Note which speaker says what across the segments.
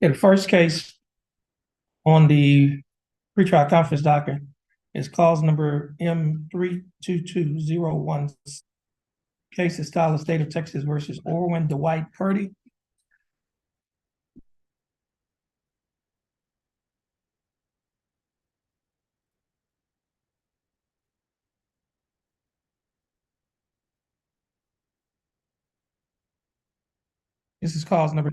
Speaker 1: The first case on the pretrial conference docket is cause number M322016. Case is style of state of Texas versus Orwin Dwight Purdy. This is cause number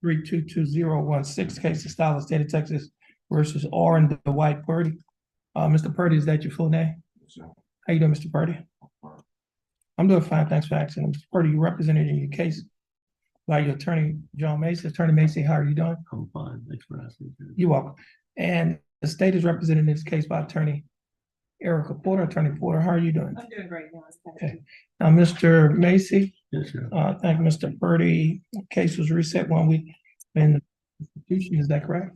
Speaker 1: 322016. Case is style of state of Texas versus Orwin Dwight Purdy. Mr. Purdy, is that your full name?
Speaker 2: Yes, sir.
Speaker 1: How you doing, Mr. Purdy? I'm doing fine. Thanks for asking. Mr. Purdy, you represented in your case by your attorney, John Macy. Attorney Macy, how are you doing?
Speaker 3: I'm fine. Thanks for asking.
Speaker 1: You're welcome. And the state is represented in this case by attorney Erica Porter. Attorney Porter, how are you doing?
Speaker 4: I'm doing great now.
Speaker 1: Okay. Now, Mr. Macy,
Speaker 3: Yes, sir.
Speaker 1: thank you, Mr. Purdy. Case was reset 1 week in the institution. Is that correct?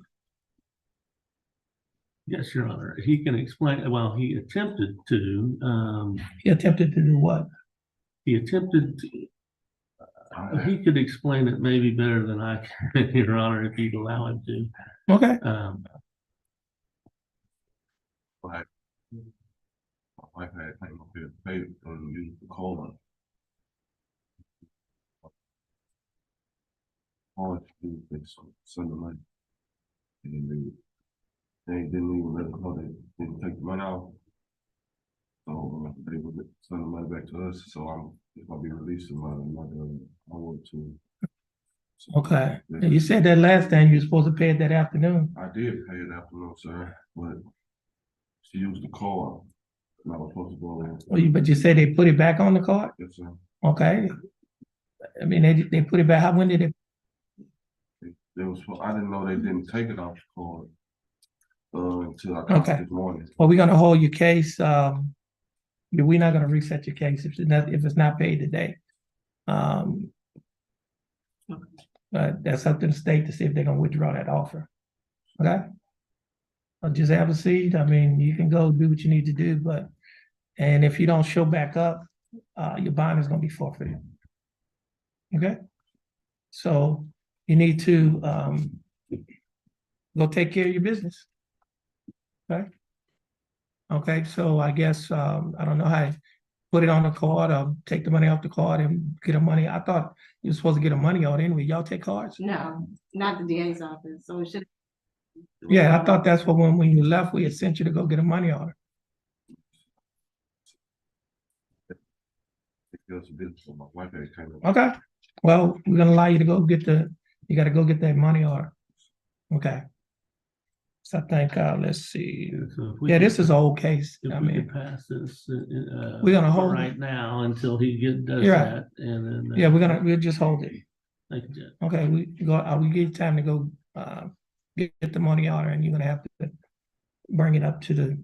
Speaker 3: Yes, Your Honor. He can explain. Well, he attempted to.
Speaker 1: He attempted to do what?
Speaker 3: He attempted to. He could explain it maybe better than I can, Your Honor, if you'd allow him to.
Speaker 1: Okay.
Speaker 2: My wife had came up here to pay and use the call. All she did was send the money. And they didn't even let us know they didn't take the money out. So they would send the money back to us. So I'll be releasing my want to. So,
Speaker 1: Okay. And you said that last time you were supposed to pay it that afternoon.
Speaker 2: I did pay it afternoon, sir, but she used the card. And I was supposed to go in.
Speaker 1: Well, but you said they put it back on the card?
Speaker 2: Yes, sir.
Speaker 1: Okay. I mean, they put it back. How, when did they?
Speaker 2: They was, I didn't know they didn't take it off the card until I got this morning.
Speaker 1: Well, we're gonna hold your case. We're not gonna reset your case if it's not paid today. But that's up to the state to see if they're gonna withdraw that offer. Okay? I'll just have a seat. I mean, you can go do what you need to do, and if you don't show back up, your bond is gonna be forfeited. Okay? So you need to go take care of your business. Okay? Okay, so I guess I don't know how to put it on the card or take the money off the card and get the money. I thought you were supposed to get a money order anyway. Y'all take cards?
Speaker 4: No, not the DA's office, so it should.
Speaker 1: Yeah, I thought that's what when you left, we had sent you to go get a money order.
Speaker 2: My wife had came up.
Speaker 1: Okay, well, we're gonna allow you to go get you gotta go get that money order. Okay. So I think, let's see.
Speaker 3: So
Speaker 1: Yeah, this is an old case.
Speaker 3: If
Speaker 1: I
Speaker 3: we
Speaker 1: mean,
Speaker 3: could pass this,
Speaker 1: we're gonna hold
Speaker 3: right now until he does
Speaker 1: You're
Speaker 3: that, and then.
Speaker 1: yeah, we'll just hold it.
Speaker 3: Thank you, Judge.
Speaker 1: Okay, we give you time to go get the money order, and you're gonna have to bring it up to the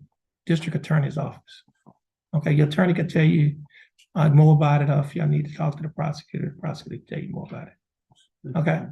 Speaker 1: district attorney's office. Okay, your attorney can tell you more about it, or if y'all need to talk to the prosecutor can tell you more about it. Okay.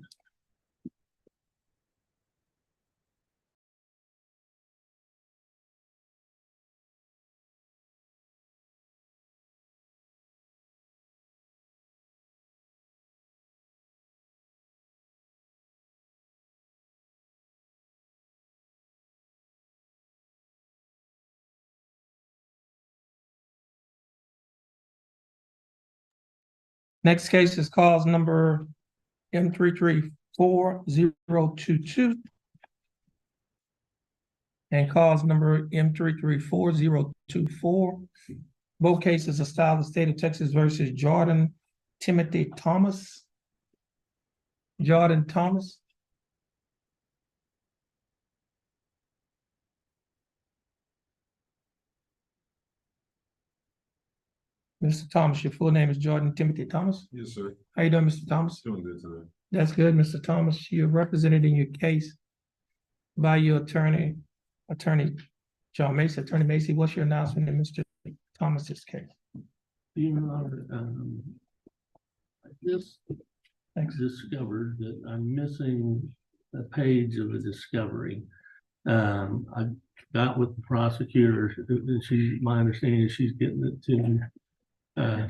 Speaker 1: Next case is cause number M334022 and cause number M334024. Both cases are style of state of Texas versus Jordan Timothy Thomas. Jordan Thomas. Mr. Thomas, your full name is Jordan Timothy Thomas?
Speaker 2: Yes, sir.
Speaker 1: How you doing, Mr. Thomas?
Speaker 2: Doing good today.
Speaker 1: That's good, Mr. Thomas. You're represented in your case by your attorney John Macy. Attorney Macy, what's your announcement in Mr. Thomas's case?
Speaker 3: Your Honor, I just
Speaker 1: Thanks.
Speaker 3: discovered that I'm missing a page of a discovery. I got with the prosecutor, and my understanding is she's getting it to me.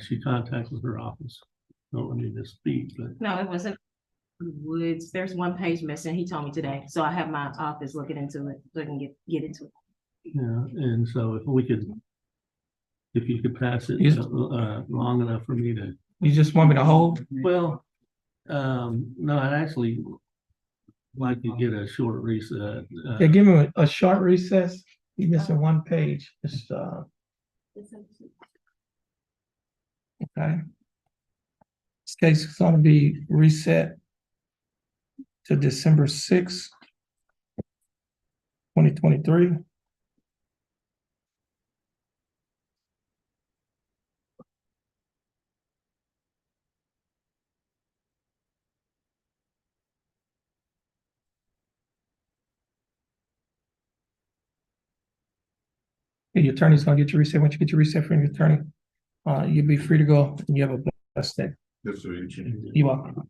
Speaker 3: She contacted her office. Don't let me misspeak, but
Speaker 4: No, it wasn't. Woods, there's one page missing. He told me today, so I have my office looking into it, so I can get into it.
Speaker 3: Yeah, and so if you could pass it
Speaker 1: Yes.
Speaker 3: long enough for me to,
Speaker 1: You just want me to hold?
Speaker 3: well, no, I'd actually like to get a short reset.
Speaker 1: Yeah, give me a short recess. You're missing one page. It's, okay. This case is gonna be reset to December 6th, 2023. Your attorney's gonna get your reset. Once you get your reset from your attorney, you'll be free to go. You have a blessed day.
Speaker 2: Yes, sir.
Speaker 1: You're welcome.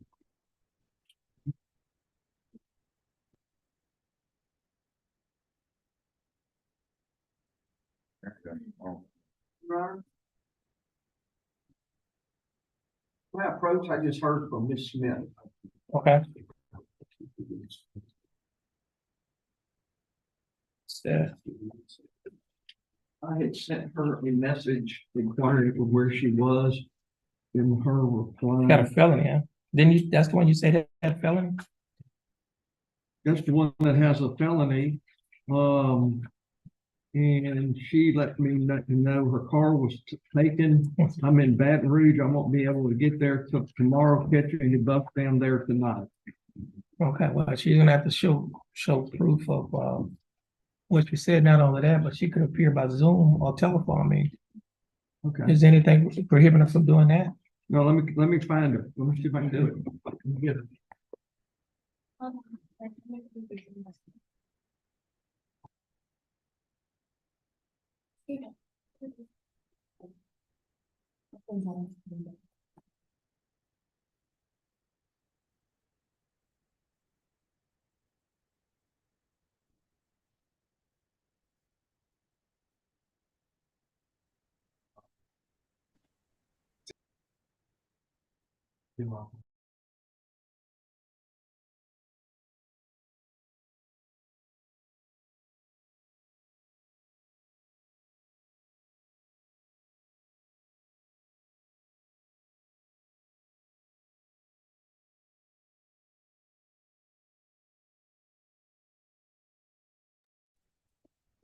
Speaker 5: My approach, I just heard from Ms. Smith.
Speaker 1: Okay. So,
Speaker 5: I had sent her a message inquiring where she was in her
Speaker 1: got a
Speaker 5: reply.
Speaker 1: felony, huh? Then you, that's the one you said had a felony?
Speaker 5: That's the one that has a felony. And she let me know her car was taken. I'm in Baton Rouge. I won't be able to get there till tomorrow, catching the bus down there tonight.
Speaker 1: Okay, well, she's gonna have to show proof of, what you said, not only that, but she could appear by Zoom or telephone. I mean,
Speaker 5: Okay.
Speaker 1: is anything prohibiting her from doing that?
Speaker 5: No, let me find her. Let me see if I can do it. Let me get her.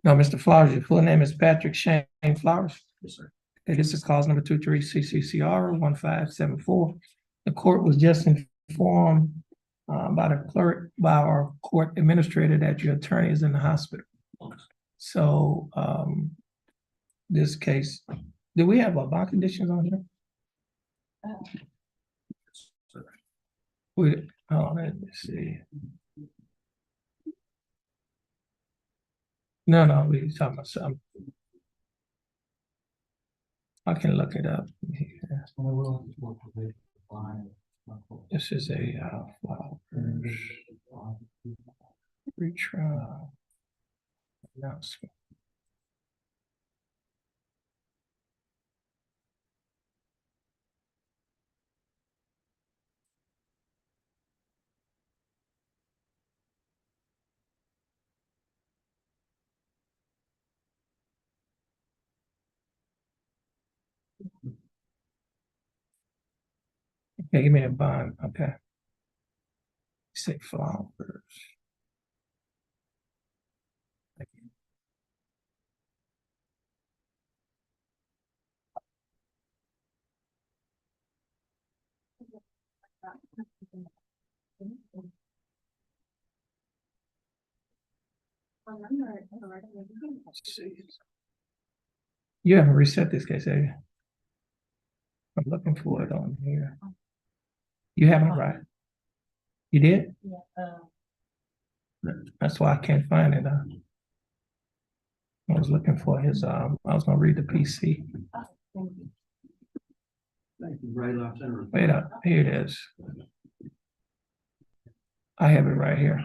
Speaker 1: No, Mr. Flowers, your full name is Patrick Shane Flowers.
Speaker 2: Yes, sir.
Speaker 1: Okay, this is cause number 23 CCCR 1574. The court was just informed by the clerk, by our court administrator, that your attorney is in the hospital. So this case, do we have bond conditions on here?
Speaker 2: Sir.
Speaker 1: Let me see. No, we talking about something. I can look it up. This is a retrial announcement. Okay, give me a bond. Okay. Say Flowers. Let's see. You haven't reset this case, have you? I'm looking for it on here. You haven't, right? You did? That's why I can't find it. I was looking for his, I was gonna read the PC.
Speaker 5: Thank you, Ray.
Speaker 1: Wait up, here it is. I have it right here.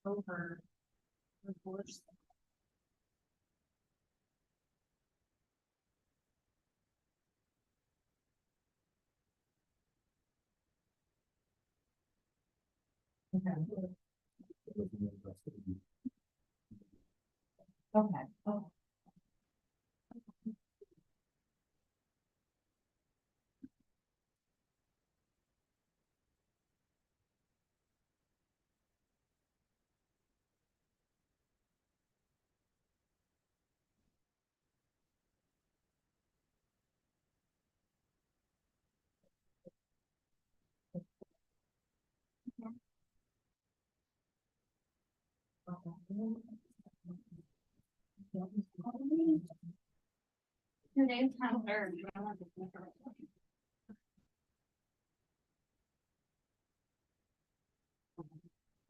Speaker 4: Over. Reports. Okay. Oh. Your name's Tyler.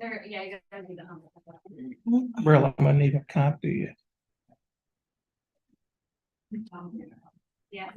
Speaker 4: There, yeah, you gotta do the.
Speaker 1: Umbrella, I'm gonna need a copy.
Speaker 4: Yeah.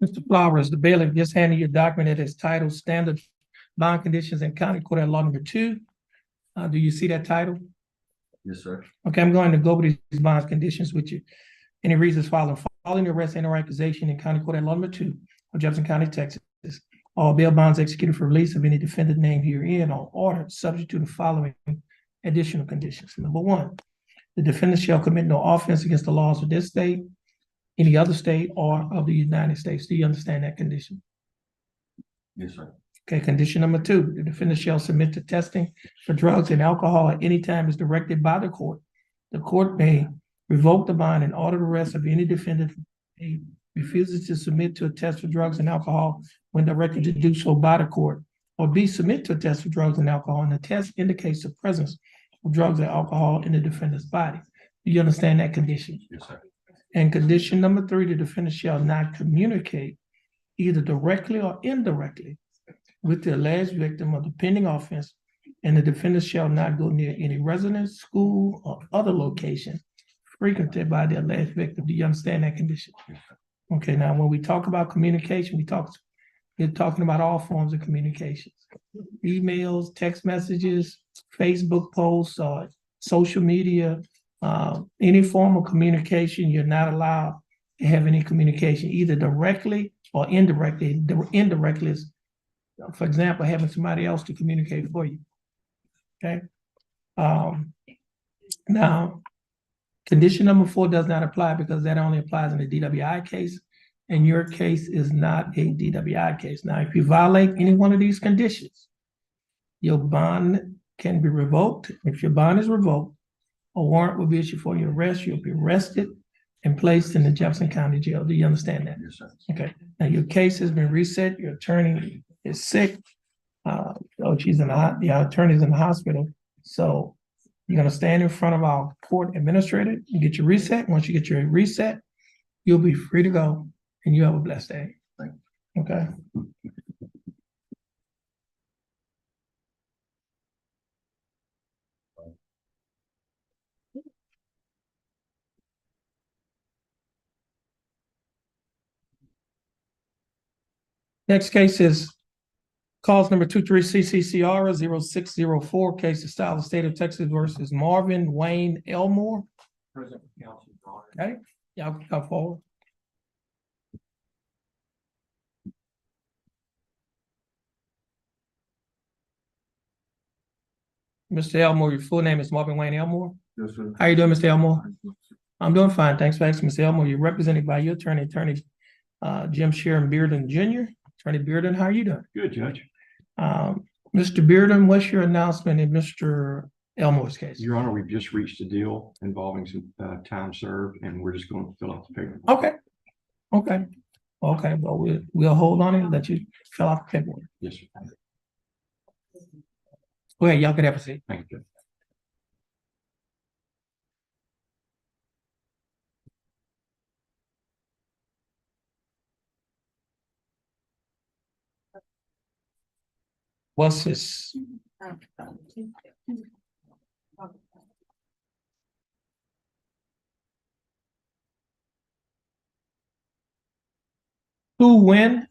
Speaker 1: Mr. Flowers, the bailiff just handed you a document that is titled Standard Bond Conditions in County Court at Law Number 2. Do you see that title?
Speaker 2: Yes, sir.
Speaker 1: Okay, I'm going to go over these bond conditions with you. Any reasons following the arrest and or accusation in County Court at Law Number 2 of Jefferson County, Texas. All bail bonds executed for release of any defendant named herein are ordered subject to the following additional conditions. Number 1, the defendant shall commit no offense against the laws of this state, any other state, or of the United States. Do you understand that condition?
Speaker 2: Yes, sir.
Speaker 1: Okay, condition number 2, the defendant shall submit to testing for drugs and alcohol at any time as directed by the court. The court may revoke the bond and order the arrest of any defendant who refuses to submit to a test for drugs and alcohol when directed to do so by the court, or B, submit to a test for drugs and alcohol, and the test indicates the presence of drugs and alcohol in the defendant's body. Do you understand that condition?
Speaker 2: Yes, sir.
Speaker 1: And condition number 3, the defendant shall not communicate either directly or indirectly with the alleged victim of the pending offense, and the defendant shall not go near any residence, school, or other location frequented by the alleged victim. Do you understand that condition? Okay, now when we talk about communication, we're talking about all forms of communications. Emails, text messages, Facebook posts, or social media, any form of communication, you're not allowed to have any communication, either directly or indirectly. The indirectly is, for example, having somebody else to communicate for you. Okay. Now, condition number 4 does not apply because that only applies in the DWI case, and your case is not a DWI case. Now, if you violate any one of these conditions, your bond can be revoked. If your bond is revoked, a warrant will be issued for your arrest. You'll be arrested and placed in the Jefferson County Jail. Do you understand that?
Speaker 2: Yes, sir.
Speaker 1: Okay. Now, your case has been reset. Your attorney is sick. The attorney's in the hospital. So you're going to stand in front of our court administrator and get your reset. Once you get your reset, you'll be free to go, and you have a blessed day. Okay. Next case is cause number 23CCCR 0604, case of style of state of Texas versus Marvin Wayne Elmore.
Speaker 5: Present counsel.
Speaker 1: Okay, y'all can come forward. Mr. Elmore, your full name is Marvin Wayne Elmore.
Speaker 2: Yes, sir.
Speaker 1: How you doing, Mr. Elmore? I'm doing fine. Thanks for asking, Mr. Elmore. You're represented by your attorney, Jim Sharon Bearden Jr. Attorney Bearden, how are you doing?
Speaker 6: Good, Judge.
Speaker 1: Mr. Bearden, what's your announcement in Mr. Elmore's case?
Speaker 6: Your Honor, we've just reached a deal involving some time served, and we're just going to fill out the paperwork.
Speaker 1: Okay. Well, we'll hold on and let you fill out the paperwork.
Speaker 6: Yes, sir.
Speaker 1: Go ahead, y'all can have a seat.
Speaker 6: Thank you, Judge.
Speaker 1: What's this? Who when?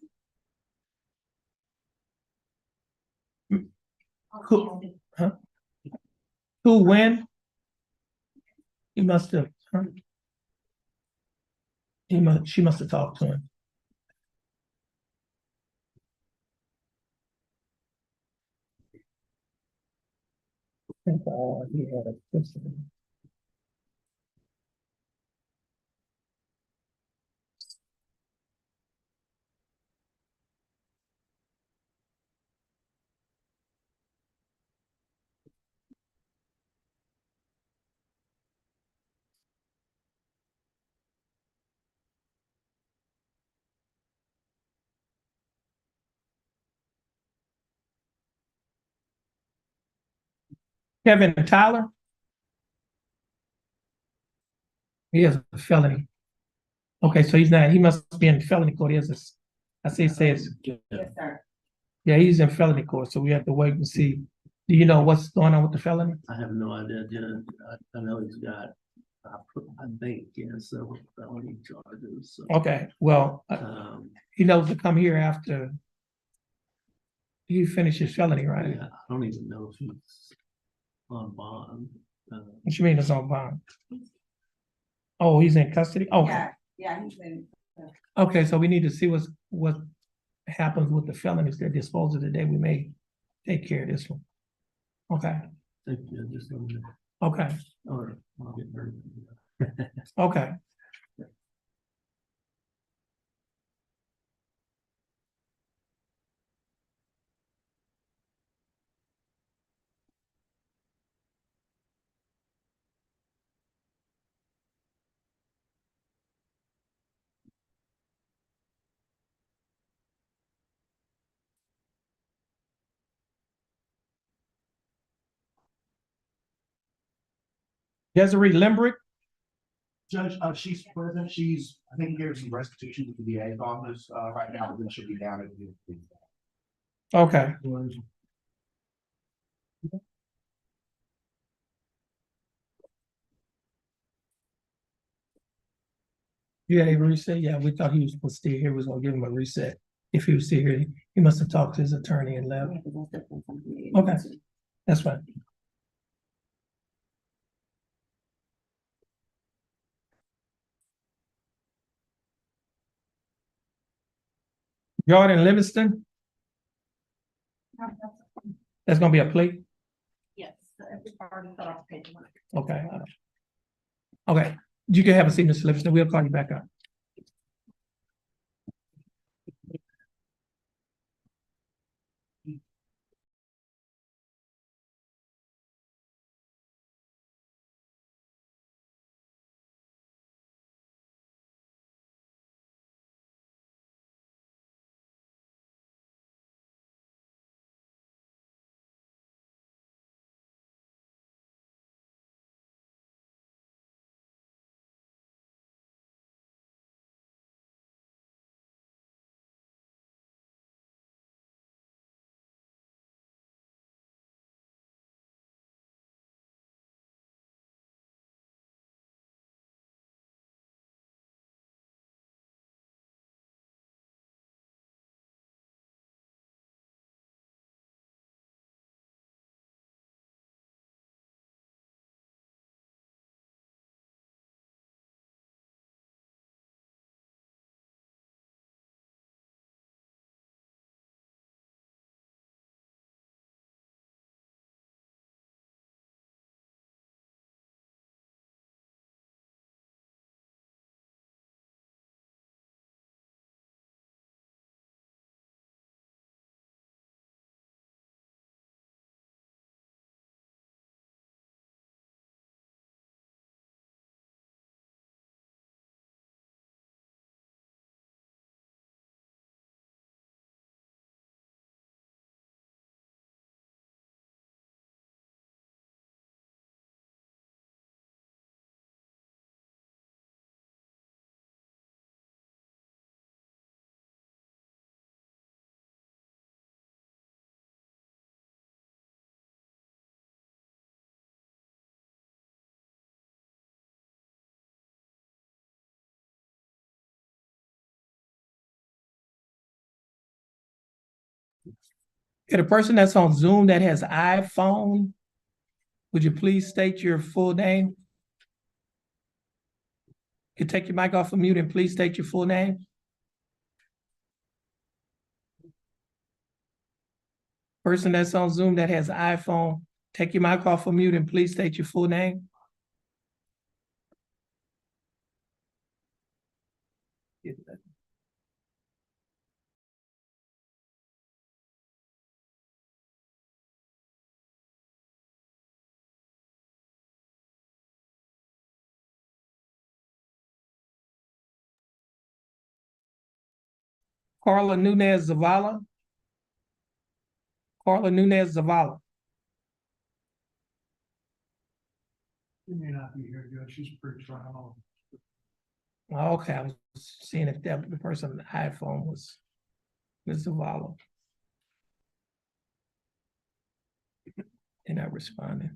Speaker 1: Who, huh? Who when? He must have, huh? She must have talked to him. He had a sister. Kevin Tyler? He has a felony. Okay, so he must be in felony court. He has this, I see it says,
Speaker 4: Yes, sir.
Speaker 1: yeah, he's in felony court, so we have to wait and see. Do you know what's going on with the felony?
Speaker 3: I have no idea, Judge. I know he's got, I think, several felony charges. So,
Speaker 1: Okay, well, he knows to come here after he finishes felony, right?
Speaker 3: yeah, I don't even know if he's on bond.
Speaker 1: What you mean it's on bond? Oh, he's in custody? Okay,
Speaker 4: Yeah, he's in.
Speaker 1: okay, so we need to see what happens with the felonies that disposed of today. We may take care of this one. Okay,
Speaker 3: Thank you, just a minute.
Speaker 1: okay,
Speaker 3: Or I'll get very.
Speaker 1: okay. Desiree Limbrick?
Speaker 7: Judge, she's present, I think here some restitution to the DA's office, right now, then she'll be down at the.
Speaker 1: Okay. You had a reset? Yeah, we thought he was supposed to stay here. We was gonna give him a reset. If he was still here, he must have talked to his attorney and left. Okay, that's fine. Jordan Livingston, that's gonna be a plate?
Speaker 4: Yes, every party got off page one.
Speaker 1: Okay. Okay, you can have a seat, Mr. Livingston. We'll call you back up. Okay, the person that's on Zoom that has iPhone, would you please state your full name? You take your mic off of mute and please state your full name. Person that's on Zoom that has iPhone, take your mic off of mute and please state your full name. Carla Nunez Zavala. Carla Nunez Zavala.
Speaker 7: She may not be here, Judge, she's pretty trying.
Speaker 1: Okay, I was seeing if that the person on the iPhone was Ms. Zavala. They're not responding.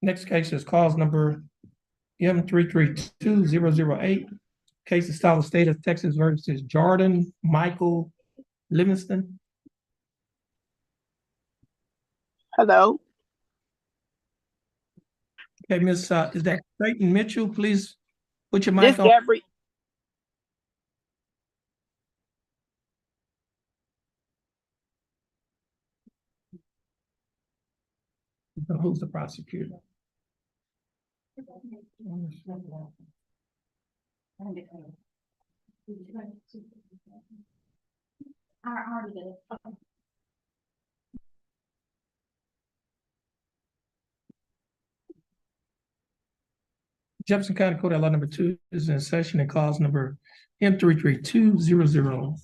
Speaker 1: Next case is cause number M332008. Case is style of state of Texas versus Jordan Michael Livingston.
Speaker 8: Hello,
Speaker 1: Okay, Miss, is that Clayton Mitchell? Please put your
Speaker 8: this
Speaker 1: mic on.
Speaker 8: Gabby.
Speaker 1: Who's the prosecutor? Jefferson County Court at law number 2 is in session and cause number M332008.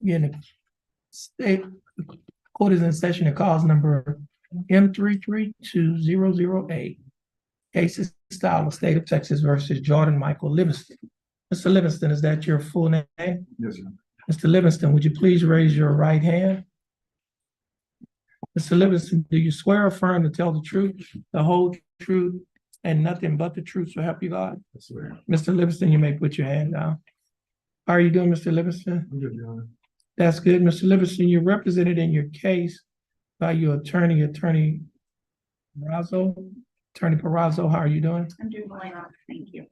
Speaker 1: Again, the state court is in session and cause number M332008. Case is style of state of Texas versus Jordan Michael Livingston. Mr. Livingston, is that your full name?
Speaker 2: Yes, sir.
Speaker 1: Mr. Livingston, would you please raise your right hand? Mr. Livingston, do you swear or affirm to tell the truth, the whole truth, and nothing but the truth, so help you God?
Speaker 2: I swear.
Speaker 1: Mr. Livingston, you may put your hand down. How are you doing, Mr. Livingston?
Speaker 2: I'm good, Your Honor.
Speaker 1: That's good. Mr. Livingston, you're represented in your case by your attorney, Attorney Perazzo. Attorney Perazzo, how are you doing?
Speaker 9: I'm doing well, thank you.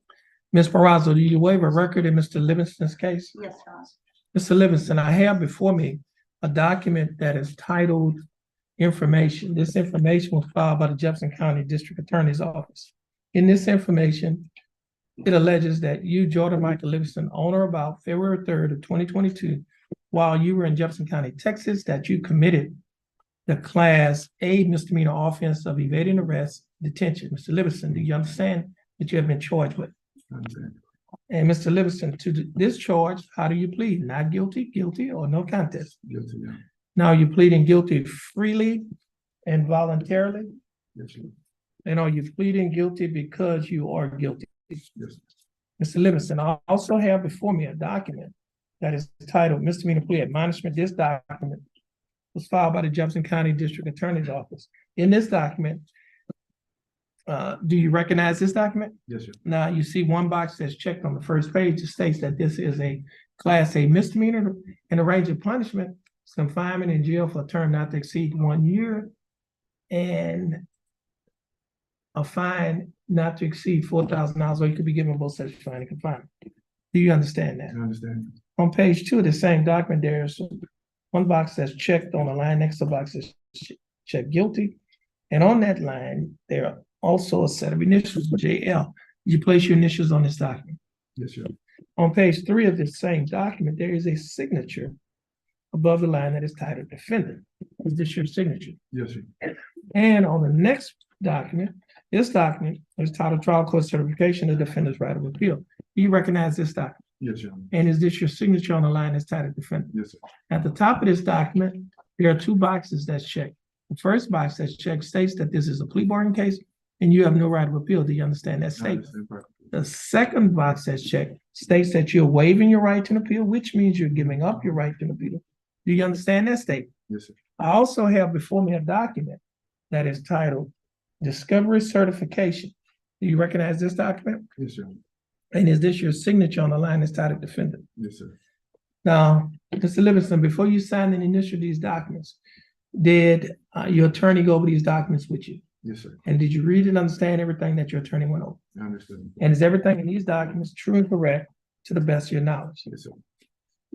Speaker 1: Ms. Perazzo, do you waive a record in Mr. Livingston's case?
Speaker 9: Yes, Ross.
Speaker 1: Mr. Livingston, I have before me a document that is titled information. This information was filed by the Jefferson County District Attorney's Office. In this information, it alleges that you, Jordan Michael Livingston, on or about February 3rd of 2022, while you were in Jefferson County, Texas, that you committed the Class A misdemeanor offense of evading arrest, detention. Mr. Livingston, do you understand that you have been charged with?
Speaker 2: I understand.
Speaker 1: And Mr. Livingston, to this charge, how do you plead? Not guilty, guilty, or no contest?
Speaker 2: Guilty, yeah.
Speaker 1: Now, you pleading guilty freely and voluntarily?
Speaker 2: Yes, sir.
Speaker 1: And are you pleading guilty because you are guilty?
Speaker 2: Yes, sir.
Speaker 1: Mr. Livingston, I also have before me a document that is titled Misdemeanor Plea Admonishment. This document was filed by the Jefferson County District Attorney's Office. In this document, do you recognize this document?
Speaker 2: Yes, sir.
Speaker 1: Now, you see one box that's checked on the first page. It states that this is a Class A misdemeanor, and the range of punishment is confinement in jail for a term not to exceed 1 year and a fine not to exceed $4,000, or you could be given both such fine and confinement. Do you understand that?
Speaker 2: I understand.
Speaker 1: On page 2 of the same document, there's one box that's checked on the line next to the box that's checked guilty. And on that line, there are also a set of initials, JL. Did you place your initials on this document?
Speaker 2: Yes, sir.
Speaker 1: On page 3 of the same document, there is a signature above the line that is titled defendant. Is this your signature?
Speaker 2: Yes, sir.
Speaker 1: And on the next document, this document is titled Trial Court Certification of Defendant's Right of Appeal. Do you recognize this document?
Speaker 2: Yes, sir.
Speaker 1: And is this your signature on the line that's titled defendant?
Speaker 2: Yes, sir.
Speaker 1: At the top of this document, there are 2 boxes that's checked. The first box that's checked states that this is a plea bargain case and you have no right of appeal. Do you understand that
Speaker 2: I
Speaker 1: statement?
Speaker 2: understand perfectly.
Speaker 1: The second box that's checked states that you're waiving your right to an appeal, which means you're giving up your right to an appeal. Do you understand that statement?
Speaker 2: Yes, sir.
Speaker 1: I also have before me a document that is titled Discovery Certification. Do you recognize this document?
Speaker 2: Yes, sir.
Speaker 1: And is this your signature on the line that's titled defendant?
Speaker 2: Yes, sir.
Speaker 1: Now, Mr. Livingston, before you signed and initialed these documents, did your attorney go over these documents with you?
Speaker 2: Yes, sir.
Speaker 1: And did you read and understand everything that your attorney went over?
Speaker 2: I understand.
Speaker 1: And is everything in these documents true and correct to the best of your knowledge?
Speaker 2: Yes, sir.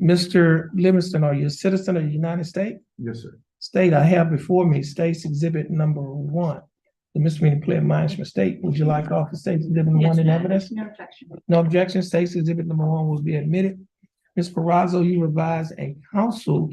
Speaker 1: Mr. Livingston, are you a citizen of the United States?
Speaker 2: Yes, sir.
Speaker 1: State, I have before me State's Exhibit number 1, the misdemeanor plea admonishment. State, would you like off the State's Exhibit number 1 in evidence?
Speaker 9: No objection.
Speaker 1: No objection. State's Exhibit number 1 will be admitted. Ms. Perazzo, you advise a counsel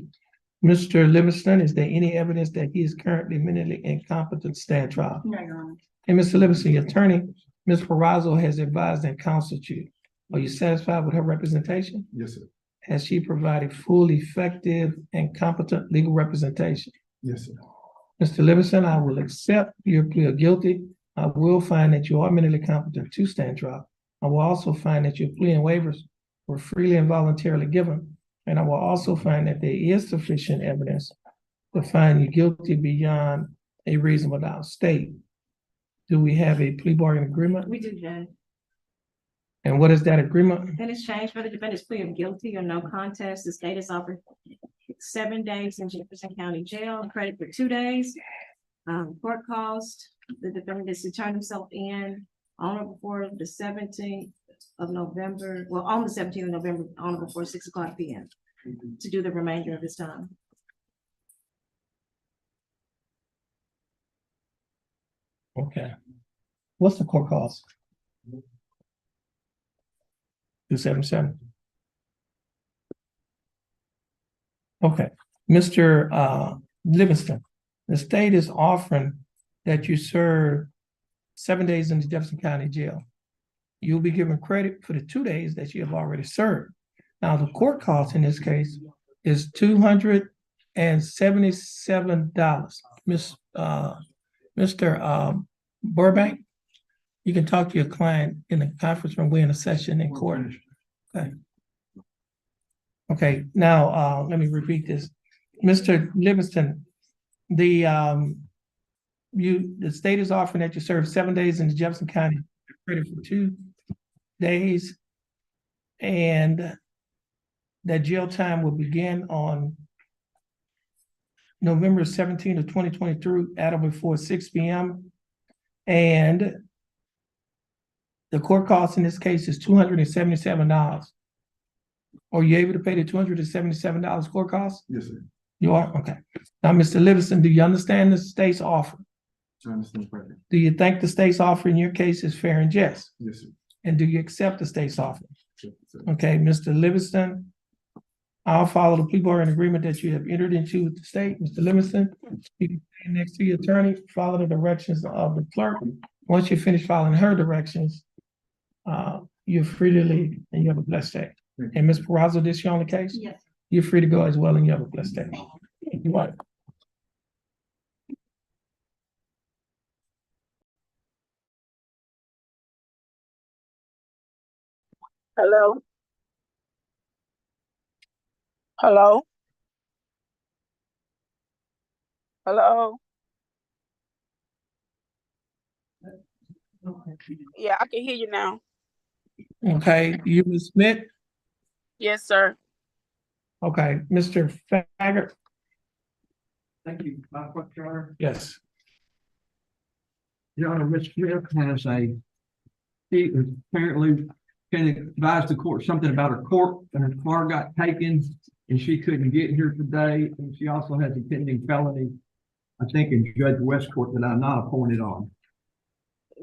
Speaker 1: Mr. Livingston, is there any evidence that he is currently mentally incompetent to stand trial?
Speaker 4: No, Your Honor.
Speaker 1: And Mr. Livingston, your attorney, Ms. Perazo, has advised and counseled you. Are you satisfied with her representation?
Speaker 2: Yes, sir.
Speaker 1: Has she provided full, effective, and competent legal representation?
Speaker 2: Yes, sir.
Speaker 1: Mr. Livingston, I will accept your plea of guilty. I will find that you are mentally competent to stand trial. I will also find that your plea and waivers were freely and voluntarily given. And I will also find that there is sufficient evidence to find you guilty beyond a reasonable doubt. State, do we have a plea bargain agreement?
Speaker 4: We do, Judge.
Speaker 1: And what is that agreement?
Speaker 4: In exchange for the defendant's plea of guilty or no contest, the state is offered 7 days in Jefferson County Jail, credit for 2 days. Court cost, the defendant is to turn himself in on or before the 17th of November, well, on the 17th of November, on or before 6:00 p.m. to do the remainder of his time.
Speaker 1: Okay. What's the court cost? 277. Okay, Mr. Livingston, the state is offering that you serve 7 days in the Jefferson County Jail. You'll be given credit for the 2 days that you have already served. Now, the court cost in this case is $277. Mr. Burbank, you can talk to your client in the conference room. We're in a session in court. Okay. Okay, now, let me repeat this. Mr. Livingston, the state is offering that you serve 7 days in the Jefferson County, credit for 2 days. And that jail time will begin on November 17th of 2023 at or before 6 p.m. And the court cost in this case is $277. Are you able to pay the $277 court cost?
Speaker 2: Yes, sir.
Speaker 1: You are? Okay. Now, Mr. Livingston, do you understand the state's offer?
Speaker 2: I understand correctly.
Speaker 1: Do you think the state's offer in your case is fair and just?
Speaker 2: Yes, sir.
Speaker 1: And do you accept the state's offer?
Speaker 2: Yes, sir.
Speaker 1: Okay, Mr. Livingston, I'll follow the plea bargain agreement that you have entered into with the state. Mr. Livingston, you can stand next to your attorney, follow the directions of the clerk. Once you finish following her directions, you're free to leave and you have a blessed day. And Ms. Perazo, this your only case?
Speaker 4: Yes.
Speaker 1: You're free to go as well and you have a blessed day. You're welcome.
Speaker 8: Hello? Hello? Hello? Yeah, I can hear you now.
Speaker 1: Okay, you, Ms. Smith?
Speaker 8: Yes, sir.
Speaker 1: Okay, Mr. Faggart?
Speaker 5: Thank you. My question, Your Honor.
Speaker 1: Yes.
Speaker 5: Your Honor, Ms. Smith has she apparently can advise the court something about her court, and her car got taken, and she couldn't get here today, and she also has a pending felony, I think, in Judge West Court that I'm not appointed on.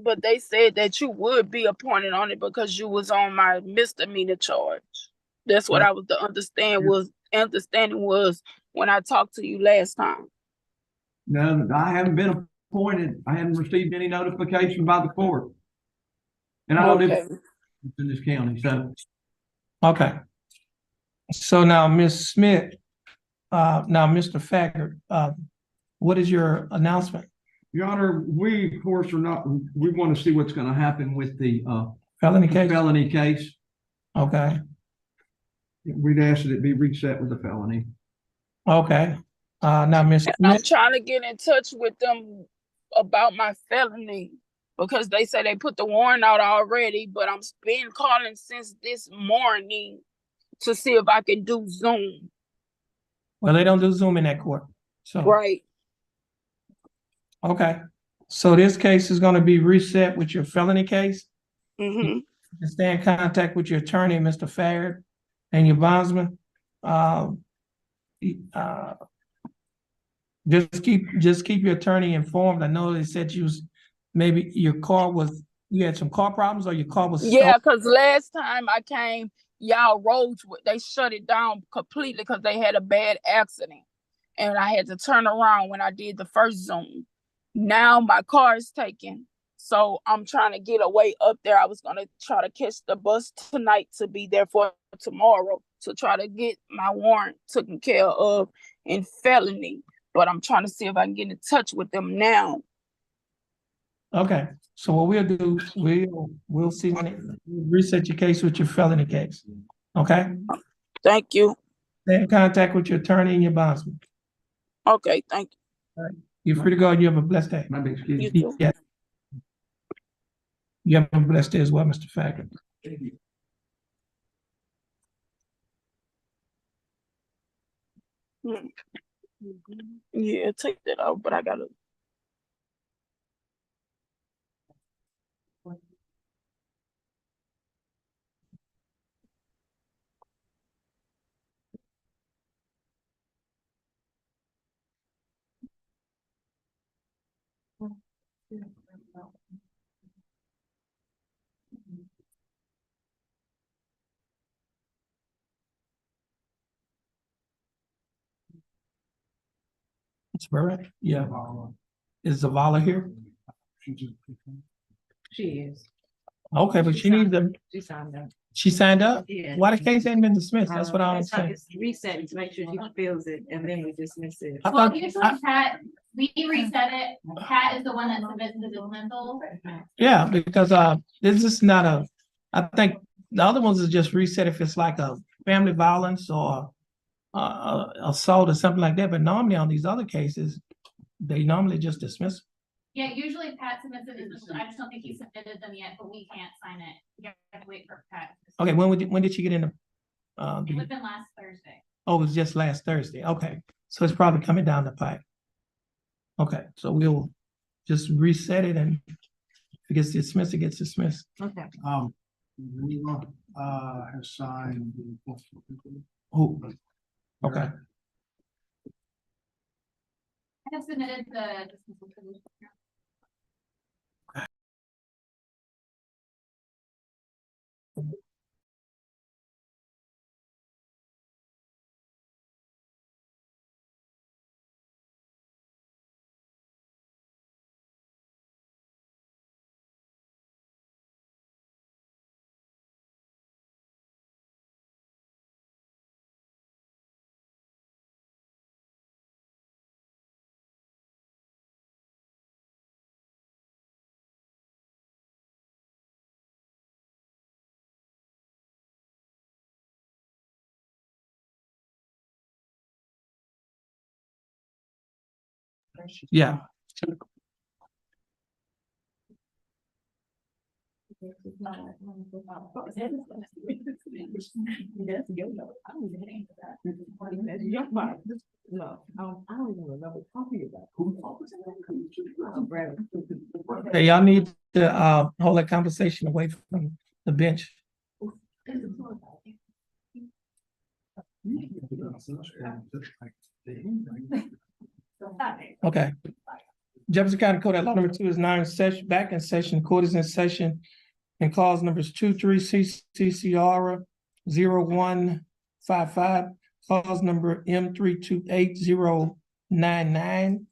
Speaker 8: But they said that you would be appointed on it because you was on my misdemeanor charge. That's what I was to understanding was when I talked to you last time.
Speaker 5: No, I haven't been appointed. I haven't received any notification by the court. And I don't live in this county, so.
Speaker 1: Okay. So now, Ms. Smith, now, Mr. Faggart, what is your announcement?
Speaker 5: Your Honor, we, of course, we want to see what's going to happen with the
Speaker 1: Felony case?
Speaker 5: felony case.
Speaker 1: Okay,
Speaker 5: We'd ask that it be reset with the felony.
Speaker 1: okay. Now, Ms.
Speaker 8: And I'm
Speaker 1: Smith,
Speaker 8: trying to get in touch with them about my felony because they say they put the warrant out already, but I'm been calling since this morning to see if I can do Zoom.
Speaker 1: well, they don't do Zoom in that court, so.
Speaker 8: Right.
Speaker 1: Okay, so this case is gonna be reset with your felony case?
Speaker 8: Mm-hmm.
Speaker 1: And stay in contact with your attorney, Mr. Faggart, and your bondsman. Just keep your attorney informed. I know they said you had some car problems or your car was stolen.
Speaker 8: Yeah, because last time I came, y'all roads, they shut it down completely because they had a bad accident. and I had to turn around when I did the first Zoom. Now my car is taken, so I'm trying to get away up there. I was gonna try to catch the bus tonight to be there for tomorrow to try to get my warrant taken care of in felony. But I'm trying to see if I can get in touch with them now.
Speaker 1: Okay, so what we'll do, we'll see when it, reset your case with your felony case. Okay?
Speaker 8: Thank you.
Speaker 1: Stay in contact with your attorney and your bondsman.
Speaker 8: Okay, thank
Speaker 1: You're free to go. You have a blessed day.
Speaker 5: My big excuse.
Speaker 8: you. You too.
Speaker 1: Yeah. You have a blessed day as well, Mr. Fackett.
Speaker 8: Yeah, take that out, but I gotta.
Speaker 1: It's Barrett. Yeah. Is Zavala here?
Speaker 4: She is.
Speaker 1: Okay, but she needs them.
Speaker 4: She signed up.
Speaker 1: She signed up?
Speaker 4: Yeah.
Speaker 1: Why the case hadn't been dismissed? That's what I don't
Speaker 4: It's not-
Speaker 1: understand.
Speaker 4: It's resetting to make sure she fills it and then we dismiss it.
Speaker 1: I
Speaker 9: Well,
Speaker 1: thought,
Speaker 9: usually Pat, we reset it. Pat is the one that submits the dismissal.
Speaker 1: yeah, because this is not a, I think the other ones is just reset if it's like a family violence or assault or something like that, but normally on these other cases, they normally just dismiss.
Speaker 9: Yeah, usually Pat submits the dismissal. I just don't think he submitted them yet, but we can't sign it. You have to wait for Pat.
Speaker 1: Okay, when did she get in the
Speaker 9: It was been last Thursday.
Speaker 1: oh, it was just last Thursday. Okay, so it's probably coming down the pipe. Okay, so we'll just reset it, and if it gets dismissed, it gets dismissed.
Speaker 4: Okay.
Speaker 7: Lima, has signed.
Speaker 1: Who? Okay,
Speaker 9: I have submitted the dismissal. to the-
Speaker 1: yeah.
Speaker 4: No, I don't even know what talking about.
Speaker 1: Okay, y'all need to hold that conversation away from the bench. Okay. Jefferson County Code at law number 2 is now in session, back in session. Court is in session. And clause numbers 2, 3, CCR 0155, clause number M328099.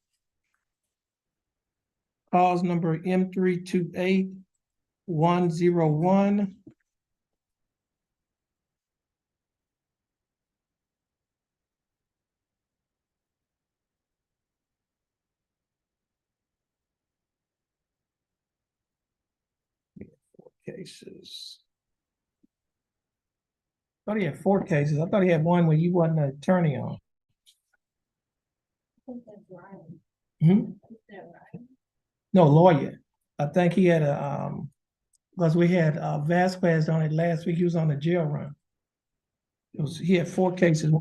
Speaker 1: Clause number M328101. Cases. Thought he had 4 cases. I thought he had one where you wasn't an attorney on. Hmm? No, lawyer. I think he had because we had Vasquez on it last week. He was on the jail run. He had 4 cases.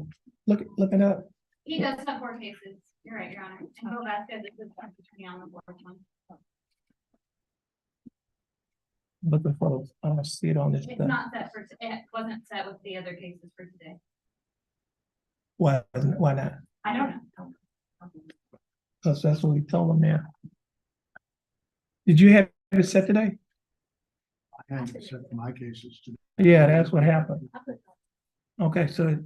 Speaker 1: Look it up.
Speaker 9: He does have 4 cases. You're right, Your Honor. And Bill Vasquez is the attorney on the 4th one.
Speaker 1: Looking for, I don't see it on this.
Speaker 9: It's not set for, it wasn't set with the other cases for today.
Speaker 1: Why not?
Speaker 9: I don't know.
Speaker 1: Because that's what we told them there. Did you have it set today?
Speaker 7: I haven't set my cases to.
Speaker 1: Yeah, that's what happened. Okay, so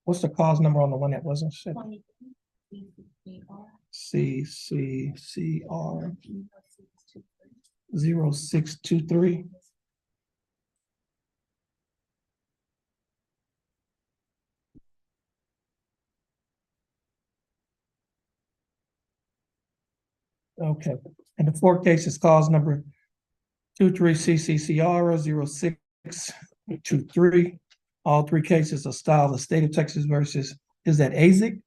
Speaker 1: What's the cause number on the one that wasn't set? CCCR 0623. Okay, and the fourth case is cause number 23CCCR 0623. All three cases are styled the state of Texas versus, is that Isaac?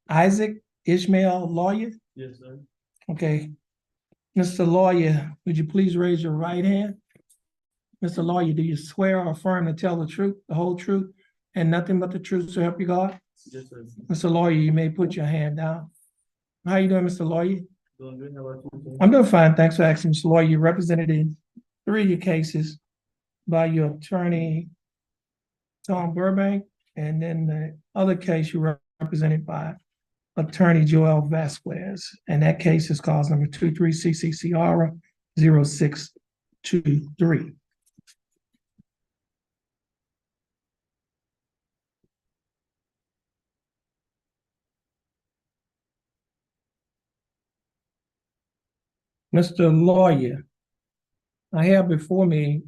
Speaker 1: Isaac Ishmael Lawyer?
Speaker 3: Yes, sir.
Speaker 1: Okay. Mr. Lawyer, would you please raise your right hand? Mr. Lawyer, do you swear or affirm to tell the truth, the whole truth, and nothing but the truth to help you God?
Speaker 3: Yes, sir.
Speaker 1: Mr. Lawyer, you may put your hand down. How you doing, Mr. Lawyer?
Speaker 3: Doing good. How about you?
Speaker 1: I'm doing fine. Thanks for asking, Mr. Lawyer. You represented in 3 of your cases by your attorney, Tom Burbank, and then the other case you represented by attorney Joel Vasquez. And that case is cause number 23CCCR 0623. Mr. Lawyer, I have before me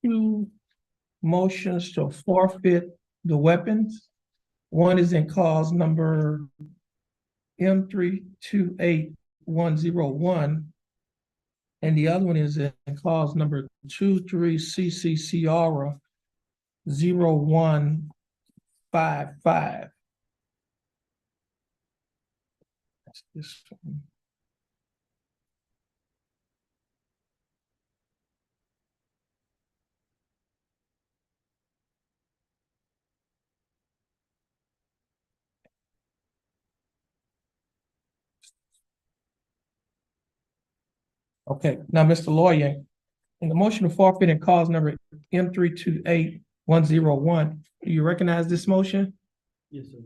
Speaker 1: 2 motions to forfeit the weapons. One is in cause number M328101, and the other one is in cause number 23CCCR 0155. That's this one. Okay, now, Mr. Lawyer, in the motion to forfeit in cause number M328101, do you recognize this motion?
Speaker 3: Yes, sir.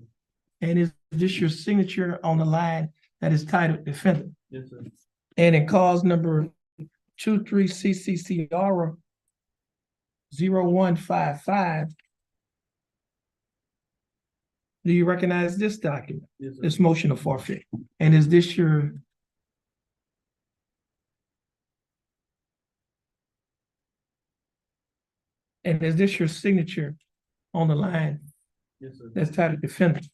Speaker 1: And is this your signature on the line that is titled defendant?
Speaker 3: Yes, sir.
Speaker 1: And in cause number 23CCCR 0155, do you recognize this document,
Speaker 3: Yes, sir.
Speaker 1: this motion to forfeit? And is this your signature on the line
Speaker 3: Yes, sir.
Speaker 1: that's titled defendant?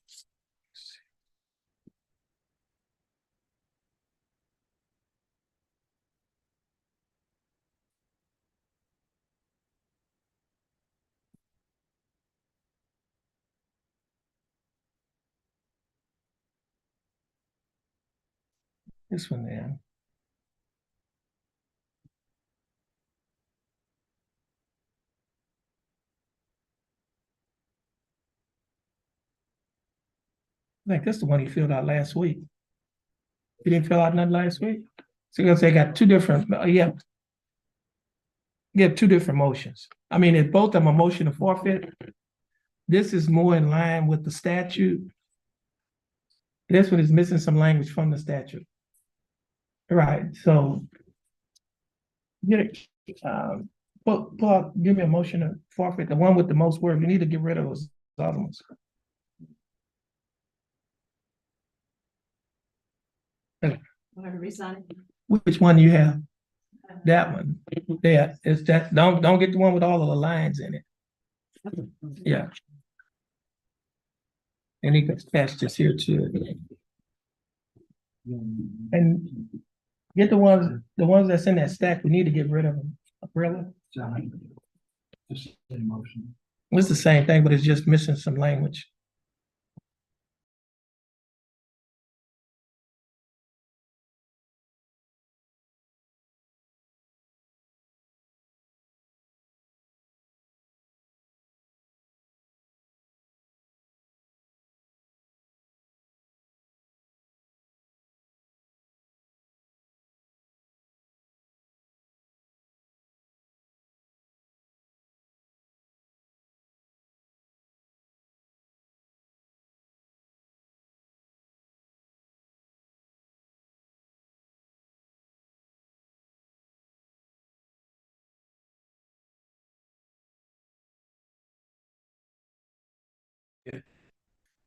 Speaker 1: This one there. I think that's the one he filled out last week. He didn't fill out nothing last week? So you're gonna say got 2 different, yeah. You have 2 different motions. I mean, if both of them are motion to forfeit, this is more in line with the statute. This one is missing some language from the statute. Right, so get it, pull out, give me a motion to forfeit, the one with the most words. You need to get rid of those other ones.
Speaker 4: Whatever resign.
Speaker 1: Which one do you have? That one. Yeah, it's that, don't get the one with all of the lines in it. Yeah. And he can attach this here too. And get the ones that's in that stack, we need to get rid of them. Umbrella.
Speaker 7: Just a motion.
Speaker 1: It's the same thing, but it's just missing some language.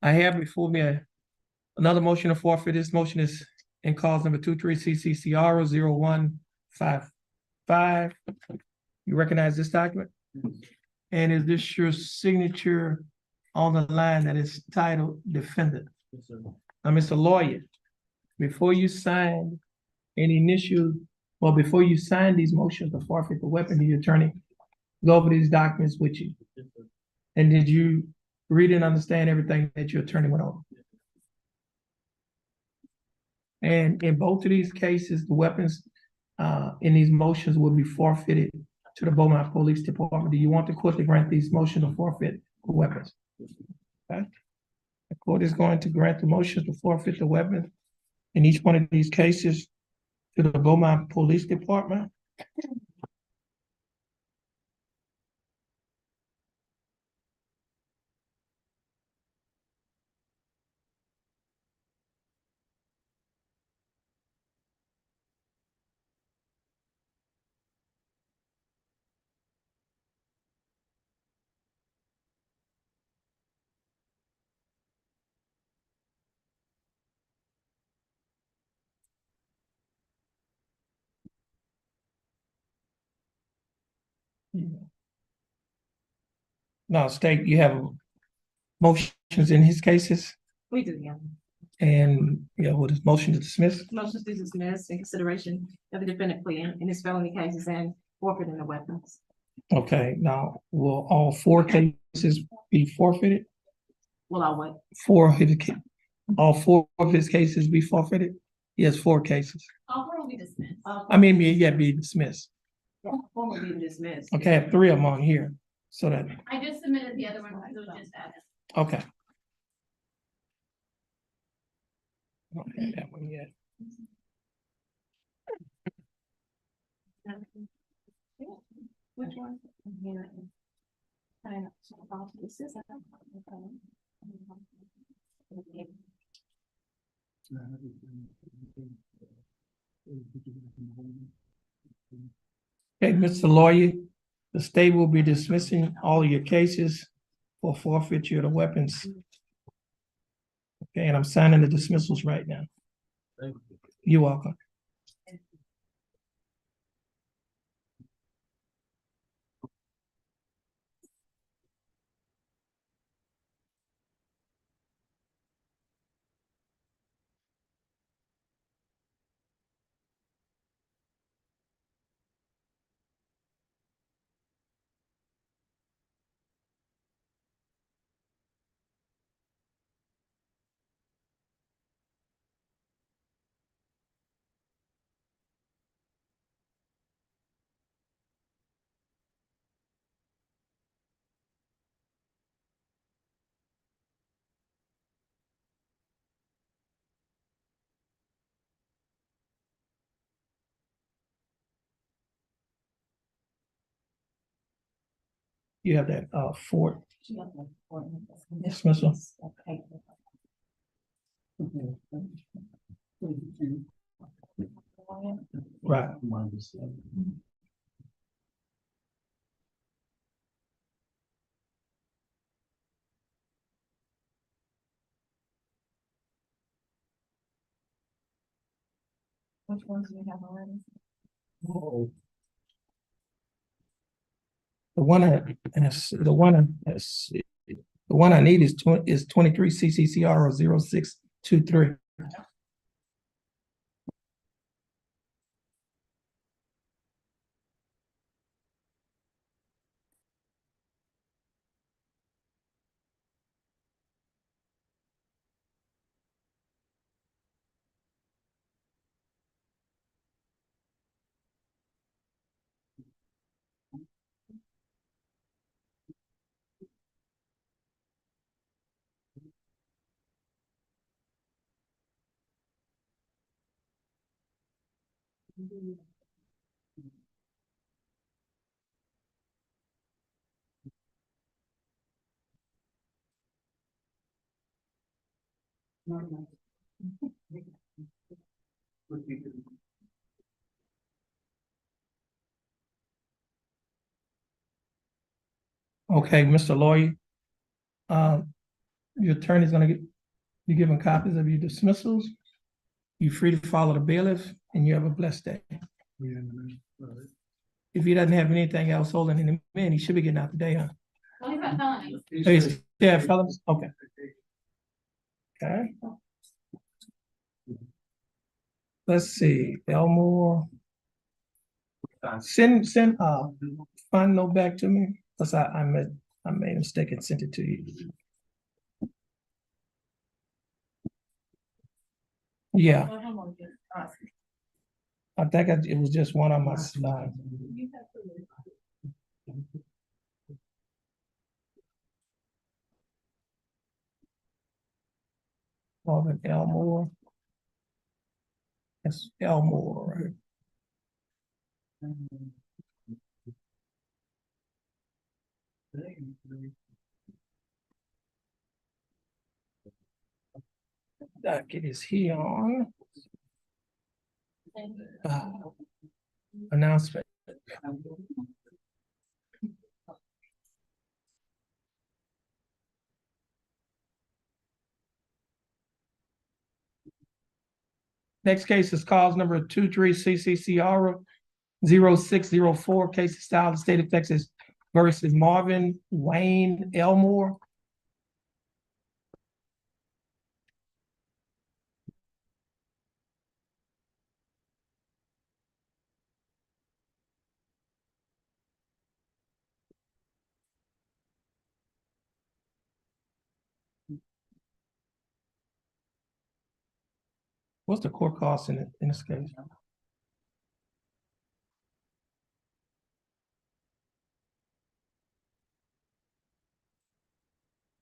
Speaker 1: I have before me another motion to forfeit. This motion is in cause number 23 CCCR 0155. You recognize this document? And is this your signature on the line that is titled defendant? Now, Mr. Lawyer, before you sign any initial, well, before you sign these motions to forfeit the weapon, did your attorney go over these documents with you? And did you read and understand everything that your attorney went over? And in both of these cases, the weapons in these motions will be forfeited to the Beaumont Police Department. Do you want the court to grant these motions to forfeit the weapons? Okay. The court is going to grant the motions to forfeit the weapons in each one of these cases to the Beaumont Police Department. Now, State, you have motions in his cases
Speaker 4: We do, yeah.
Speaker 1: and, with his motion to dismiss.
Speaker 4: Motion to dismiss in consideration of the defendant plea in his felony cases and forfeiting the weapons.
Speaker 1: Okay, now, will all four cases be forfeited?
Speaker 4: Well, I would.
Speaker 1: All four of his cases be forfeited? He has four cases.
Speaker 9: All four will be dismissed.
Speaker 1: Be dismissed.
Speaker 4: Four will be dismissed.
Speaker 1: Okay, I have three of them on here, so that,
Speaker 9: I just submitted the other one, because it was just added.
Speaker 1: okay. I don't have that one yet.
Speaker 4: Which one? Here. This is.
Speaker 1: Okay, Mr. Lawyer, the state will be dismissing all of your cases for forfeiture of the weapons. Okay, and I'm signing the dismissals right now. You're welcome. You have that Fort dismissal. Right.
Speaker 4: Which ones do we have already?
Speaker 1: The one I need is 23 CCCR 0623. Okay, Mr. Lawyer. Your attorney's gonna be given copies of your dismissals. You're free to follow the bailiff, and you have a blessed day. If he doesn't have anything else holding him in, he should be getting out today, huh?
Speaker 9: Well, he's got felonies.
Speaker 1: Yeah, fellas, okay. Okay. Let's see, Elmore. Send, fund note back to me, cause I made a mistake and sent it to you. Yeah, I think it was just one on my slide. Marvin Elmore. It's Elmore, right? Docket is here on. Announcement. Next case is cause number 23 CCCR 0604, case of style of state of Texas versus Marvin Wayne Elmore. What's the court cost in this case?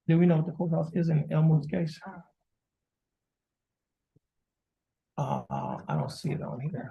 Speaker 1: Do we know what the court cost is in Elmore's case? I don't see it on here.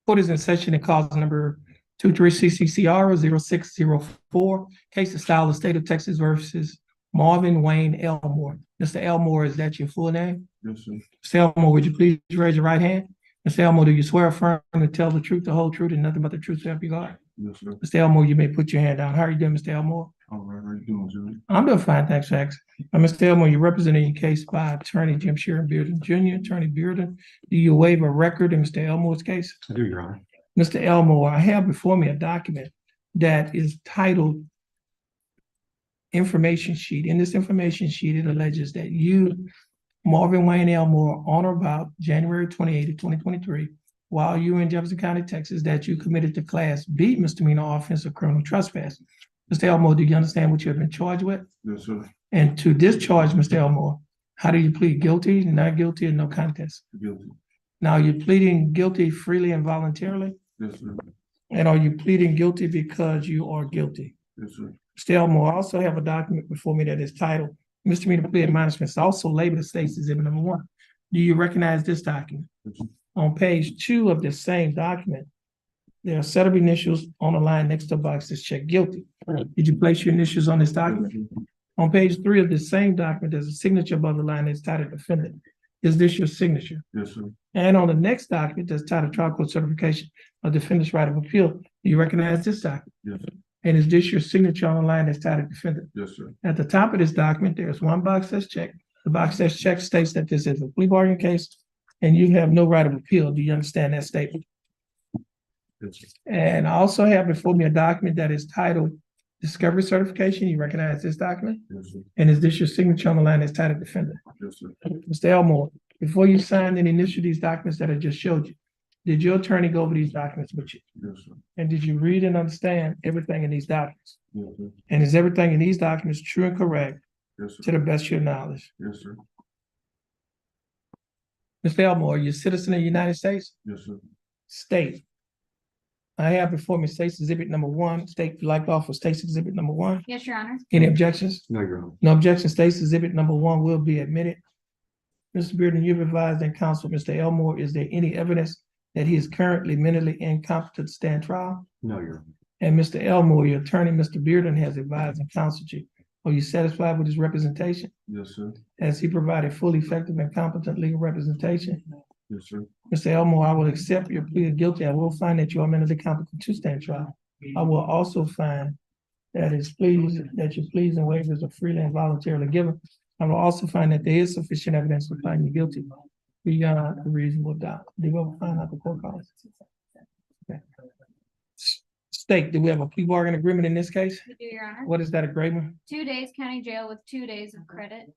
Speaker 1: Court is in session in cause number 23 CCCR 0604, case of style of state of Texas versus Marvin Wayne Elmore. Mr. Elmore, is that your full name?
Speaker 2: Yes, sir.
Speaker 1: Mr. Elmore, would you please raise your right hand? Mr. Elmore, do you swear affirm to tell the truth, the whole truth, and nothing but the truth to help you God?
Speaker 2: Yes, sir.
Speaker 1: Mr. Elmore, you may put your hand down. How are you doing, Mr. Elmore?
Speaker 2: All right, how you doing, Jimmy?
Speaker 1: I'm doing fine, thanks, Max. Mr. Elmore, you're representing your case by Attorney Jim Sheeran Bearden Jr. Attorney Bearden, do you waive a record in Mr. Elmore's case?
Speaker 6: I do, Your Honor.
Speaker 1: Mr. Elmore, I have before me a document that is titled information sheet. In this information sheet, it alleges that you, Marvin Wayne Elmore, on or about January 28th, 2023, while you were in Jefferson County, Texas, that you committed to Class B misdemeanor offense of criminal trespass. Mr. Elmore, do you understand what you have been charged with?
Speaker 2: Yes, sir.
Speaker 1: And to discharge, Mr. Elmore, how do you plead? Guilty, not guilty, or no contest?
Speaker 2: Guilty.
Speaker 1: Now, you're pleading guilty freely and voluntarily?
Speaker 2: Yes, sir.
Speaker 1: And are you pleading guilty because you are guilty?
Speaker 2: Yes, sir.
Speaker 1: Mr. Elmore, I also have a document before me that is titled Misdemeanor Plea Admonishment. It's also labeled as State's Exhibit Number 1. Do you recognize this document?
Speaker 2: Yes, sir.
Speaker 1: On page 2 of the same document, there are a set of initials on the line next to a box that's checked guilty. Did you place your initials on this document? On page 3 of the same document, there's a signature above the line that's titled Defendant. Is this your signature?
Speaker 2: Yes, sir.
Speaker 1: And on the next document, that's titled Trial Court Certification of Defendant's Right of Appeal. Do you recognize this document?
Speaker 2: Yes, sir.
Speaker 1: And is this your signature on the line that's titled Defendant?
Speaker 2: Yes, sir.
Speaker 1: At the top of this document, there's one box that's checked. The box that's checked states that this is a plea bargain case and you have no right of appeal. Do you understand that statement?
Speaker 2: Yes, sir.
Speaker 1: And I also have before me a document that is titled Discovery Certification. You recognize this document?
Speaker 2: Yes, sir.
Speaker 1: And is this your signature on the line that's titled Defendant?
Speaker 2: Yes, sir.
Speaker 1: Mr. Elmore, before you signed and initialed these documents that I just showed you, did your attorney go over these documents with you?
Speaker 2: Yes, sir.
Speaker 1: And did you read and understand everything in these documents?
Speaker 2: Yes, sir.
Speaker 1: And is everything in these documents true and correct
Speaker 2: Yes,
Speaker 1: to
Speaker 2: sir.
Speaker 1: the best of your knowledge?
Speaker 2: Yes, sir.
Speaker 1: Mr. Elmore, are you a citizen of the United States?
Speaker 2: Yes, sir.
Speaker 1: State. I have before me State's Exhibit Number 1. State like off of State's Exhibit Number 1.
Speaker 9: Yes, Your Honor.
Speaker 1: Any objections?
Speaker 6: No, Your Honor.
Speaker 1: No objections. State's Exhibit Number 1 will be admitted. Mr. Bearden, you've advised and counseled Mr. Elmore. Is there any evidence that he is currently mentally incompetent to stand trial?
Speaker 6: No, Your Honor.
Speaker 1: And Mr. Elmore, your attorney, Mr. Bearden, has advised and counseled you. Are you satisfied with his representation?
Speaker 2: Yes, sir.
Speaker 1: Has he provided full, effective, and competent legal representation?
Speaker 2: Yes, sir.
Speaker 1: Mr. Elmore, I will accept your plea of guilty. I will find that you are mentally competent to stand trial. I will also find that your pleas and waivers are freely and voluntarily given. I will also find that there is sufficient evidence to find you guilty beyond a reasonable doubt. Do we ever find out the court cause? Okay. State, do we have a plea bargain agreement in this case?
Speaker 9: We do, Your Honor.
Speaker 1: What is that agreement?
Speaker 9: 2 days county jail with 2 days of credit.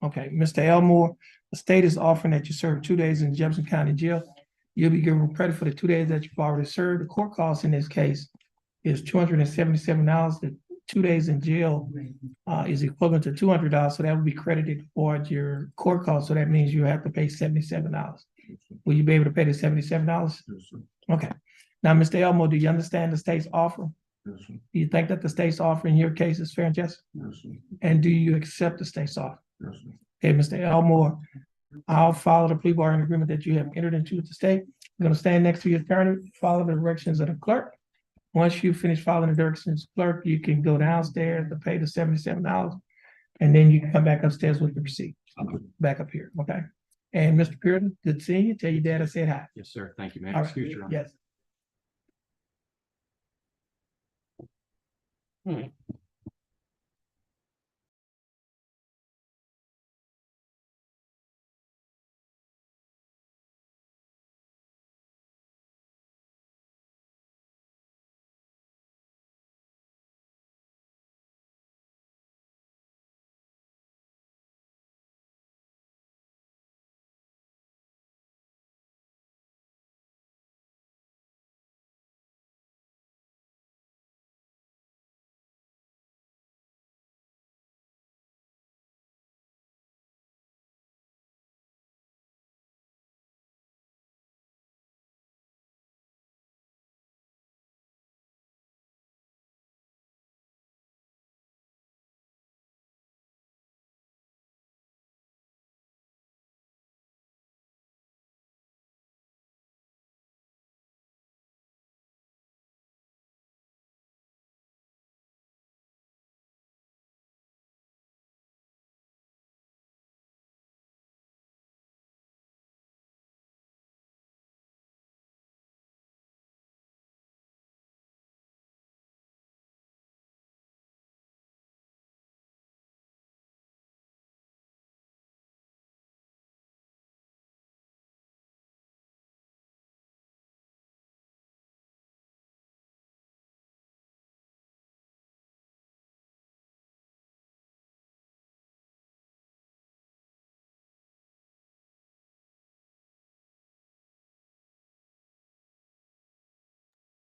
Speaker 1: Okay, Mr. Elmore, the state is offering that you serve 2 days in Jefferson County Jail. You'll be given credit for the 2 days that you've already served. The court cost in this case is $277. The 2 days in jail is equivalent to $200, so that will be credited towards your court cost. So that means you have to pay $77. Will you be able to pay the $77?
Speaker 2: Yes, sir.
Speaker 1: Okay. Now, Mr. Elmore, do you understand the state's offer?
Speaker 2: Yes, sir.
Speaker 1: Do you think that the state's offer in your case is fair and just?
Speaker 2: Yes, sir.
Speaker 1: And do you accept the state's offer?
Speaker 2: Yes, sir.
Speaker 1: Okay, Mr. Elmore, I'll follow the plea bargain agreement that you have entered into with the state. I'm gonna stand next to your attorney, follow the directions of the clerk. Once you finish following the directions of the clerk, you can go downstairs to pay the $77. And then you can come back upstairs with the receipt, back up here, okay? And Mr. Pearson, good seeing you. Tell your dad I said hi.
Speaker 6: Yes, sir. Thank you, man.
Speaker 1: All right.
Speaker 6: Excuse your honor.
Speaker 1: Yes.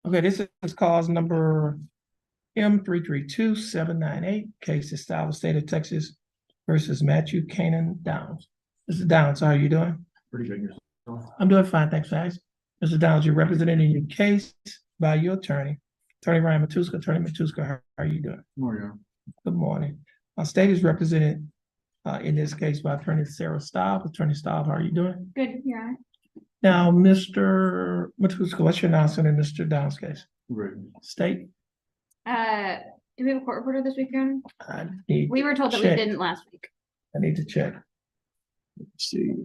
Speaker 1: Okay, this is cause number M332798, case is style of state of Texas versus Matthew Canaan Downs. Mr. Downs, how are you doing?
Speaker 7: Pretty good yourself.
Speaker 1: I'm doing fine, thanks for asking. Mr. Downs, you're represented in your case by your attorney, Attorney Ryan Matuska. Attorney Matuska, how are you doing?
Speaker 7: Morning.
Speaker 1: Good morning. Our state is represented in this case by Attorney Sarah Staub. Attorney Staub, how are you doing?
Speaker 9: Good, Your Honor.
Speaker 1: Now, Mr. Matuska, what's your announcement in Mr. Downs' case?
Speaker 2: Great.
Speaker 1: State?
Speaker 9: Do we have a court reporter this week, Your Honor?
Speaker 1: I need
Speaker 9: We were told that we
Speaker 1: check.
Speaker 9: didn't last week.
Speaker 1: I need to check. Let's see.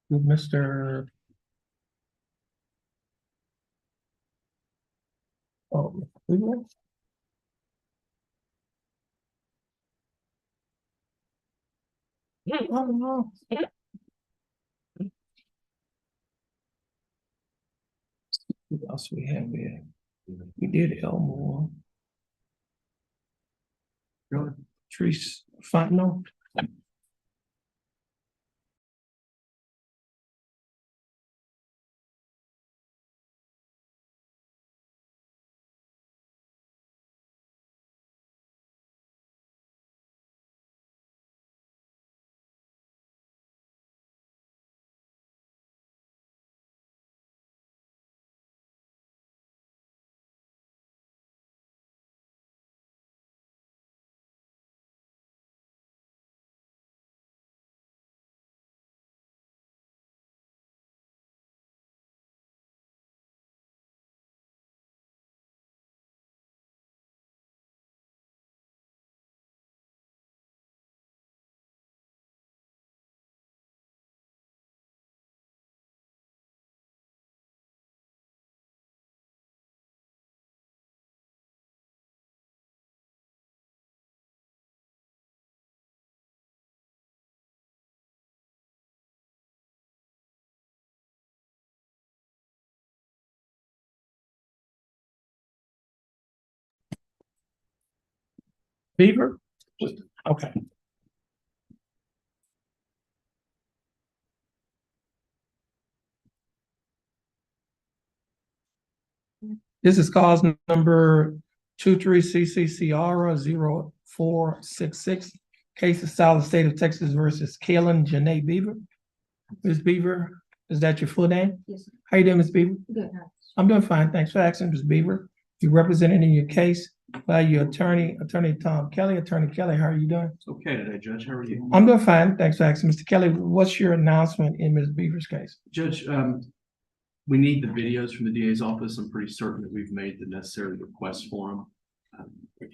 Speaker 1: With Mr. Oh, Cleveland? Oh, no. What else we have here? We did Elmore.
Speaker 7: Really?
Speaker 1: Trees Fontenot. Beaver? Okay. This is cause number 23CCCR 0466. Case of Solid State of Texas versus Kalen Janae Beaver. Ms. Beaver, is that your full name?
Speaker 4: Yes, sir.
Speaker 1: How you doing, Ms. Beaver?
Speaker 4: Good.
Speaker 1: I'm doing fine. Thanks for asking, Ms. Beaver. You represented in your case by your attorney, Attorney Tom Kelly. Attorney Kelly, how are you doing?
Speaker 6: Okay today, Judge. How are you?
Speaker 1: I'm doing fine. Thanks for asking. Mr. Kelly, what's your announcement in Ms. Beaver's case?
Speaker 6: Judge, we need the videos from the DA's office. I'm pretty certain that we've made the necessary requests for them. If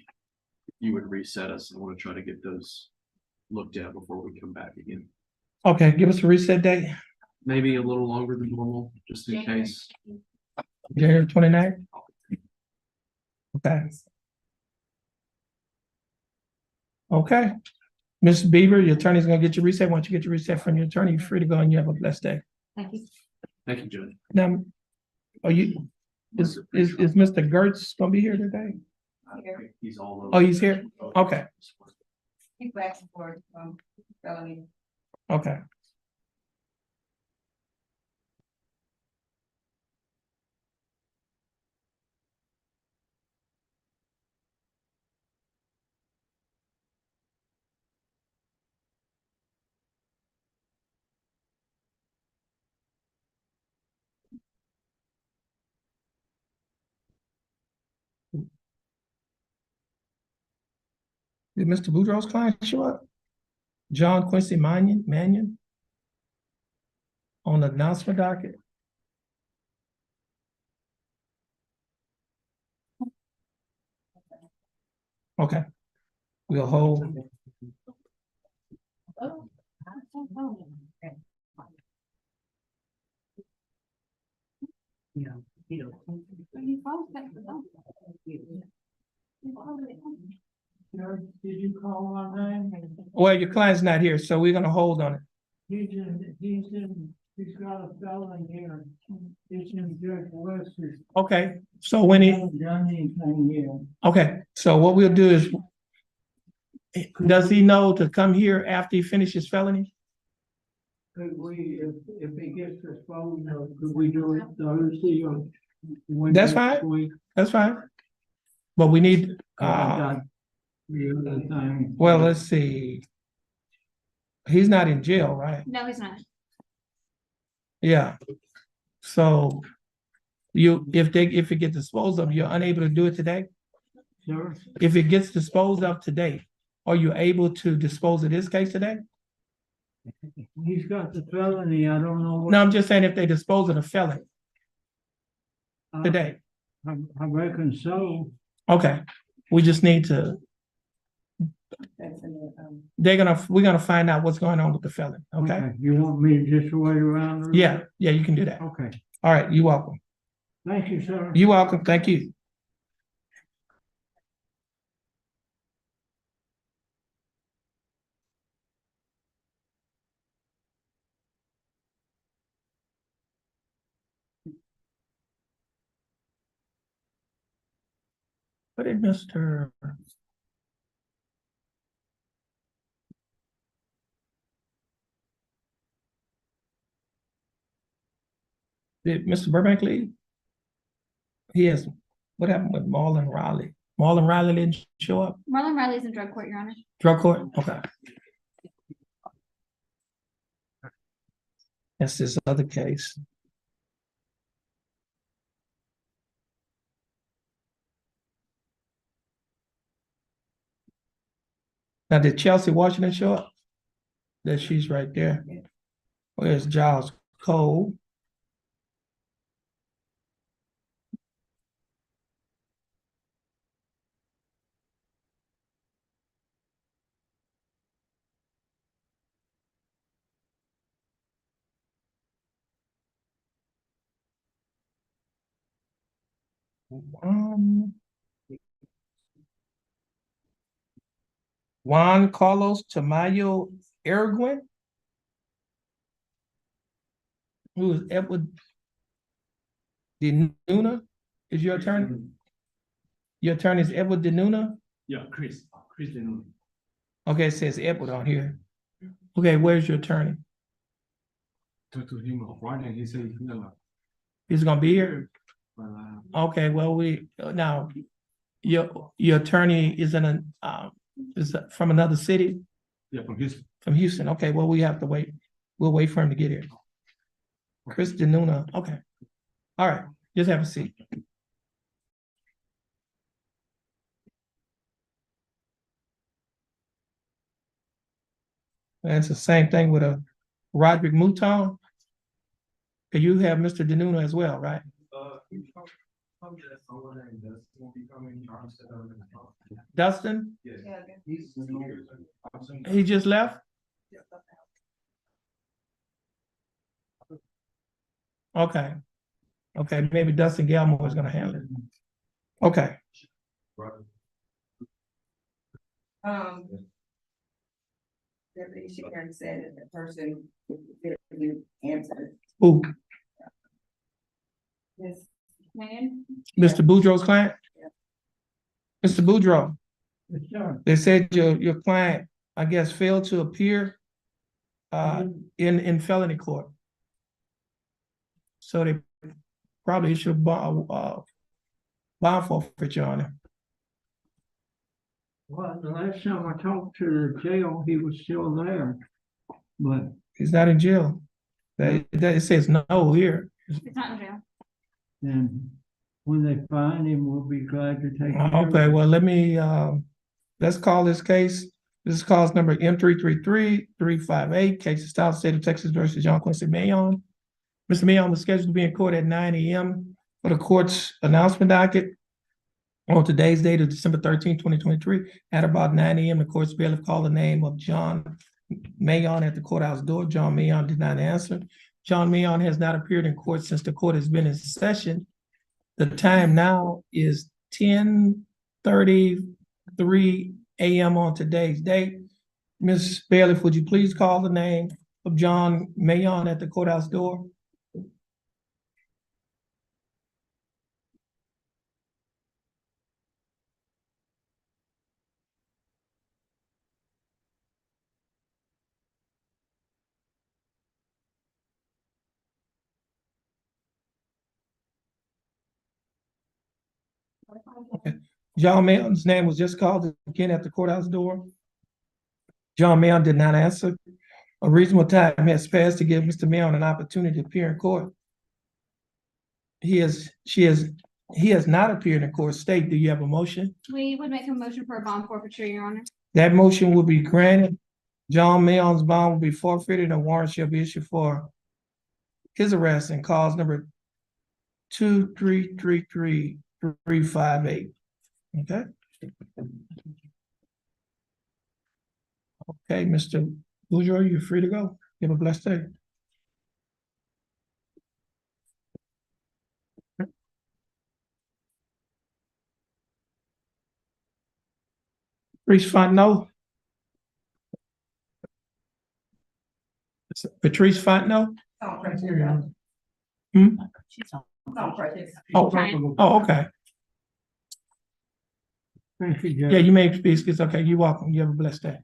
Speaker 6: you would reset us, I want to try to get those looked at before we come back again.
Speaker 1: Okay, give us a reset date,
Speaker 6: Maybe a little longer than normal, just in case.
Speaker 1: January 29th. Okay. Okay. Ms. Beaver, your attorney's gonna get your reset. Once you get your reset from your attorney, you're free to go and you have a blessed day.
Speaker 4: Thank you.
Speaker 6: Thank you, Judge.
Speaker 1: Now, are you, is Mr. Gertz gonna be here today?
Speaker 6: He's all over.
Speaker 1: Oh, he's here? Okay,
Speaker 4: He's back and forth from felony.
Speaker 1: okay. Did Mr. Boudreaux's client show up? John Quincy Mannion? On the announcement docket? Okay. We'll hold.
Speaker 10: Did you call my name?
Speaker 1: Well, your client's not here, so we're gonna hold on it.
Speaker 10: He's got a felon here. It's in Judge Wester's.
Speaker 1: Okay, so when he,
Speaker 10: Hasn't done anything yet.
Speaker 1: okay, so what we'll do is, does he know to come here after he finishes felony?
Speaker 10: Could we, if he gets disposed of, could we do it Thursday or?
Speaker 1: That's
Speaker 10: Wednesday
Speaker 1: fine.
Speaker 10: week?
Speaker 1: That's fine. But we need,
Speaker 10: I got the other thing.
Speaker 1: well, let's see. He's not in jail, right?
Speaker 9: No, he's not.
Speaker 1: Yeah. So if it gets disposed of, you're unable to do it today?
Speaker 10: Sir,
Speaker 1: If it gets disposed of today, are you able to dispose of this case today?
Speaker 10: he's got the felony. I don't know what.
Speaker 1: No, I'm just saying if they dispose of the felon today.
Speaker 10: I reckon so.
Speaker 1: Okay, we just need to, we're gonna find out what's going on with the felon, okay?
Speaker 10: You want me to just wait around?
Speaker 1: Yeah, you can do that.
Speaker 10: Okay,
Speaker 1: All right, you're welcome.
Speaker 10: thank you, sir.
Speaker 1: You're welcome, thank you. What did Mr. Did Mr. Burbank leave? He has, what happened with Marlon Riley? Marlon Riley didn't show up?
Speaker 9: Marlon Riley's in drug court, Your Honor.
Speaker 1: Drug court? Okay. That's this other case. Now, did Chelsea Washington show up? That she's right there. Where's Giles Cole? Juan Carlos Tamayo Erguin, who is Edward DeNuna, is your attorney? Your attorney is Edward DeNuna?
Speaker 6: Yeah, Chris didn't.
Speaker 1: Okay, it says Edward on here. Okay, where's your attorney?
Speaker 2: Talked to him on Friday, he said,
Speaker 1: He's gonna be here?
Speaker 2: but,
Speaker 1: Okay, well, now, your attorney is is from another city?
Speaker 2: yeah, from his,
Speaker 1: From Houston, okay, well, we have to wait. We'll wait for him to get here. Chris DeNuna, okay. All right, just have a seat. And it's the same thing with a Roderick Mouton. Okay, you have Mr. DeNuna as well, right? Dustin, he just left? Okay. Okay, maybe Dustin Galmore is gonna handle it. Okay,
Speaker 11: Deputy Sharon said that the person you answered
Speaker 1: who,
Speaker 11: this man.
Speaker 1: Mr. Boudreaux's client? Mr. Boudreaux,
Speaker 10: Sure.
Speaker 1: they said your client, I guess, failed to appear in felony court. So they probably issued bond forfeiture on him.
Speaker 10: Well, the last time I talked to the jail, he was still there. But
Speaker 1: He's not in jail. It says no here.
Speaker 9: He's not in jail.
Speaker 10: then when they find him, we'll be glad to take. care of
Speaker 1: Okay,
Speaker 10: him.
Speaker 1: well, let's call this case. This is cause number M333-358, case of South State of Texas versus John Quincy Mayon. Mr. Mayon was scheduled to be in court at 9 a.m. for the court's announcement docket on today's date of December 13, 2023. At about 9 a.m., the court's bailiff called the name of John Mayon at the courthouse door. John Mayon did not answer. John Mayon has not appeared in court since the court has been in session. The time now is 10:33 a.m. on today's date. Ms. Bailiff, would you please call the name of John Mayon at the courthouse door? Okay. John Mayon's name was just called again at the courthouse door. John Mayon did not answer. A reasonable time has passed to give Mr. Mayon an opportunity to appear in court. He has not appeared in court. State, do you have a motion?
Speaker 9: We would make a motion for a bond forfeiture, Your Honor.
Speaker 1: That motion will be granted. John Mayon's bond will be forfeited and warrant shall be issued for his arrest in cause number 2333358. Okay? Okay, Mr. Boudreaux, you're free to go. You have a blessed day. Patrice Fontenot. Patrice Fontenot? Hmm? Oh, okay.
Speaker 10: Thank you,
Speaker 1: Yeah,
Speaker 10: Judge.
Speaker 1: you may speak. It's okay. You're welcome. You have a blessed day.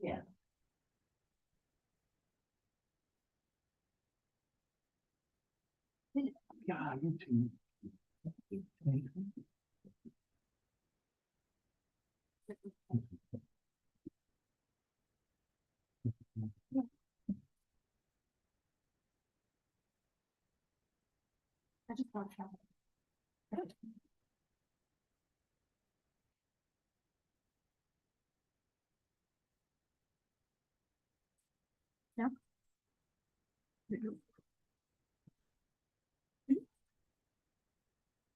Speaker 4: Yeah.
Speaker 5: God, you too.
Speaker 4: I just want to try. No.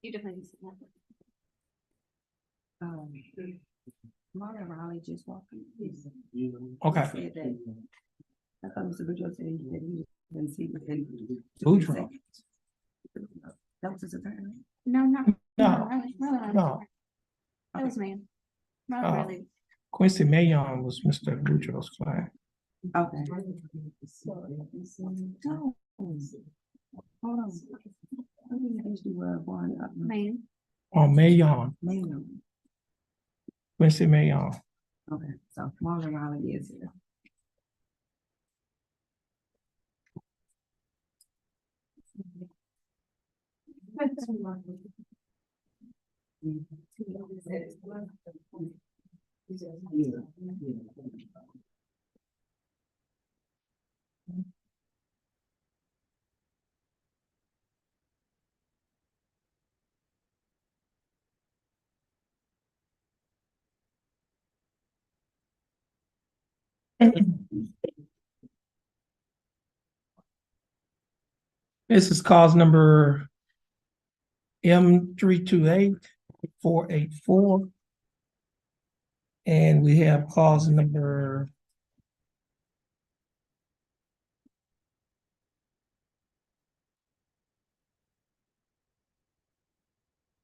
Speaker 4: You definitely need some.
Speaker 11: Marla Raleigh just walked in.
Speaker 1: Okay.
Speaker 11: Said that. I thought Mr. Boudreaux said he didn't see within.
Speaker 1: Boudreaux?
Speaker 11: That was his attorney.
Speaker 4: No, no.
Speaker 1: No,
Speaker 4: No.
Speaker 1: no.
Speaker 4: That was me. Not
Speaker 1: Oh.
Speaker 4: really.
Speaker 1: Quincy Mayon was Mr. Boudreaux's client.
Speaker 11: Okay. No. Hold on. Who did you do, one,
Speaker 4: Man.
Speaker 1: Oh, Mayon,
Speaker 11: Mayo.
Speaker 1: Quincy Mayon.
Speaker 11: Okay, so Marla Raleigh is here.
Speaker 1: This is cause number M 328-484. And we have cause number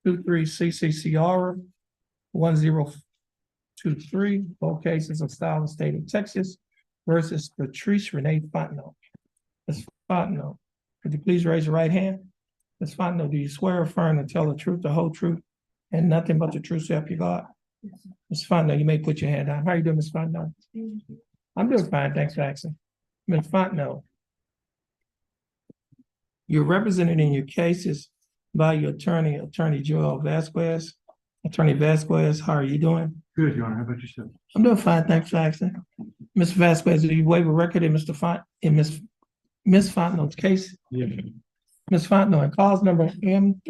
Speaker 1: two-three CCCR 1023, both cases of style and state of Texas versus Patrice Renee Fontenot. Ms. Fontenot, could you please raise your right hand? Ms. Fontenot, do you swear or affirm to tell the truth, the whole truth, and nothing but the truth, so help you God? Ms. Fontenot, you may put your hand down. How are you doing, Ms. Fontenot? I'm doing fine, thanks for asking. Ms. Fontenot, you're represented in your cases by your attorney, Attorney Joel Vasquez. Attorney Vasquez, how are you doing?
Speaker 5: Good, Your Honor. How about yourself?
Speaker 1: I'm doing fine, thanks for asking. Mr. Vasquez, do you waive a record in Ms. Fontenot's case?
Speaker 5: Yeah.
Speaker 1: Ms. Fontenot, in cause number M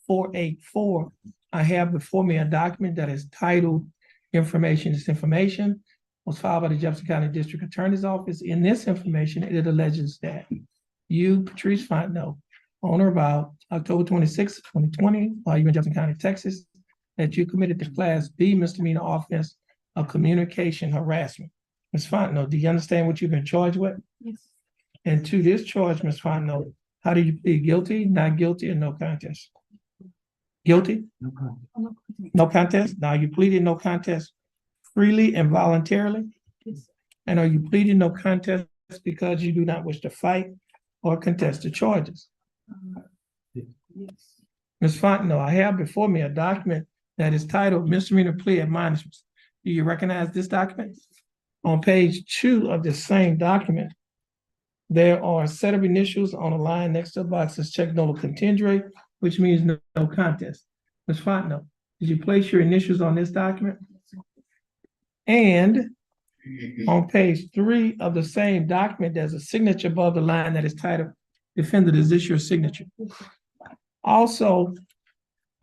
Speaker 1: 328-484, I have before me a document that is titled Information is Information, was filed by the Jefferson County District Attorney's Office. In this information, it alleges that you, Patrice Fontenot, on or about October 26, 2020, while you in Jefferson County, Texas, that you committed the Class B misdemeanor offense of communication harassment. Ms. Fontenot, do you understand what you've been charged with?
Speaker 4: Yes.
Speaker 1: And to this charge, Ms. Fontenot, how do you plead? Guilty, not guilty, or no contest? Guilty? No contest? Now you pleaded no contest freely and voluntarily?
Speaker 4: Yes.
Speaker 1: And are you pleading no contest because you do not wish to fight or contest the charges?
Speaker 4: Yes.
Speaker 1: Ms. Fontenot, I have before me a document that is titled Misdemeanor Plea Admonishments. Do you recognize this document? On page 2 of the same document, there are a set of initials on a line next to a box that's checked nolo contendere, which means no contest. Ms. Fontenot, did you place your initials on this document? And on page 3 of the same document, there's a signature above the line that is titled Defendant, is this your signature? Also,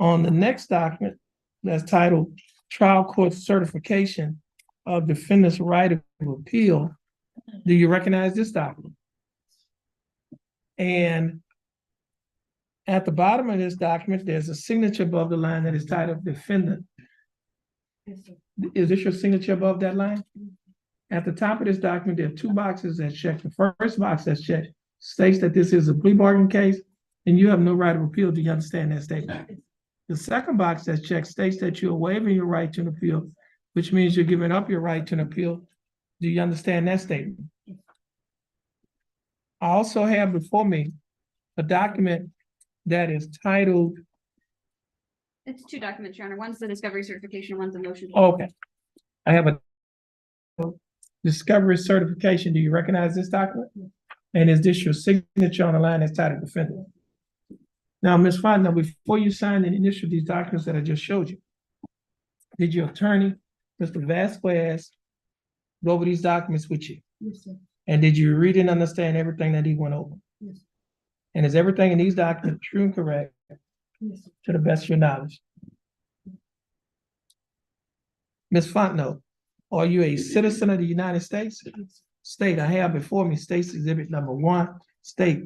Speaker 1: on the next document that's titled Trial Court Certification of Defendant's Right of Appeal, do you recognize this document? And at the bottom of this document, there's a signature above the line that is titled Defendant. Is this your signature above that line? At the top of this document, there are 2 boxes that check. The first box that's checked states that this is a plea bargain case and you have no right of appeal. Do you understand that statement? The second box that's checked states that you're waiving your right to an appeal, which means you're giving up your right to an appeal. Do you understand that statement? I also have before me a document that is titled
Speaker 9: It's two documents, Your Honor. One's the discovery certification, one's a motion.
Speaker 1: Okay. I have a discovery certification. Do you recognize this document? And is this your signature on the line that's titled defendant? Now, Ms. Fontenot, before you sign and initial these documents that I just showed you, did your attorney, Mr. Vasquez, go over these documents with you?
Speaker 11: Yes, sir.
Speaker 1: And did you read and understand everything that he went over?
Speaker 11: Yes.
Speaker 1: And is everything in these documents true and correct
Speaker 11: Yes, sir.
Speaker 1: to the best of your knowledge? Ms. Fontenot, are you a citizen of the United States? State, I have before me State's Exhibit number 1. State,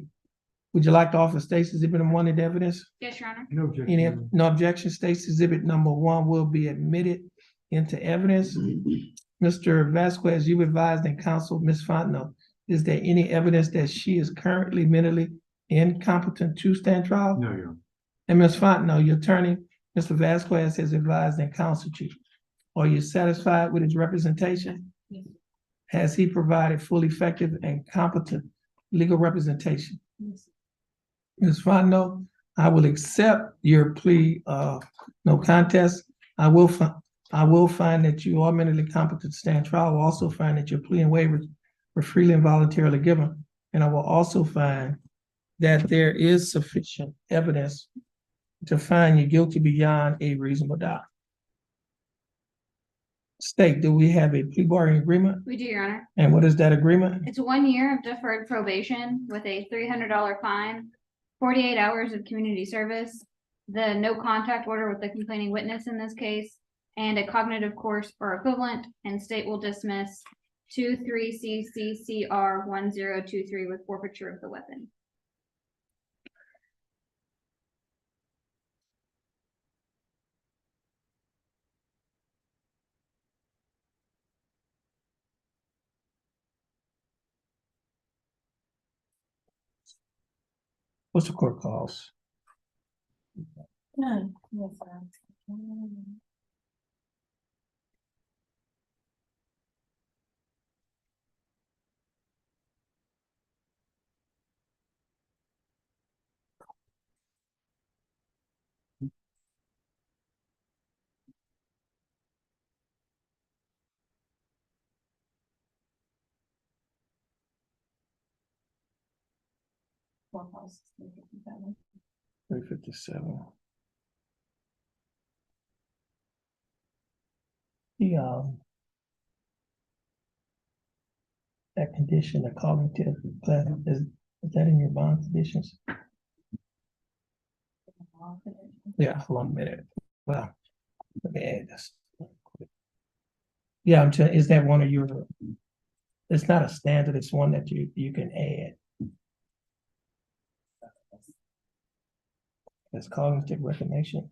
Speaker 1: would you like to offer State's Exhibit number 1 into evidence?
Speaker 9: Yes, Your Honor.
Speaker 5: No objection.
Speaker 1: Any,
Speaker 5: Your Honor.
Speaker 1: no objection, State's Exhibit number 1 will be admitted into evidence. Mr. Vasquez, you advised and counseled Ms. Fontenot. Is there any evidence that she is currently mentally incompetent to stand trial?
Speaker 2: No, Your Honor.
Speaker 1: And Ms. Fontenot, your attorney, Mr. Vasquez, has advised and counseled you. Are you satisfied with his representation?
Speaker 11: Yes.
Speaker 1: Has he provided full, effective, and competent legal representation?
Speaker 11: Yes.
Speaker 1: Ms. Fontenot, I will accept your plea of no contest. I will find that you are mentally competent to stand trial. I will also find that your plea and waivers were freely and voluntarily given. And I will also find that there is sufficient evidence to find you guilty beyond a reasonable doubt. State, do we have a plea bargaining agreement?
Speaker 9: We do, Your Honor.
Speaker 1: And what is that agreement?
Speaker 9: It's 1 year of deferred probation with a $300 fine, 48 hours of community service, the no contact order with the complaining witness in this case, and a cognitive course or equivalent, and state will dismiss 23CCCR 1023 with forfeiture of the weapon.
Speaker 1: What's the court calls?
Speaker 11: None. Yes, sir. Four calls.
Speaker 1: 357. The that condition, the cognitive class, is that in your bond conditions? Yeah, hold on a minute. Well, let me add this. Yeah, I'm telling, is that one of your, it's not a standard, it's one that you can add. It's cognitive recognition.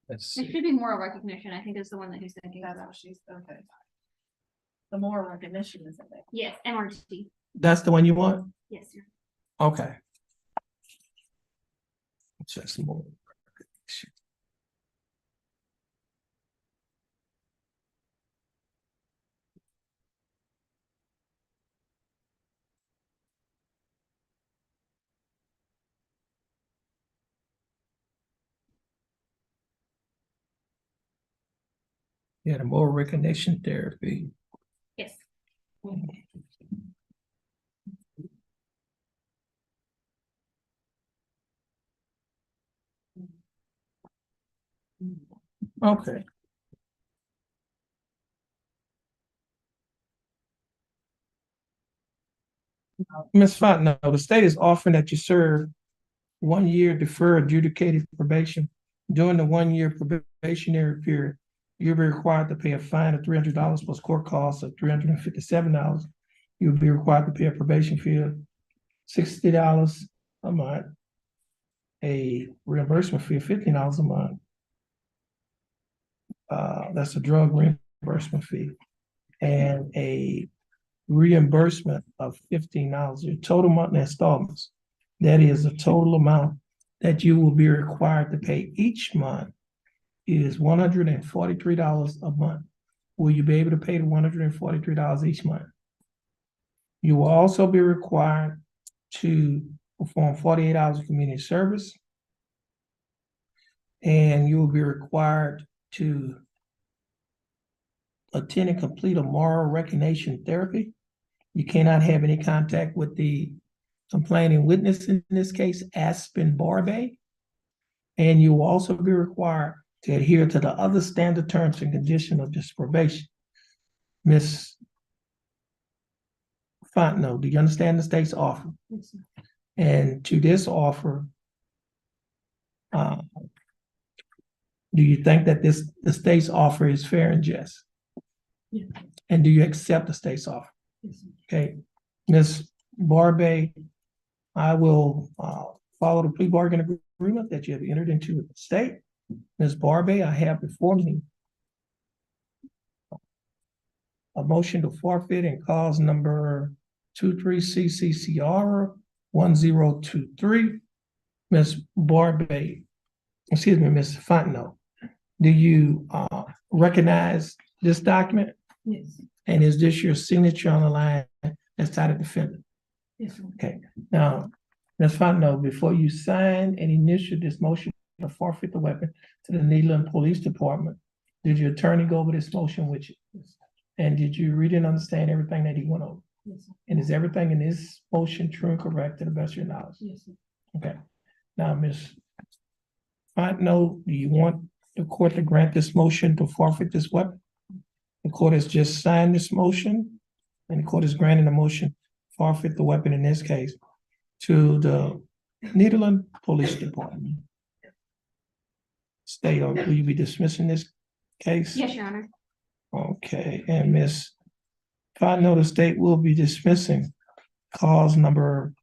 Speaker 1: Let's
Speaker 9: It
Speaker 1: see.
Speaker 9: should be moral recognition. I think is the one that he's thinking
Speaker 11: That's
Speaker 9: about.
Speaker 11: what she's, okay. The moral recognition is in there.
Speaker 9: Yes, MRT.
Speaker 1: That's the one you want?
Speaker 9: Yes, sir.
Speaker 1: Okay. Check some more. Yeah, the moral recognition therapy.
Speaker 9: Yes.
Speaker 1: Okay. Ms. Fontenot, the state is offering that you serve 1 year deferred adjudicated probation. During the 1 year probationary period, you'll be required to pay a fine of $300 plus court costs of $357. You'll be required to pay a probation fee of $60 a month, a reimbursement fee of $15 a month. That's a drug reimbursement fee, and a reimbursement of $15. Your total monthly installments. That is the total amount that you will be required to pay each month is $143 a month. Will you be able to pay the $143 each month? You will also be required to perform 48 hours of community service. And you will be required to attend and complete a moral recognition therapy. You cannot have any contact with the complaining witness, in this case, Aspen Barbay. And you will also be required to adhere to the other standard terms and conditions of this probation. Ms. Fontenot, do you understand the state's offer?
Speaker 11: Yes, sir.
Speaker 1: And to this offer, do you think that the state's offer is fair and just?
Speaker 11: Yeah.
Speaker 1: And do you accept the state's offer?
Speaker 11: Yes, sir.
Speaker 1: Okay, Ms. Barbay, I will follow the plea bargain agreement that you have entered into with the state. Ms. Barbay, I have before me a motion to forfeit in cause number 23CCCR 1023. Ms. Barbay, excuse me, Ms. Fontenot, do you recognize this document?
Speaker 11: Yes,
Speaker 1: And is this your signature on the line that's tied to defendant?
Speaker 11: yes, sir.
Speaker 1: Okay, now, Ms. Fontenot, before you sign and initial this motion to forfeit the weapon to the Nederland Police Department, did your attorney go over this motion with you?
Speaker 11: Yes,
Speaker 1: And did you read and understand everything that he went over?
Speaker 11: yes, sir.
Speaker 1: And is everything in this motion true and correct to the best of your knowledge?
Speaker 11: Yes, sir.
Speaker 1: Okay, now, Ms. Fontenot, do you want the court to grant this motion to forfeit this weapon? The court has just signed this motion, and the court is granting the motion to forfeit the weapon in this case to the Nederland Police Department. State, will you be dismissing this case?
Speaker 9: Yes, Your Honor.
Speaker 1: Okay, and Ms. Fontenot, the state will be dismissing cause number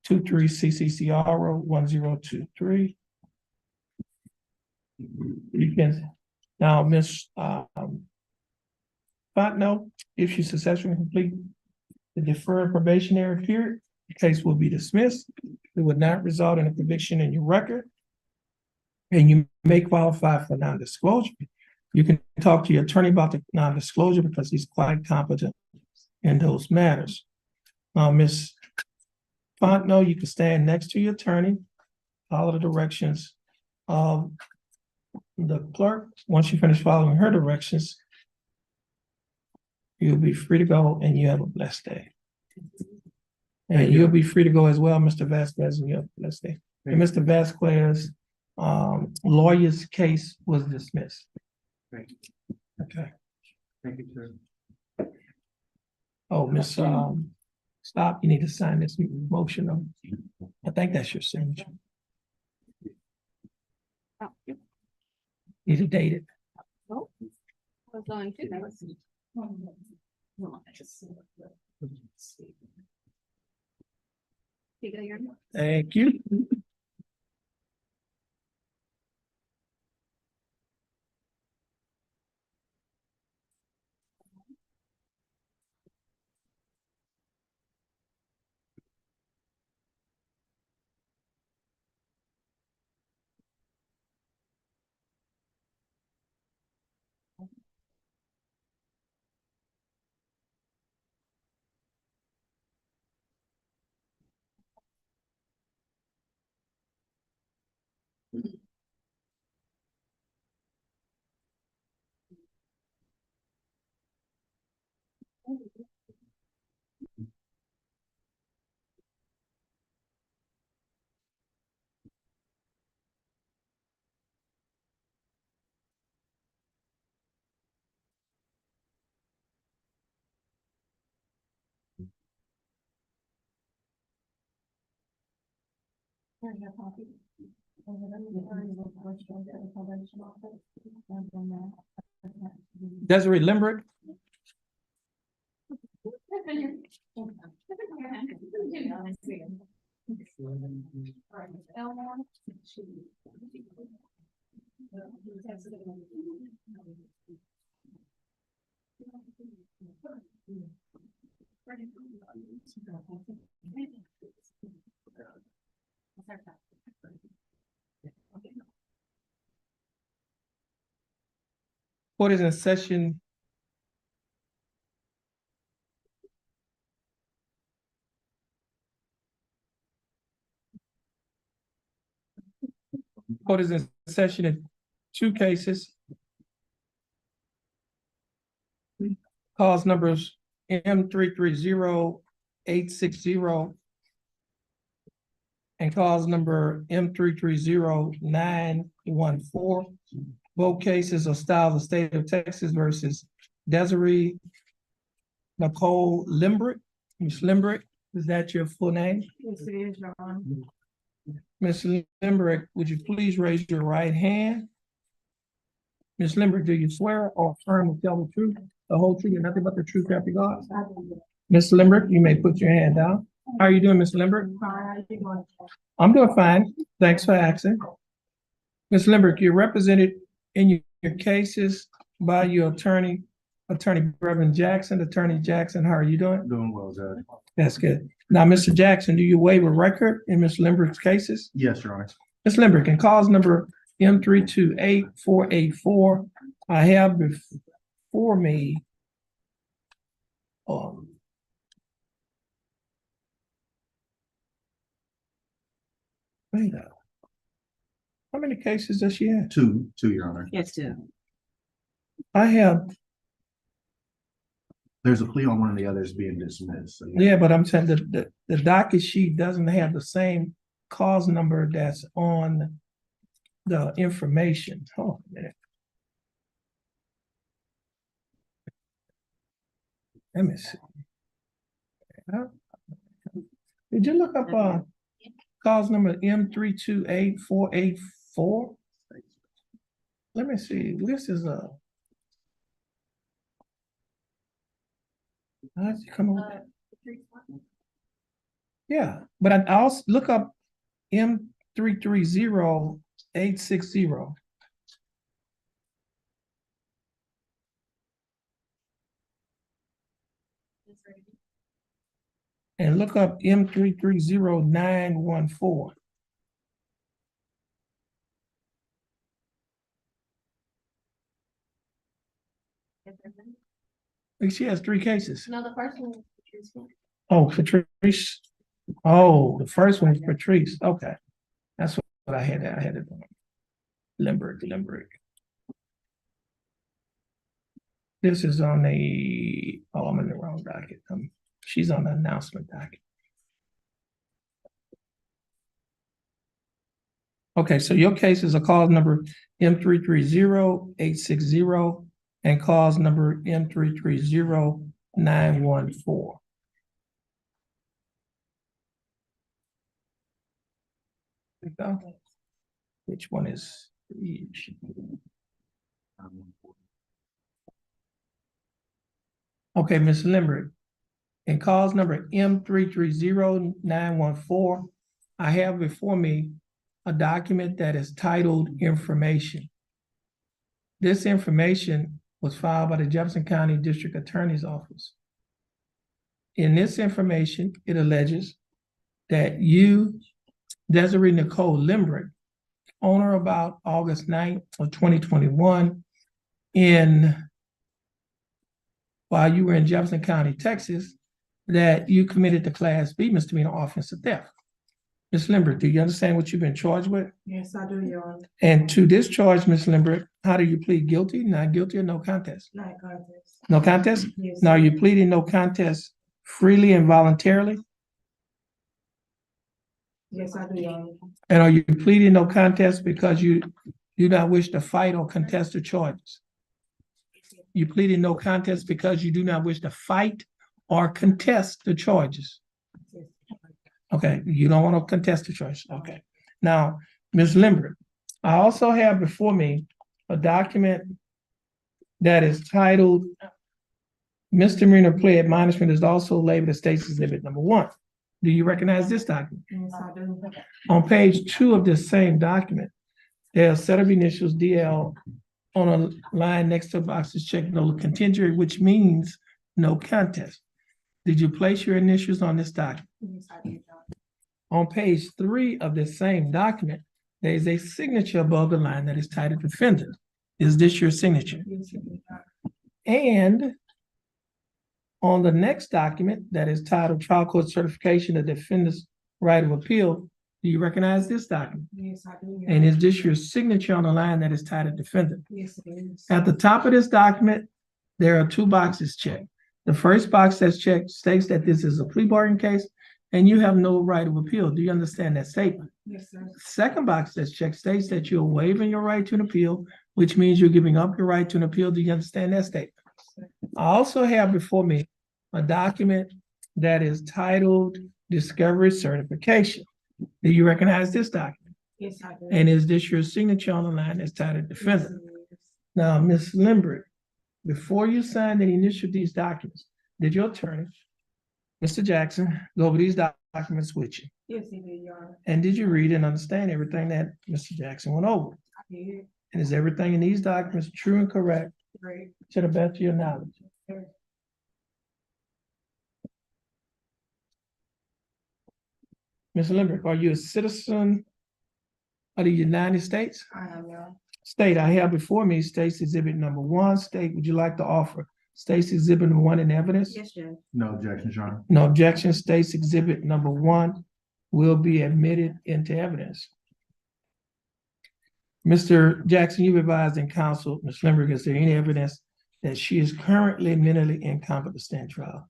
Speaker 1: 23CCCR 1023. You can, now, Ms. Fontenot, if you successfully complete the deferred probationary period, the case will be dismissed. It would not result in a conviction in your record, and you may qualify for non-disclosure. You can talk to your attorney about the non-disclosure because he's quite competent in those matters. Now, Ms. Fontenot, you can stand next to your attorney, follow the directions of the clerk. Once you finish following her directions, you'll be free to go, and you have a blessed day. And you'll be free to go as well, Mr. Vasquez, and you have a blessed day. And Mr. Vasquez, lawyer's case was dismissed.
Speaker 7: Thank you.
Speaker 1: Okay.
Speaker 7: Thank you, sir.
Speaker 1: Oh, Miss, stop, you need to sign this motion. I think that's your signature.
Speaker 9: Oh,
Speaker 1: Need to date it.
Speaker 9: I was going to. You go, Your Honor.
Speaker 1: Thank you. Desiree Limbrick, court is in session. Court is in session in two cases. Cause numbers M330860 and cause number M330914. Both cases are styled the state of Texas versus Desiree Nicole Limbrick. Ms. Limbrick, is that your full name?
Speaker 4: Yes, it is, Your Honor.
Speaker 1: Ms. Limbrick, would you please raise your right hand? Ms. Limbrick, do you swear or affirm to tell the truth, the whole truth, and nothing but the truth, after God? Ms. Limbrick, you may put your hand down. How are you doing, Ms. Limbrick? I'm doing fine. Thanks for asking. Ms. Limbrick, you're represented in your cases by your attorney, Attorney Reverend Jackson. Attorney Jackson, how are you doing?
Speaker 7: Doing well, Judge.
Speaker 1: That's good. Now, Mr. Jackson, do you waive a record in Ms. Limbrick's cases?
Speaker 7: Yes, Your Honor.
Speaker 1: Ms. Limbrick, in cause number M328484, I have before me wait a- how many cases does she have?
Speaker 7: Two, Your Honor.
Speaker 4: Yes, sir.
Speaker 1: I have,
Speaker 7: There's a plea on one of the others being dismissed. So
Speaker 1: yeah, but I'm saying the docket sheet doesn't have the same cause number that's on the information. Hold on a minute. Let me see. Did you look up cause number M328484? Let me see. This is how's it come up? Yeah, but I also look up M330860. And look up M330914. She has three cases.
Speaker 9: No, the first one.
Speaker 1: Oh, Patrice. Oh, the first one is Patrice. Okay. That's what I had. I had it. Limbrick. This is on the, oh, I'm in the wrong docket. She's on the announcement docket. Okay, so your cases are cause number M330860 and cause number M330914. Which one is each? Okay, Ms. Limbrick. In cause number M330914, I have before me a document that is titled Information. This information was filed by the Jefferson County District Attorney's Office. In this information, it alleges that you, Desiree Nicole Limbrick, on or about August 9th of 2021, while you were in Jefferson County, Texas, that you committed the Class B misdemeanor offense of theft. Ms. Limbrick, do you understand what you've been charged with?
Speaker 4: Yes, I do, Your Honor.
Speaker 1: And to this charge, Ms. Limbrick, how do you plead guilty, not guilty, or no contest?
Speaker 4: Not contest.
Speaker 1: No contest?
Speaker 4: Yes.
Speaker 1: Now, are you pleading no contest freely and voluntarily?
Speaker 4: Yes, I do, Your Honor.
Speaker 1: And are you pleading no contest because you do not wish to fight or contest the charges? You pleading no contest because you do not wish to fight or contest the charges? Okay, you don't want to contest the charges, okay. Now, Ms. Lambert, I also have before me a document that is titled Misdemeanor Plea Admonishment is also labeled as State's Exhibit Number 1. Do you recognize this document?
Speaker 4: Yes, I do.
Speaker 1: On page 2 of this same document, there's a set of initials DL on a line next to a box that's checked no contingent, which means no contest. Did you place your initials on this document?
Speaker 4: Yes, I do.
Speaker 1: On page 3 of this same document, there is a signature above the line that is titled defendant. Is this your signature?
Speaker 4: Yes, I do.
Speaker 1: And on the next document that is titled Trial Court Certification of Defendant's Right of Appeal, do you recognize this document?
Speaker 4: Yes, I do.
Speaker 1: And is this your signature on the line that is titled defendant?
Speaker 4: Yes, it is.
Speaker 1: At the top of this document, there are 2 boxes checked. The first box that's checked states that this is a plea bargain case and you have no right of appeal. Do you understand that statement?
Speaker 4: Yes, sir.
Speaker 1: The second box that's checked states that you're waiving your right to an appeal, which means you're giving up your right to an appeal. Do you understand that statement? I also have before me a document that is titled Discovery Certification. Do you recognize this document?
Speaker 4: Yes, I do.
Speaker 1: And is this your signature on the line that's titled defendant? Now, Ms. Lambert, before you signed and initialed these documents, did your attorney, Mr. Jackson, go over these documents with you?
Speaker 4: Yes, he did, Your Honor.
Speaker 1: And did you read and understand everything that Mr. Jackson went over?
Speaker 4: I did.
Speaker 1: And is everything in these documents true and correct
Speaker 4: Great.
Speaker 1: to the best of your knowledge?
Speaker 4: Sure.
Speaker 1: Ms. Lambert, are you a citizen of the United States?
Speaker 4: I am, Your Honor.
Speaker 1: State, I have before me State's Exhibit Number 1. State, would you like to offer State's Exhibit Number 1 in evidence?
Speaker 4: Yes, Judge.
Speaker 7: No objections, Your Honor.
Speaker 1: No objection. State's Exhibit Number 1 will be admitted into evidence. Mr. Jackson, you've advised in counsel, Ms. Lambert, is there any evidence that she is currently mentally incompetent to stand trial?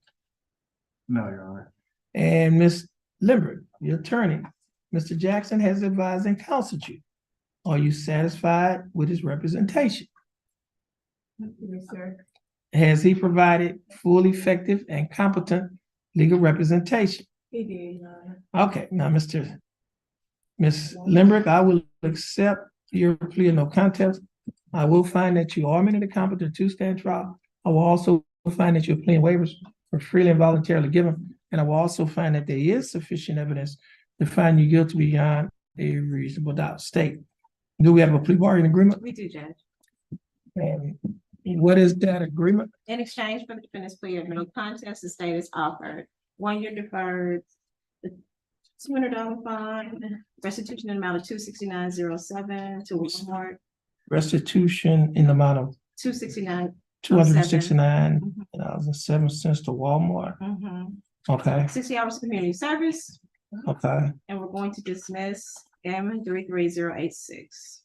Speaker 7: No, Your Honor.
Speaker 1: And Ms. Lambert, your attorney, Mr. Jackson has advised and counseled you. Are you satisfied with his representation?
Speaker 4: Yes, sir.
Speaker 1: Has he provided full, effective, and competent legal representation?
Speaker 4: He did, Your Honor.
Speaker 1: Okay, now, Ms. Lambert, I will accept your plea of no contest. I will find that you are mentally competent to stand trial. I will also find that you're pleading waivers for freely and voluntarily given. And I will also find that there is sufficient evidence to find you guilty beyond a reasonable doubt. State, do we have a plea bargain agreement?
Speaker 4: We do, Judge.
Speaker 1: And what is that agreement?
Speaker 4: In exchange for the defendant's plea of no contest, the state has offered 1 year deferred, $200 fine, restitution in the amount of $269.07 to Walmart,
Speaker 1: Restitution in the amount of
Speaker 4: $269.
Speaker 1: $269.07 to Walmart. Okay,
Speaker 4: 60 hours of community service,
Speaker 1: okay.
Speaker 4: and we're going to dismiss M 33086.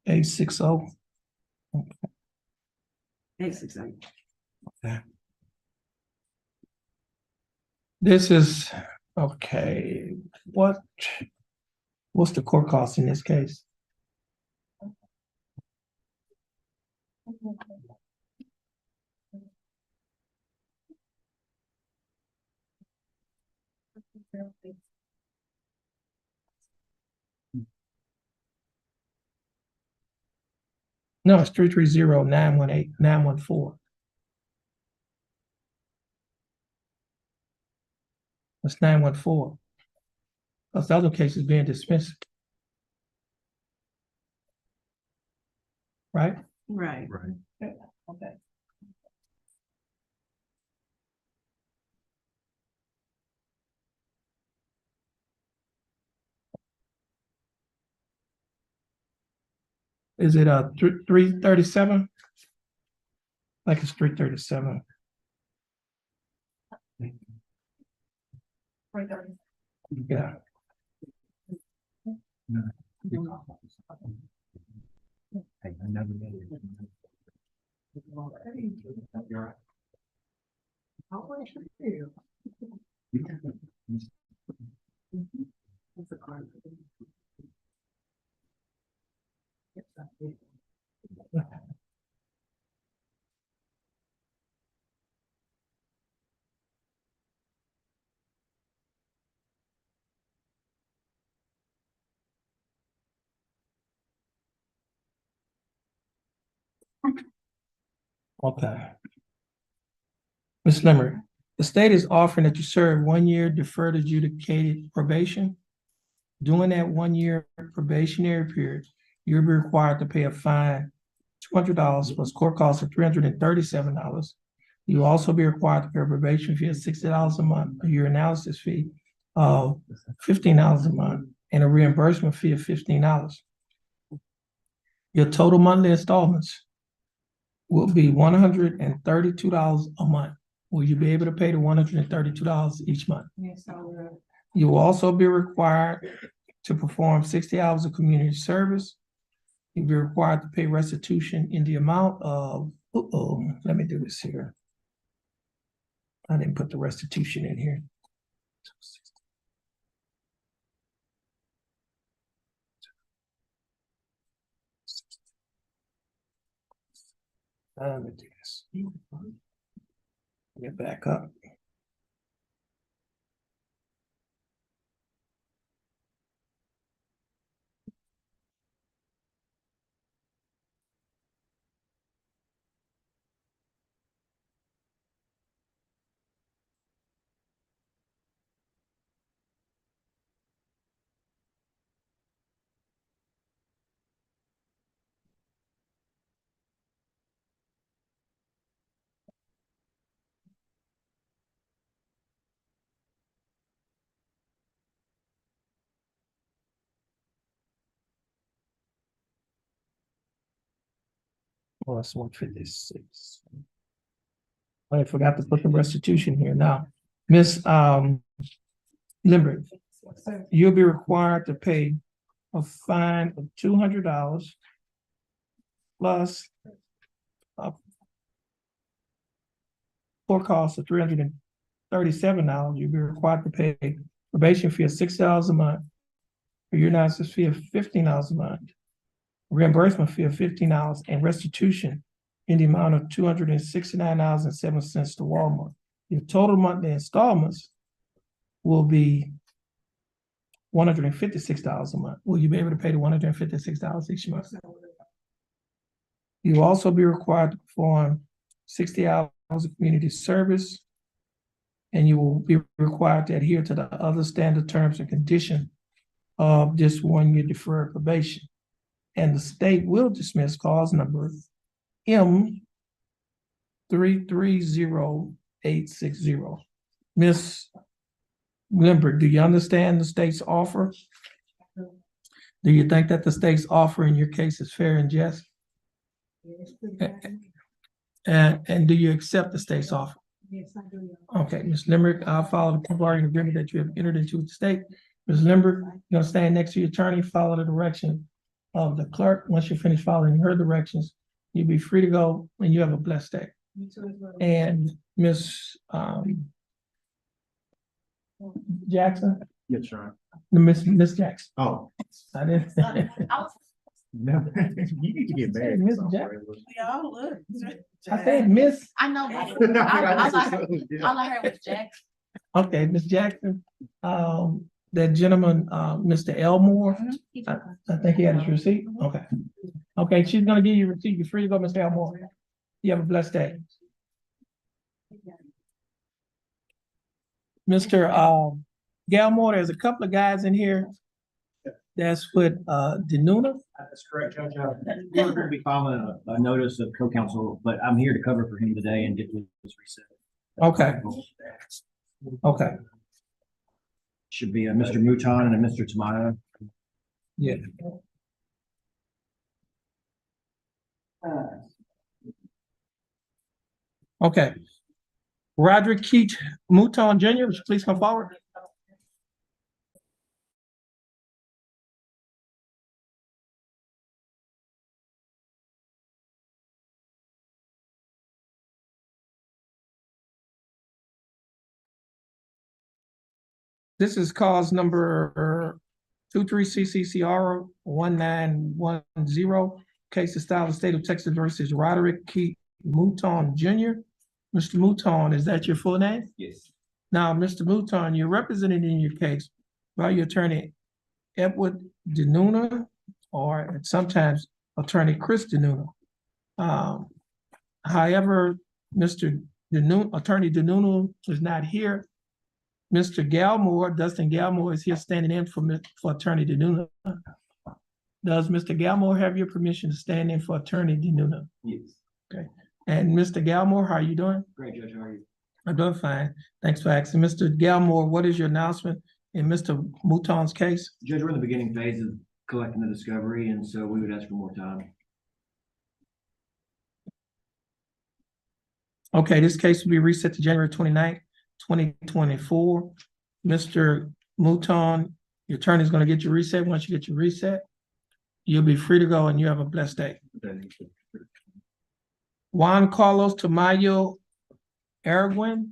Speaker 1: 860.
Speaker 4: 860.
Speaker 1: This is, okay, what's the court cost in this case? No, it's 330-918-914. It's 914. Because the other case is being dismissed. Right?
Speaker 4: Right.
Speaker 7: Right.
Speaker 4: Okay.
Speaker 1: Is it 337? Like it's 337. Yeah. Okay. Ms. Limerick, the state is offering that you serve 1 year deferred adjudicated probation. During that 1 year probationary period, you'll be required to pay a fine, $200 plus court costs of $337. You'll also be required to pay a probation fee of $60 a month, a urinalysis fee of $15 a month, and a reimbursement fee of $15. Your total monthly installments will be $132 a month. Will you be able to pay the $132 each month?
Speaker 4: Yes, I will.
Speaker 1: You will also be required to perform 60 hours of community service. You'll be required to pay restitution in the amount of, let me do this here. I didn't put the restitution in here. Let me do this. Get back up. Oh, that's 156. I forgot to put the restitution here. Now, Miss Limerick, you'll be required to pay a fine of $200 plus court costs of $337. You'll be required to pay probation fee of $60 a month, a urinalysis fee of $15 a month, reimbursement fee of $15, and restitution in the amount of $269.07 to Walmart. Your total monthly installments will be $156 a month. Will you be able to pay the $156 each month? You will also be required to perform 60 hours of community service, and you will be required to adhere to the other standard terms and conditions of this 1 year deferred probation. And the state will dismiss cause number M330860. Ms. Limbrick, do you understand the state's offer? Do you think that the state's offer in your case is fair and just? And do you accept the state's offer?
Speaker 4: Yes, I do.
Speaker 1: Okay, Ms. Limbrick, I'll follow the bargaining agreement that you have entered into with the state. Ms. Limbrick, you're gonna stand next to your attorney, follow the direction of the clerk. Once you finish following her directions, you'll be free to go and you have a blessed day.
Speaker 4: You too as well.
Speaker 1: And Ms. Jackson,
Speaker 7: Yes, sir.
Speaker 1: Miss Jackson.
Speaker 7: Oh.
Speaker 1: I didn't.
Speaker 7: No, you need to get married.
Speaker 1: Miss Jackson.
Speaker 11: Y'all look.
Speaker 1: I said Miss.
Speaker 11: I know, but all I heard was Jackson.
Speaker 1: Okay, Miss Jackson. That gentleman, Mr. Elmore, I think he had his receipt. Okay. Okay, she's gonna give you a receipt. You're free to go, Mr. Elmore. You have a blessed day. Mr. Galmore, there's a couple of guys in here that's with Denuna.
Speaker 12: That's correct, Judge. We're going to be filing a notice of co-counsel, but I'm here to cover for him today and get this reset.
Speaker 1: Okay. Okay.
Speaker 12: Should be a Mr. Mouton and a Mr. Tamayo.
Speaker 1: Yeah. Okay. Roderick Keith Mouton Jr., would you please come forward? This is cause number 23CCCR 1910. Case of style of state of Texas versus Roderick Keith Mouton Jr. Mr. Mouton, is that your full name?
Speaker 12: Yes.
Speaker 1: Now, Mr. Mouton, you're represented in your case by your attorney Edward Denuna, or sometimes attorney Chris Denuna. How However, Attorney DeNuno is not here. Mr. Galmore, Dustin Galmore is here standing in for Attorney DeNuno. Does Mr. Galmore have your permission to stand in for Attorney DeNuno?
Speaker 12: Yes.
Speaker 1: Okay. And Mr. Galmore, how are you doing?
Speaker 12: Great, Judge, how are you?
Speaker 1: I'm doing fine. Thanks for asking. Mr. Galmore, what is your announcement in Mr. Mouton's case?
Speaker 12: Judge, we're in the beginning phase of collecting the discovery, and so we would ask for more time.
Speaker 1: Okay, this case will be reset to January 29th, 2024. Mr. Mouton, your attorney is going to get your reset. Once you get your reset, you'll be free to go and you have a blessed day. Juan Carlos Tamayo Araguen.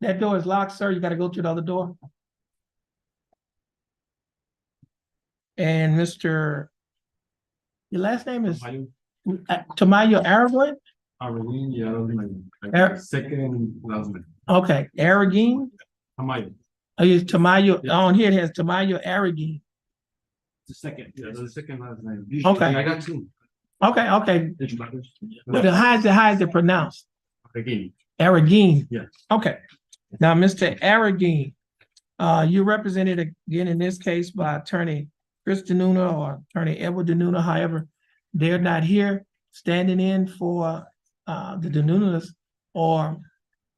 Speaker 1: That door is locked, sir. You got to go through the other door. And Mr. Your last name is Tamayo Araguen?
Speaker 2: Second last name.
Speaker 1: Okay, Araguen?
Speaker 2: Tamayo.
Speaker 1: Oh, it's Tamayo. On here it has Tamayo Araguen.
Speaker 12: The second.
Speaker 2: Yeah, the second last name.
Speaker 1: Okay.
Speaker 2: I got two.
Speaker 1: Okay. But how is it pronounced?
Speaker 2: Again.
Speaker 1: Araguen.
Speaker 2: Yeah.
Speaker 1: Okay. Now, Mr. Araguen, you represented again in this case by Attorney Chris DeNuno or Attorney Edward DeNuno. However, they're not here standing in for the DeNunos, or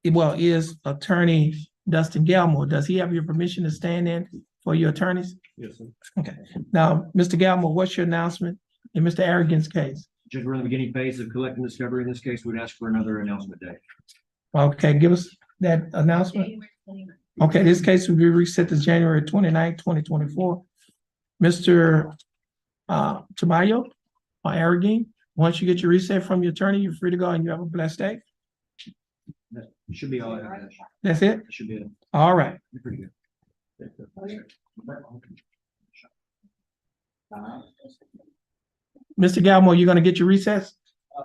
Speaker 1: is Attorney Dustin Galmore. Does he have your permission to stand in for your attorneys?
Speaker 2: Yes, sir.
Speaker 1: Okay. Now, Mr. Galmore, what's your announcement in Mr. Aragon's case?
Speaker 12: Judge, we're in the beginning phase of collecting discovery. In this case, we'd ask for another announcement day.
Speaker 1: Okay, give us that announcement. Okay, this case will be reset to January 29th, 2024. Mr. Tamayo or Araguen, once you get your reset from your attorney, you're free to go and you have a blessed day.
Speaker 12: That should be all I have, Judge.
Speaker 1: That's it?
Speaker 12: That should be it.
Speaker 1: All right.
Speaker 12: You're pretty good.
Speaker 1: Mr. Galmore, you gonna get your recess?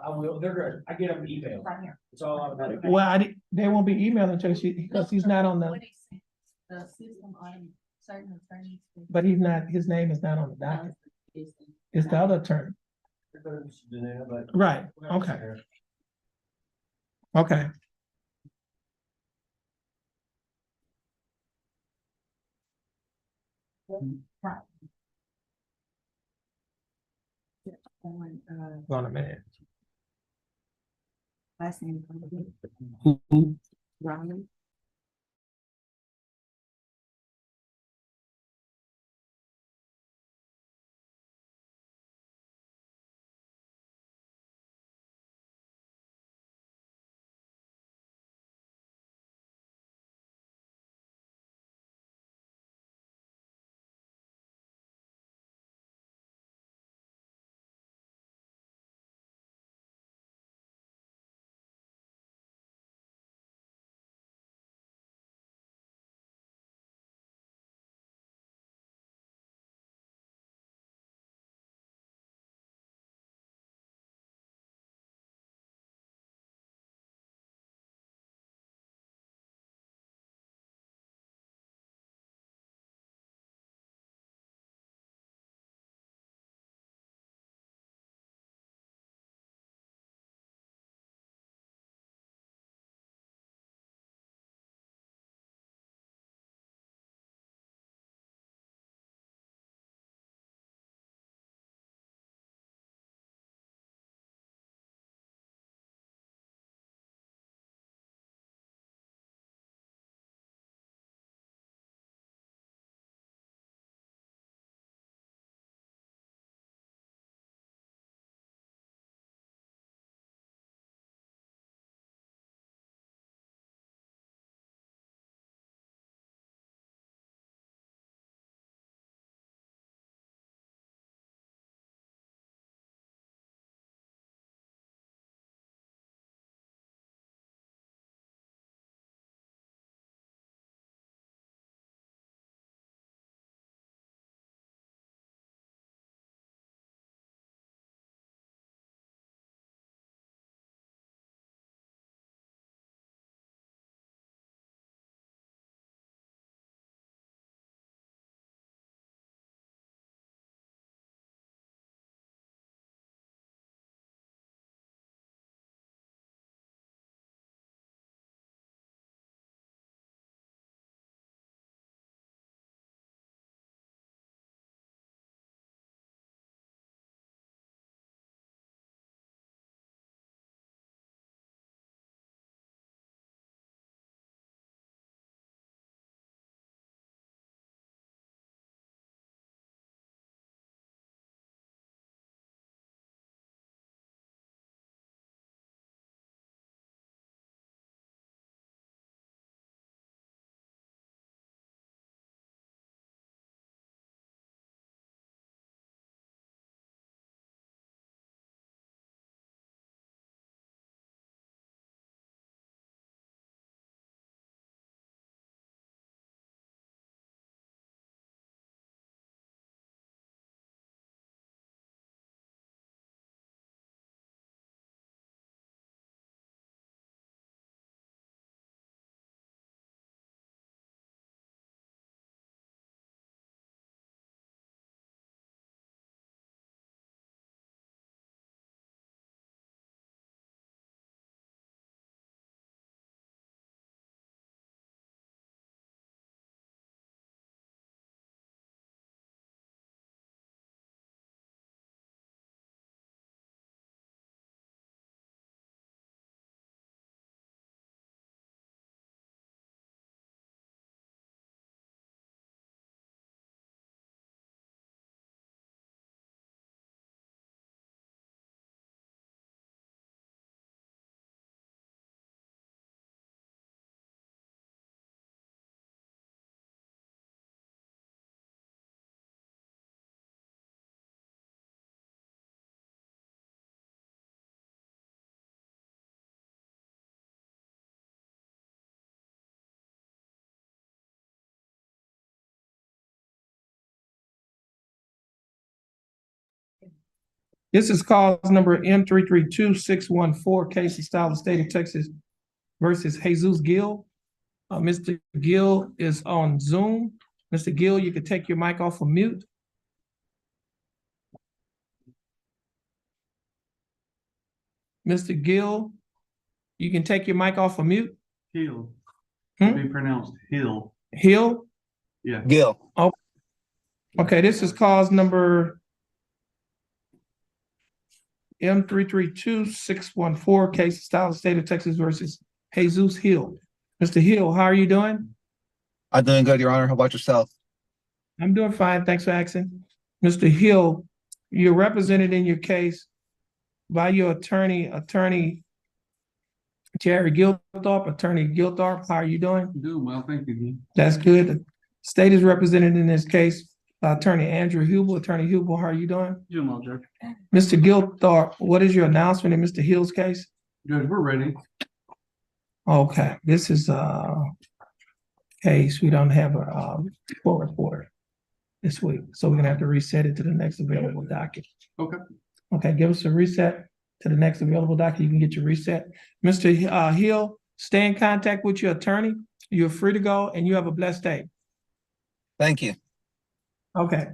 Speaker 5: I will, they're good. I get them email. It's all automatic.
Speaker 1: Well, they won't be emailing until because he's not on the,
Speaker 11: The system on certain attorneys.
Speaker 1: but his name is not on the docket. It's the other attorney. Right, okay. Okay. Hold on a minute.
Speaker 11: Last name.
Speaker 1: Who?
Speaker 11: Ronald.
Speaker 1: This is cause number M 332-614, case of style of state of Texas versus Jesus Gill. Mr. Gill is on Zoom. Mr. Gill, you can take your mic off of mute. Mr. Gill, you can take your mic off of mute.
Speaker 3: Hill,
Speaker 1: Hmm?
Speaker 3: be pronounced Hill.
Speaker 1: Hill?
Speaker 3: Yeah.
Speaker 11: Gil.
Speaker 1: Oh, okay, this is cause number M 332-614, case of style of state of Texas versus Jesus Hill. Mr. Hill, how are you doing?
Speaker 11: I'm doing good, Your Honor. How about yourself?
Speaker 1: I'm doing fine. Thanks for asking. Mr. Hill, you're represented in your case by your attorney, Jerry Gilthorpe. Attorney Gilthorpe, how are you doing?
Speaker 3: Doing well, thank you.
Speaker 1: That's good. The state is represented in this case by Attorney Andrew Hubel. Attorney Hubel, how are you doing?
Speaker 3: Doing well, Judge.
Speaker 1: Mr. Gilthorpe, what is your announcement in Mr. Hill's case?
Speaker 3: Judge, we're ready.
Speaker 1: Okay, this is case. We don't have a court reporter this week, so we're gonna have to reset it to the next available docket.
Speaker 3: Okay.
Speaker 1: Okay, give us a reset to the next available docket. You can get your reset. Mr. Hill, stay in contact with your attorney. You're free to go, and you have a blessed day.
Speaker 11: Thank you.
Speaker 1: Okay.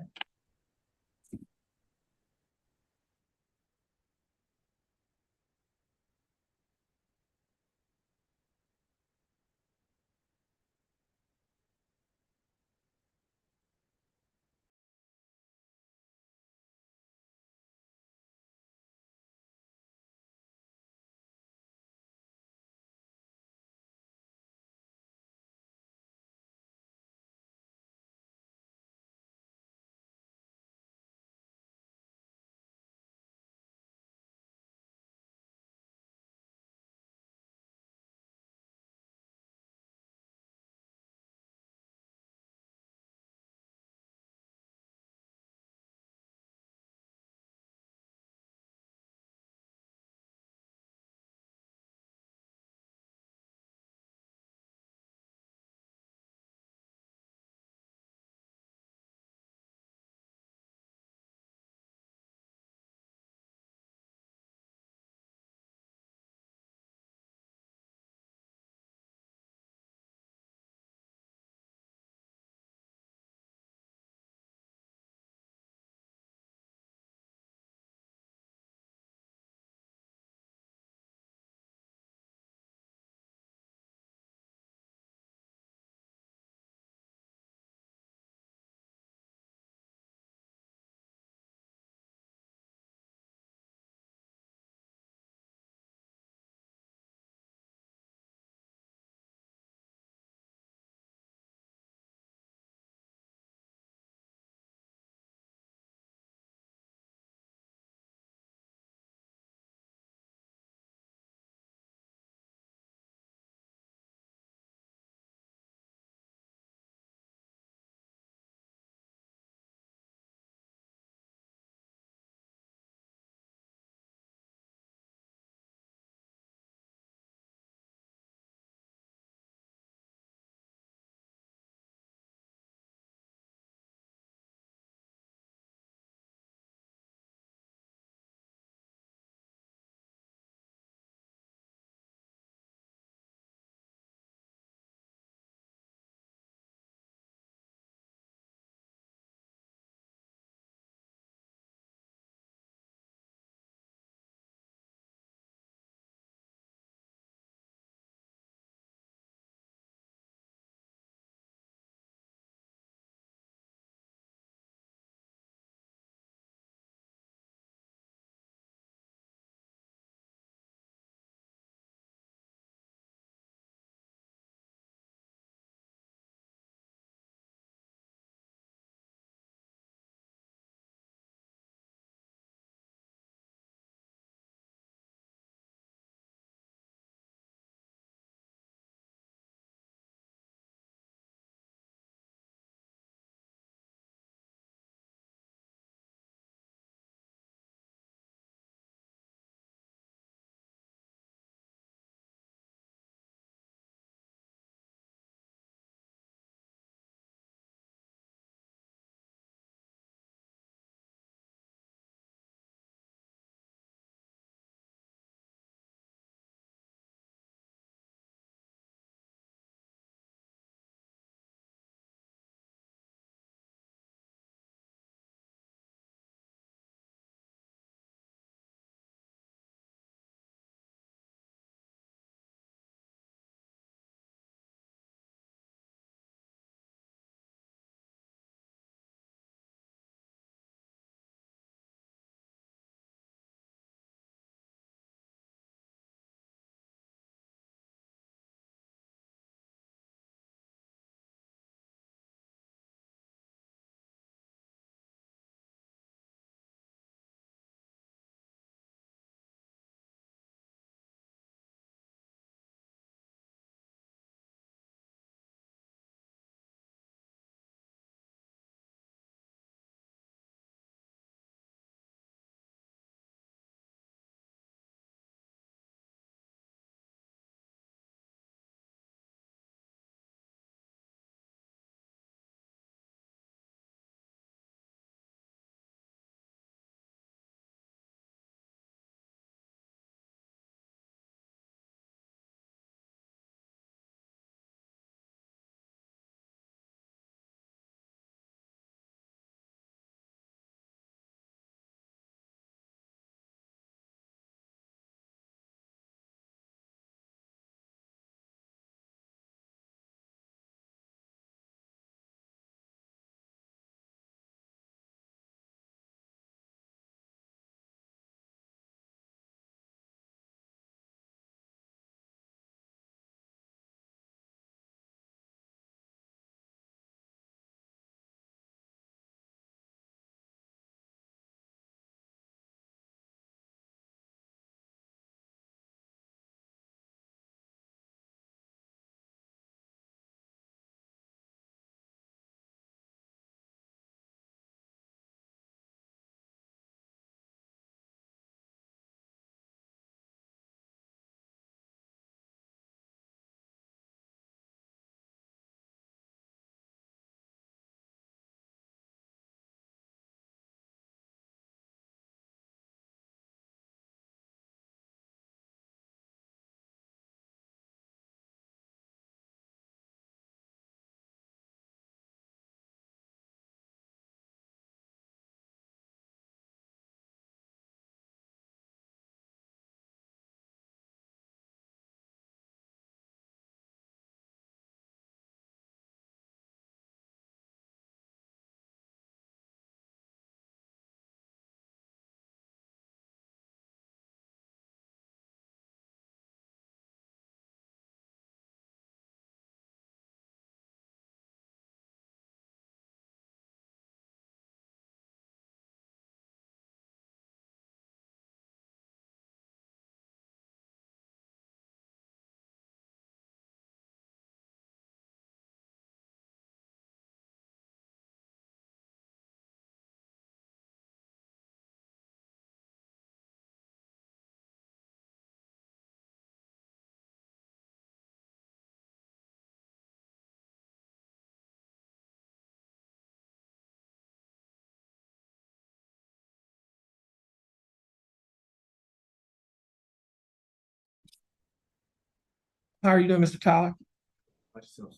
Speaker 1: How are you doing, Mr. Tyler?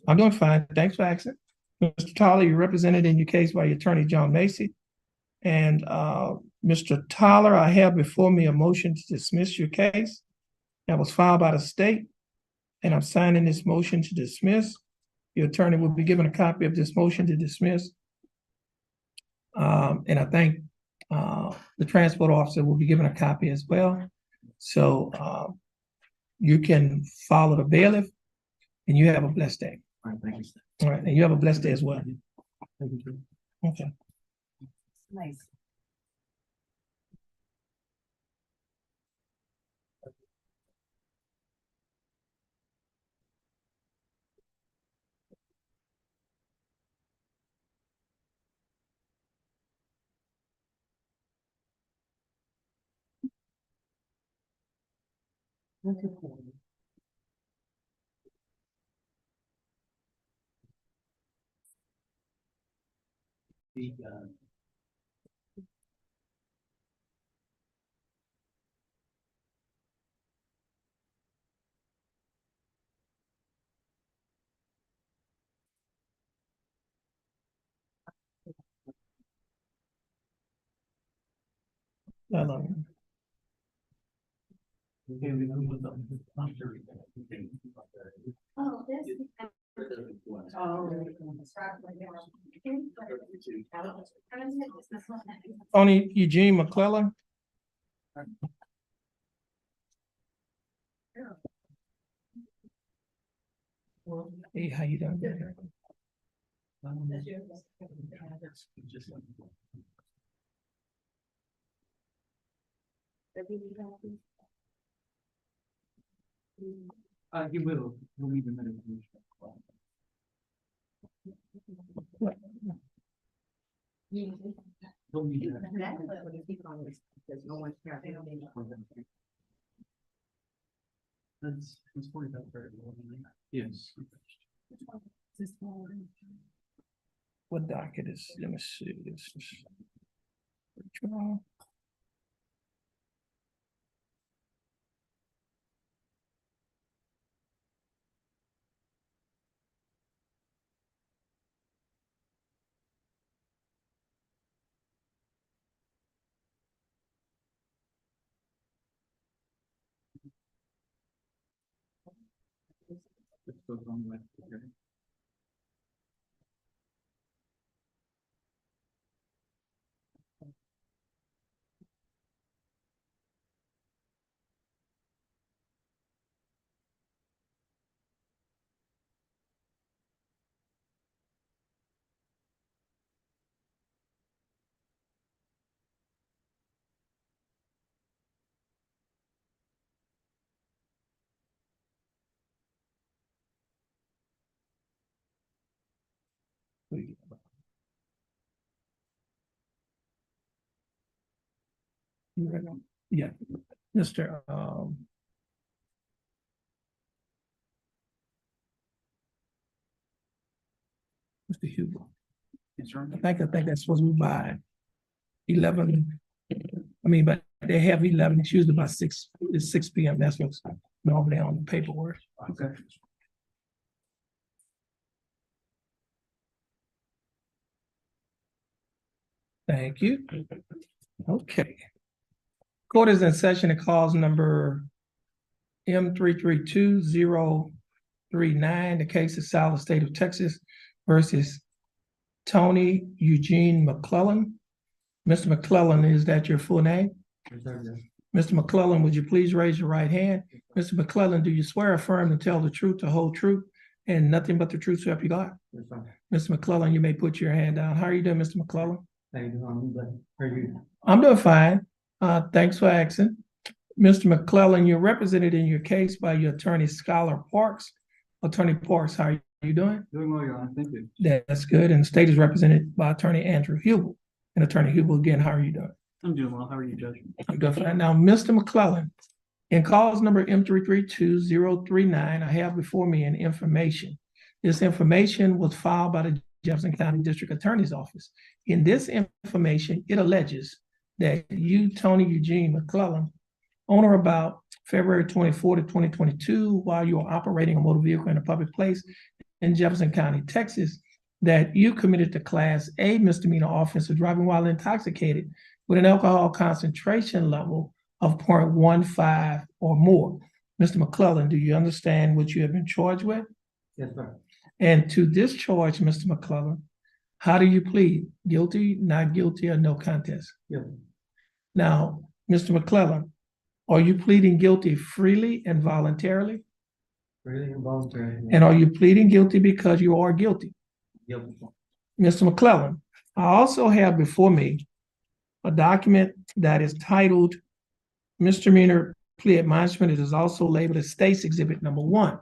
Speaker 1: I'm doing fine. Thanks for asking. Mr. Tyler, you're represented in your case by your attorney, John Macy. And Mr. Tyler, I have before me a motion to dismiss your case that was filed by the state. And I'm signing this motion to dismiss. Your attorney will be given a copy of this motion to dismiss. And I think the transport officer will be given a copy as well. So you can follow the bailiff and you have a blessed day.
Speaker 12: All right, thank you.
Speaker 1: All right, and you have a blessed day as well. Okay.
Speaker 4: Nice.
Speaker 9: Oh, this.
Speaker 1: Tony Eugene McClellan. Hey, how you doing?
Speaker 5: He will. He'll need a minute. He'll need that.
Speaker 6: That's 45. Yes.
Speaker 1: What docket is, let me see, this is. Withdraw.
Speaker 6: This goes on with, okay.
Speaker 1: You ready? Yeah, Mr. Mr. Huber. I think that's supposed to be by 11. I mean, but they have 11. It's usually by 6. It's 6 p.m. That's what's normally on the paperwork.
Speaker 5: Okay.
Speaker 1: Thank you. Okay. Court is in session at cause number M332039. The case is South State of Texas versus Tony Eugene McClellan. Mr. McClellan, is that your full name? Mr. McClellan, would you please raise your right hand? Mr. McClellan, do you swear or affirm to tell the truth, the whole truth, and nothing but the truth so help you God?
Speaker 5: Yes, sir.
Speaker 1: Mr. McClellan, you may put your hand down. How are you doing, Mr. McClellan?
Speaker 5: How you doing? How are you?
Speaker 1: I'm doing fine. Thanks for asking. Mr. McClellan, you're represented in your case by your attorney, Scholar Parks. Attorney Parks, how are you doing?
Speaker 5: Doing well, Your Honor. Thank you.
Speaker 1: That's good. And the state is represented by attorney Andrew Hubel. And attorney Hubel, again, how are you doing?
Speaker 6: I'm doing well. How are you, Judge?
Speaker 1: I'm doing fine. Now, Mr. McClellan, in cause number M332039, I have before me an information. This information was filed by the Jefferson County District Attorney's Office. In this information, it alleges that you, Tony Eugene McClellan, on or about February 24th, 2022, while you are operating a motor vehicle in a public place in Jefferson County, Texas, that you committed to Class A misdemeanor offense of driving while intoxicated with an alcohol concentration level of 0.15 or more. Mr. McClellan, do you understand what you have been charged with?
Speaker 5: Yes, sir.
Speaker 1: And to this charge, Mr. McClellan, how do you plead? Guilty, not guilty, or no contest?
Speaker 5: Yes.
Speaker 1: Now, Mr. McClellan, are you pleading guilty freely and voluntarily?
Speaker 5: Really involuntary.
Speaker 1: And are you pleading guilty because you are guilty?
Speaker 5: Guilty.
Speaker 1: Mr. McClellan, I also have before me a document that is titled Misdemeanor Plea Admonishment. It is also labeled as State's Exhibit Number 1.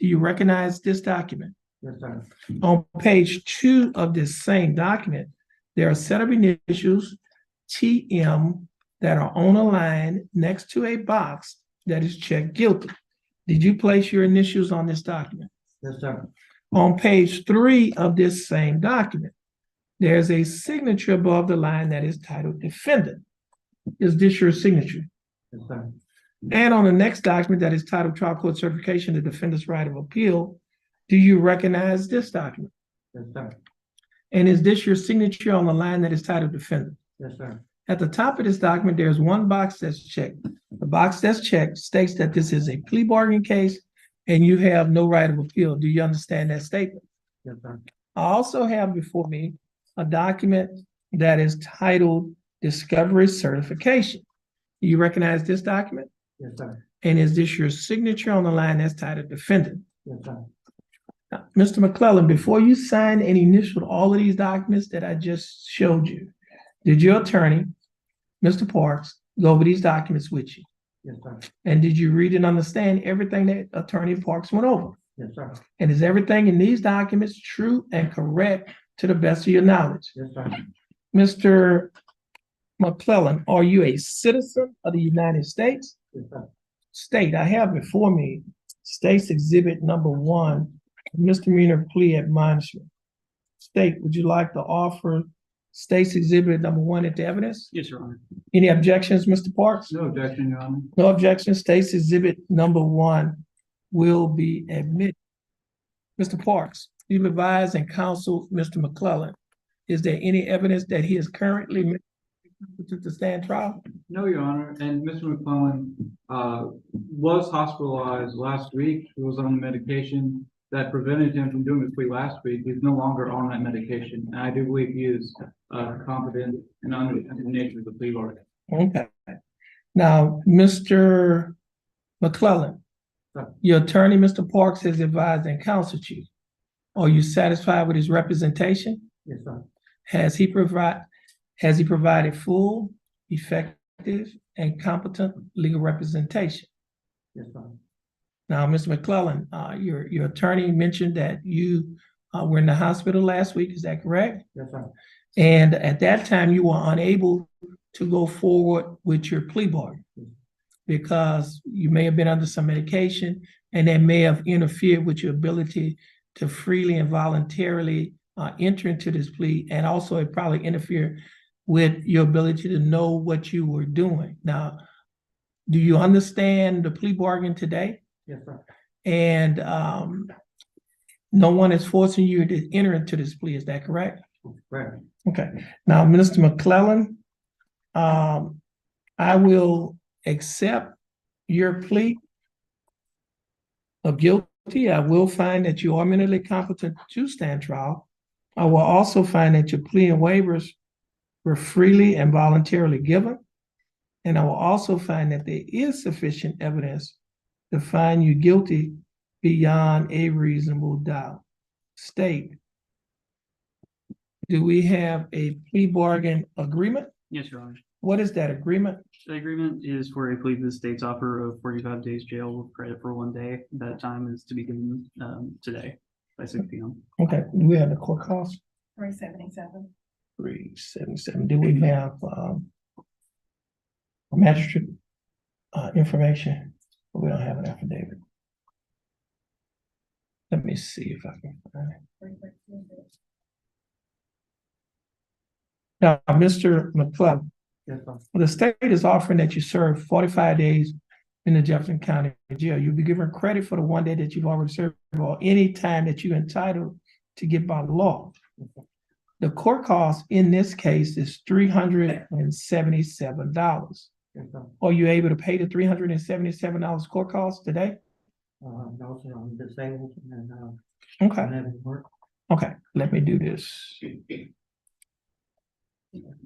Speaker 1: Do you recognize this document?
Speaker 5: Yes, sir.
Speaker 1: On page 2 of this same document, there are a set of initials, TM, that are on a line next to a box that is checked guilty. Did you place your initials on this document?
Speaker 5: Yes, sir.
Speaker 1: On page 3 of this same document, there's a signature above the line that is titled Defendant. Is this your signature?
Speaker 5: Yes, sir.
Speaker 1: And on the next document that is titled Trial Court Certification, the Defendant's Right of Appeal, do you recognize this document?
Speaker 5: Yes, sir.
Speaker 1: And is this your signature on the line that is titled Defendant?
Speaker 5: Yes, sir.
Speaker 1: At the top of this document, there's one box that's checked. The box that's checked states that this is a plea bargain case and you have no right of appeal. Do you understand that statement?
Speaker 5: Yes, sir.
Speaker 1: I also have before me a document that is titled Discovery Certification. Do you recognize this document?
Speaker 5: Yes, sir.
Speaker 1: And is this your signature on the line that's titled Defendant?
Speaker 5: Yes, sir.
Speaker 1: Now, Mr. McClellan, before you sign and initialed all of these documents that I just showed you, did your attorney, Mr. Parks, go over these documents with you?
Speaker 5: Yes, sir.
Speaker 1: And did you read and understand everything that Attorney Parks went over?
Speaker 5: Yes, sir.
Speaker 1: And is everything in these documents true and correct to the best of your knowledge?
Speaker 5: Yes, sir.
Speaker 1: Mr. McClellan, are you a citizen of the United States?
Speaker 5: Yes, sir.
Speaker 1: State, I have before me State's Exhibit Number 1, Misdemeanor Plea Admonishment. State, would you like to offer State's Exhibit Number 1 into evidence?
Speaker 6: Yes, Your Honor.
Speaker 1: Any objections, Mr. Parks?
Speaker 6: No objection, Your Honor.
Speaker 1: No objection. State's Exhibit Number 1 will be admitted. Mr. Parks, you've advised and counseled Mr. McClellan. Is there any evidence that he is currently to stand trial?
Speaker 13: No, Your Honor, and Mr. McClellan was hospitalized last week. He was on medication that prevented him from doing the plea last week. He's no longer on that medication, and I do believe he is competent and understands the nature of the plea bargain.
Speaker 1: Okay. Now, Mr. McClellan, your attorney, Mr. Parks, has advised and counseled you. Are you satisfied with his representation?
Speaker 5: Yes, sir.
Speaker 1: Has he provided full, effective, and competent legal representation?
Speaker 5: Yes, sir.
Speaker 1: Now, Mr. McClellan, your attorney mentioned that you were in the hospital last week. Is that correct?
Speaker 5: Yes, sir.
Speaker 1: And at that time, you were unable to go forward with your plea bargain because you may have been under some medication and that may have interfered with your ability to freely and voluntarily enter into this plea, and also it probably interfered with your ability to know what you were doing. Now, do you understand the plea bargain today?
Speaker 5: Yes, sir.
Speaker 1: And no one is forcing you to enter into this plea, is that correct?
Speaker 5: Correct.
Speaker 1: Okay. Now, Mr. McClellan, I will accept your plea of guilty. I will find that you are mentally competent to stand trial. I will also find that your plea and waivers were freely and voluntarily given. And I will also find that there is sufficient evidence to find you guilty beyond a reasonable doubt. State, do we have a plea bargain agreement?
Speaker 14: Yes, Your Honor.
Speaker 1: What is that agreement?
Speaker 14: The agreement is for a plea to the state's offer of 45 days jail with credit for 1 day. That time is to be given today by 6 p.m.
Speaker 1: Okay, do we have the court cost?
Speaker 11: $377.
Speaker 1: $377. Do we have magistrate information? We don't have an affidavit. Let me see if I can find it. Now, Mr. McClellan,
Speaker 5: Yes, sir.
Speaker 1: the state is offering that you serve 45 days in the Jefferson County Jail. You'll be given credit for the 1 day that you've already served or any time that you're entitled to get by law. The court cost in this case is $377. Are you able to pay the $377 court cost today?
Speaker 10: No, sir, I'm disabled and,
Speaker 1: Okay,
Speaker 10: I'm having work.
Speaker 1: okay, let me do this.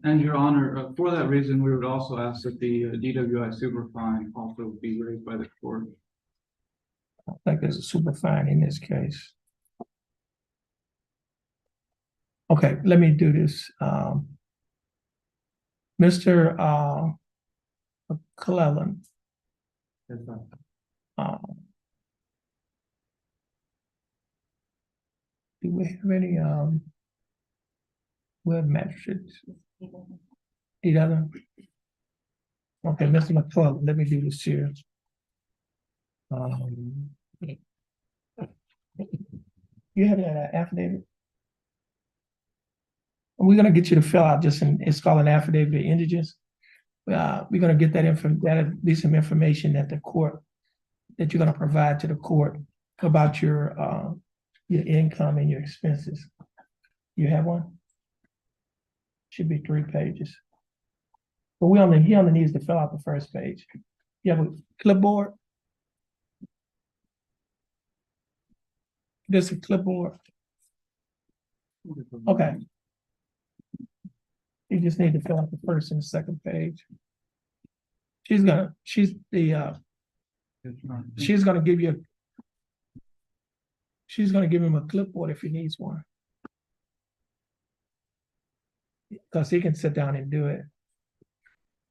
Speaker 13: And Your Honor, for that reason, we would also ask that the DWI super fine also be raised by the court.
Speaker 1: I think there's a super fine in this case. Okay, let me do this. Mr. Clellan,
Speaker 10: Yes, sir.
Speaker 1: do we have any web magistrates? He doesn't? Okay, Mr. McClellan, let me do this here. You have that affidavit? We're gonna get you to fill out it's called an affidavit of indigence. We're gonna get that'll be some information that that you're gonna provide to the court about your income and your expenses. You have one? Should be 3 pages. But he only needs to fill out the first page. You have a clipboard? There's a clipboard. Okay. You just need to fill out the first and the second page. She's gonna give him a clipboard if he needs one. Because he can sit down and do it.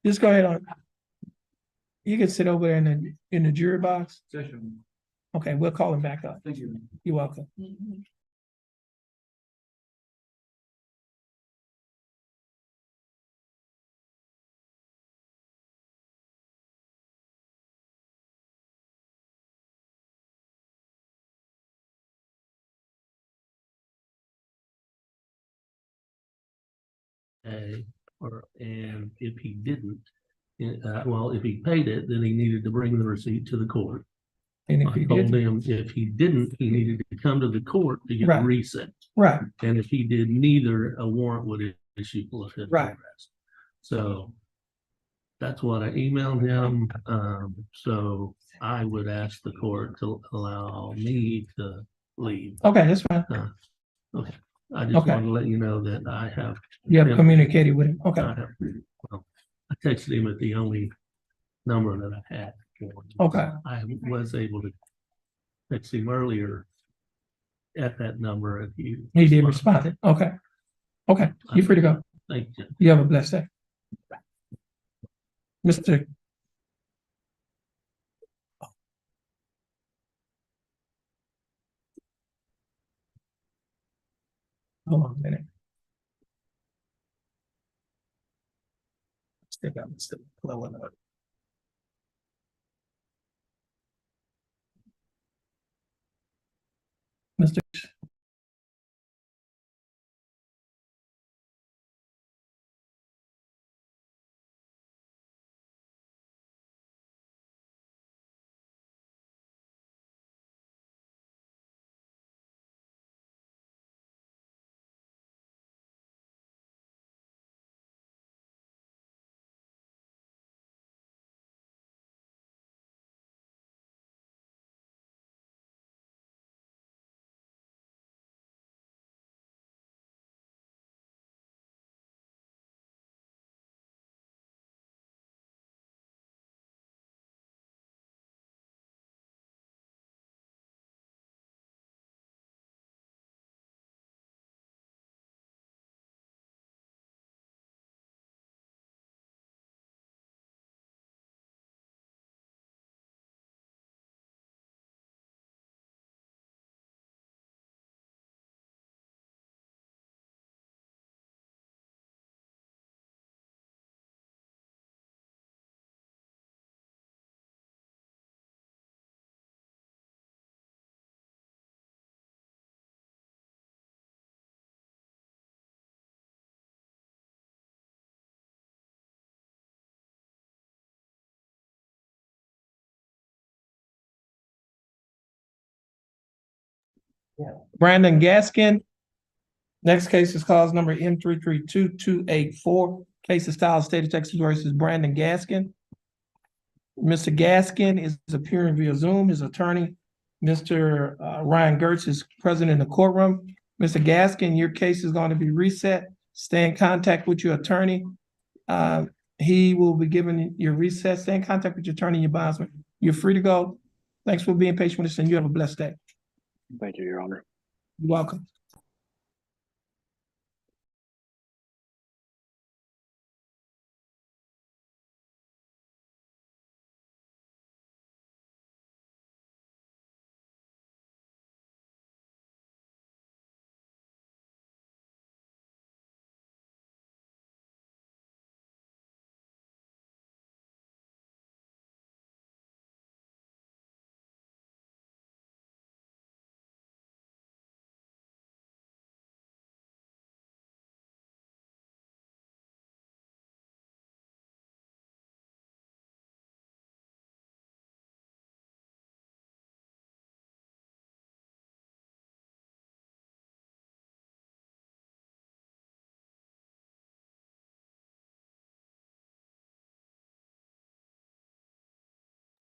Speaker 1: Just go ahead on. You can sit over in the jury box.
Speaker 13: Session.
Speaker 1: Okay, we'll call him back up.
Speaker 13: Thank you.
Speaker 1: You're welcome.
Speaker 3: And if he didn't, if he paid it, then he needed to bring the receipt to the court.
Speaker 1: And if
Speaker 3: I
Speaker 1: he
Speaker 3: told
Speaker 1: did,
Speaker 3: him if he didn't, he needed to come to the court to get
Speaker 1: Right.
Speaker 3: the reset.
Speaker 1: right,
Speaker 3: And if he did neither, a warrant would issue for his
Speaker 1: Right.
Speaker 3: arrest. So that's what I emailed him. So I would ask the court to allow me to leave.
Speaker 1: okay, that's fine.
Speaker 3: Okay, I just
Speaker 1: Okay.
Speaker 3: want to let you know that I have.
Speaker 1: You have communicated with him, okay,
Speaker 3: I texted him at the only number that I had.
Speaker 1: okay,
Speaker 3: I was able to text him earlier at that number if you.
Speaker 1: he did respond, okay, okay, you're free to go,
Speaker 3: Thank you.
Speaker 1: you have a blessed day. Mr. Hold on a minute. Still got Mr. Clellan up. Mr. Brandon Gaskin. Next case is cause number M332284. Case is style state of Texas versus Brandon Gaskin. Mr. Gaskin is appearing via Zoom. His attorney, Mr. Ryan Gertz, is present in the courtroom. Mr. Gaskin, your case is going to be reset. Stay in contact with your attorney. He will be giving your reset. Stay in contact with your attorney and your bondsman. You're free to go. Thanks for being patient with us, and you have a blessed day.
Speaker 15: Thank you, Your Honor.
Speaker 1: You're welcome.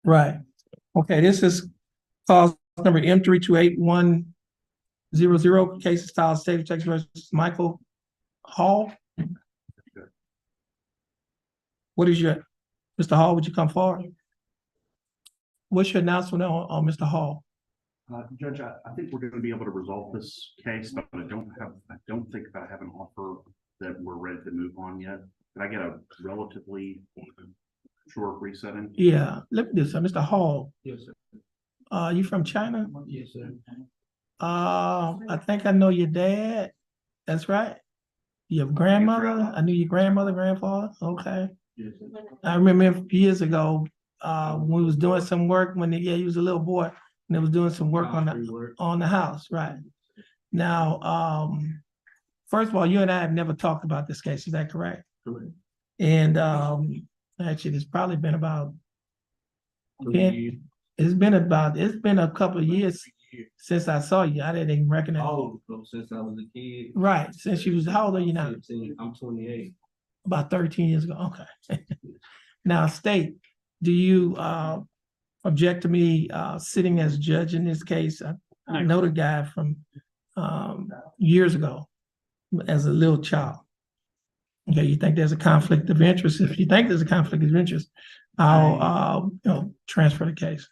Speaker 1: Right. Okay, this is cause number M328100, case of style state of Texas versus Michael Hall. What is your, Mr. Hall, would you come forward? What's your announcement on Mr. Hall?
Speaker 16: Judge, I think we're going to be able to resolve this case, but I don't think that I have an offer that we're ready to move on yet. Can I get a relatively short resetting?
Speaker 1: Yeah, let me do this, Mr. Hall.
Speaker 10: Yes, sir.
Speaker 1: You from China?
Speaker 10: Yes, sir.
Speaker 1: I think I know your dad. That's right. Your grandmother? I knew your grandmother, grandfather. Okay.
Speaker 10: Yes, sir.
Speaker 1: I remember years ago, when we was doing some work when he was a little boy, and they was doing some work on the house, right? Now, first of all, you and I have never talked about this case. Is that correct?
Speaker 10: Correct.
Speaker 1: And actually, it's probably been about it's been a couple of years since I saw you. I didn't even recognize you.
Speaker 10: Oh, since I was a kid.
Speaker 1: Right, since you was, how old are you now?
Speaker 10: 15. I'm 28.
Speaker 1: About 13 years ago. Okay. Now, State, do you object to me sitting as judge in this case? I know the guy from years ago as a little child. Okay, you think there's a conflict of interest? If you think there's a conflict of interest, I'll transfer the case.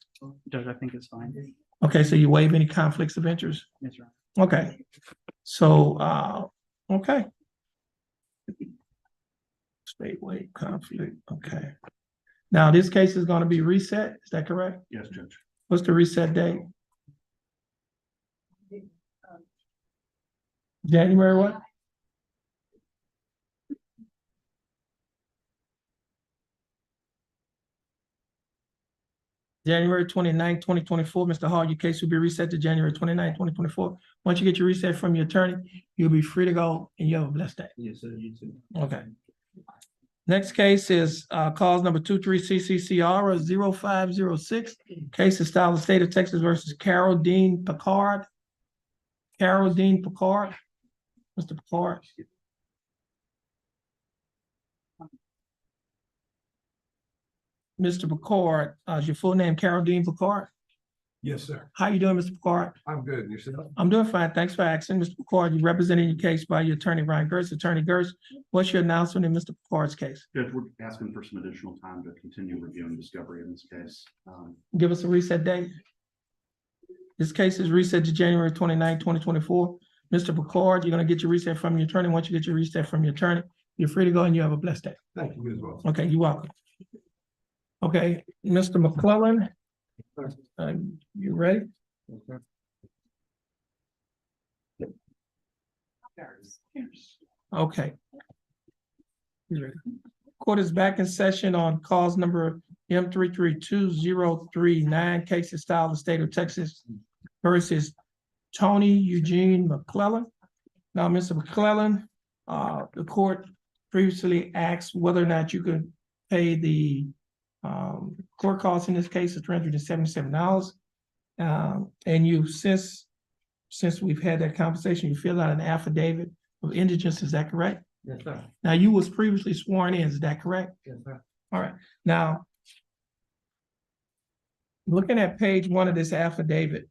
Speaker 14: Judge, I think it's fine.
Speaker 1: Okay, so you waive any conflicts of interest?
Speaker 14: Yes, sir.
Speaker 1: Okay, so okay. State waive conflict. Okay. Now this case is going to be reset. Is that correct?
Speaker 16: Yes, Judge.
Speaker 1: What's the reset date? January what? January 29th, 2024. Mr. Hall, your case will be reset to January 29th, 2024. Once you get your reset from your attorney, you'll be free to go and you have a blessed day.
Speaker 10: Yes, sir. You too.
Speaker 1: Okay. Next case is cause number 23CCCR 0506. Case is style of state of Texas versus Carol Dean Picard. Carol Dean Picard. Mr. Picard. Mr. Picard, is your full name Carol Dean Picard?
Speaker 17: Yes, sir.
Speaker 1: How you doing, Mr. Picard?
Speaker 17: I'm good. And yourself?
Speaker 1: I'm doing fine. Thanks for asking. Mr. Picard, you're representing your case by your attorney, Ryan Gertz. Attorney Gertz, what's your announcement in Mr. Picard's case?
Speaker 16: Judge, we're asking for some additional time to continue reviewing discovery in this case.
Speaker 1: Give us a reset date. This case is reset to January 29th, 2024. Mr. Picard, you're going to get your reset from your attorney. Once you get your reset from your attorney, you're free to go and you have a blessed day.
Speaker 17: Thank you as well.
Speaker 1: Okay, you're welcome. Okay, Mr. McClellan, you ready? Okay. You ready? Court is back in session on cause number M332039, case of style of the state of Texas versus Tony Eugene McClellan. Now, Mr. McClellan, the court previously asked whether or not you could pay the court costs in this case of $377. And you've since since we've had that conversation, you fill out an affidavit of indigence, is that correct?
Speaker 5: Yes, sir.
Speaker 1: Now, you was previously sworn in, is that correct?
Speaker 5: Yes, sir.
Speaker 1: All right, now, looking at page 1 of this affidavit,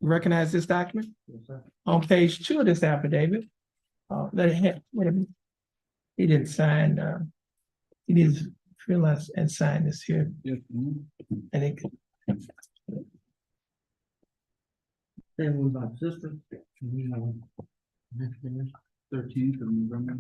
Speaker 1: you recognize this document?
Speaker 5: Yes, sir.
Speaker 1: On page 2 of this affidavit, wait a minute. He didn't sign, he needs to fill out and sign this here.
Speaker 5: Yes.
Speaker 1: I think.
Speaker 5: That was my sister. 13th of November.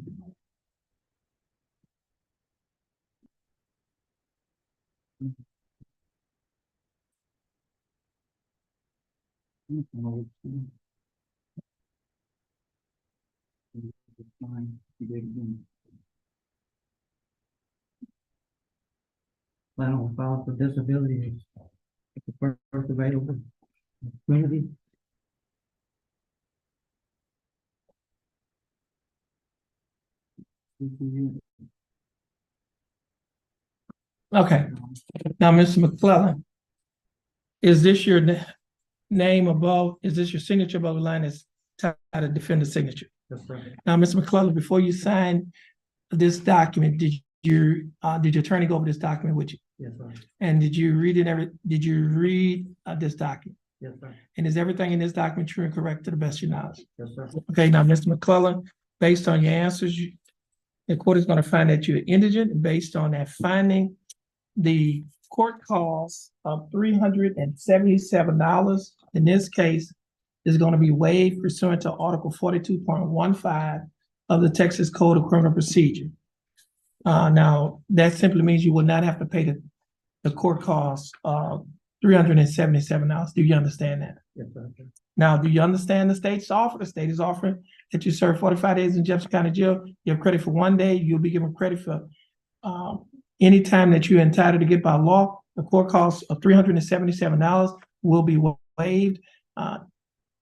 Speaker 5: Final file for disability. The first available. Community.
Speaker 1: Okay, now, Mr. McClellan, is this your name above, is this your signature above the line that's tied to defendant's signature?
Speaker 5: Yes, sir.
Speaker 1: Now, Mr. McClellan, before you sign this document, did your attorney go over this document with you?
Speaker 5: Yes, sir.
Speaker 1: And did you read this document?
Speaker 5: Yes, sir.
Speaker 1: And is everything in this document true and correct to the best of your knowledge?
Speaker 5: Yes, sir.
Speaker 1: Okay, now, Mr. McClellan, based on your answers, the court is going to find that you're indigent, and based on that finding, the court cost of $377 in this case is going to be waived pursuant to Article 42.15 of the Texas Code of Criminal Procedure. Now, that simply means you will not have to pay the court costs of $377. Do you understand that?
Speaker 5: Yes, sir.
Speaker 1: Now, do you understand the state's offer? The state is offering that you serve 45 days in Jefferson County Jail. You have credit for 1 day. You'll be given credit for any time that you're entitled to get by law. The court cost of $377 will be waived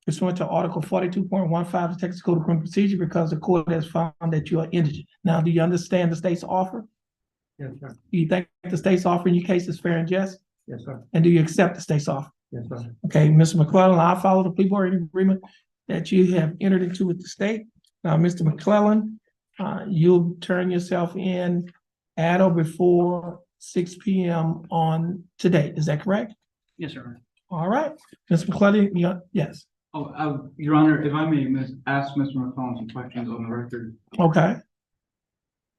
Speaker 1: pursuant to Article 42.15 of the Texas Code of Criminal Procedure because the court has found that you are indigent. Now, do you understand the state's offer?
Speaker 5: Yes, sir.
Speaker 1: Do you think the state's offer in your case is fair and just?
Speaker 5: Yes, sir.
Speaker 1: And do you accept the state's offer?
Speaker 5: Yes, sir.
Speaker 1: Okay, Mr. McClellan, I follow the plea bargaining agreement that you have entered into with the state. Now, Mr. McClellan, you'll turn yourself in at or before 6 p.m. on today. Is that correct?
Speaker 14: Yes, sir.
Speaker 1: All right, Mr. McClellan, yes.
Speaker 13: Oh, Your Honor, if I may ask Mr. McClellan some questions on the record.
Speaker 1: Okay.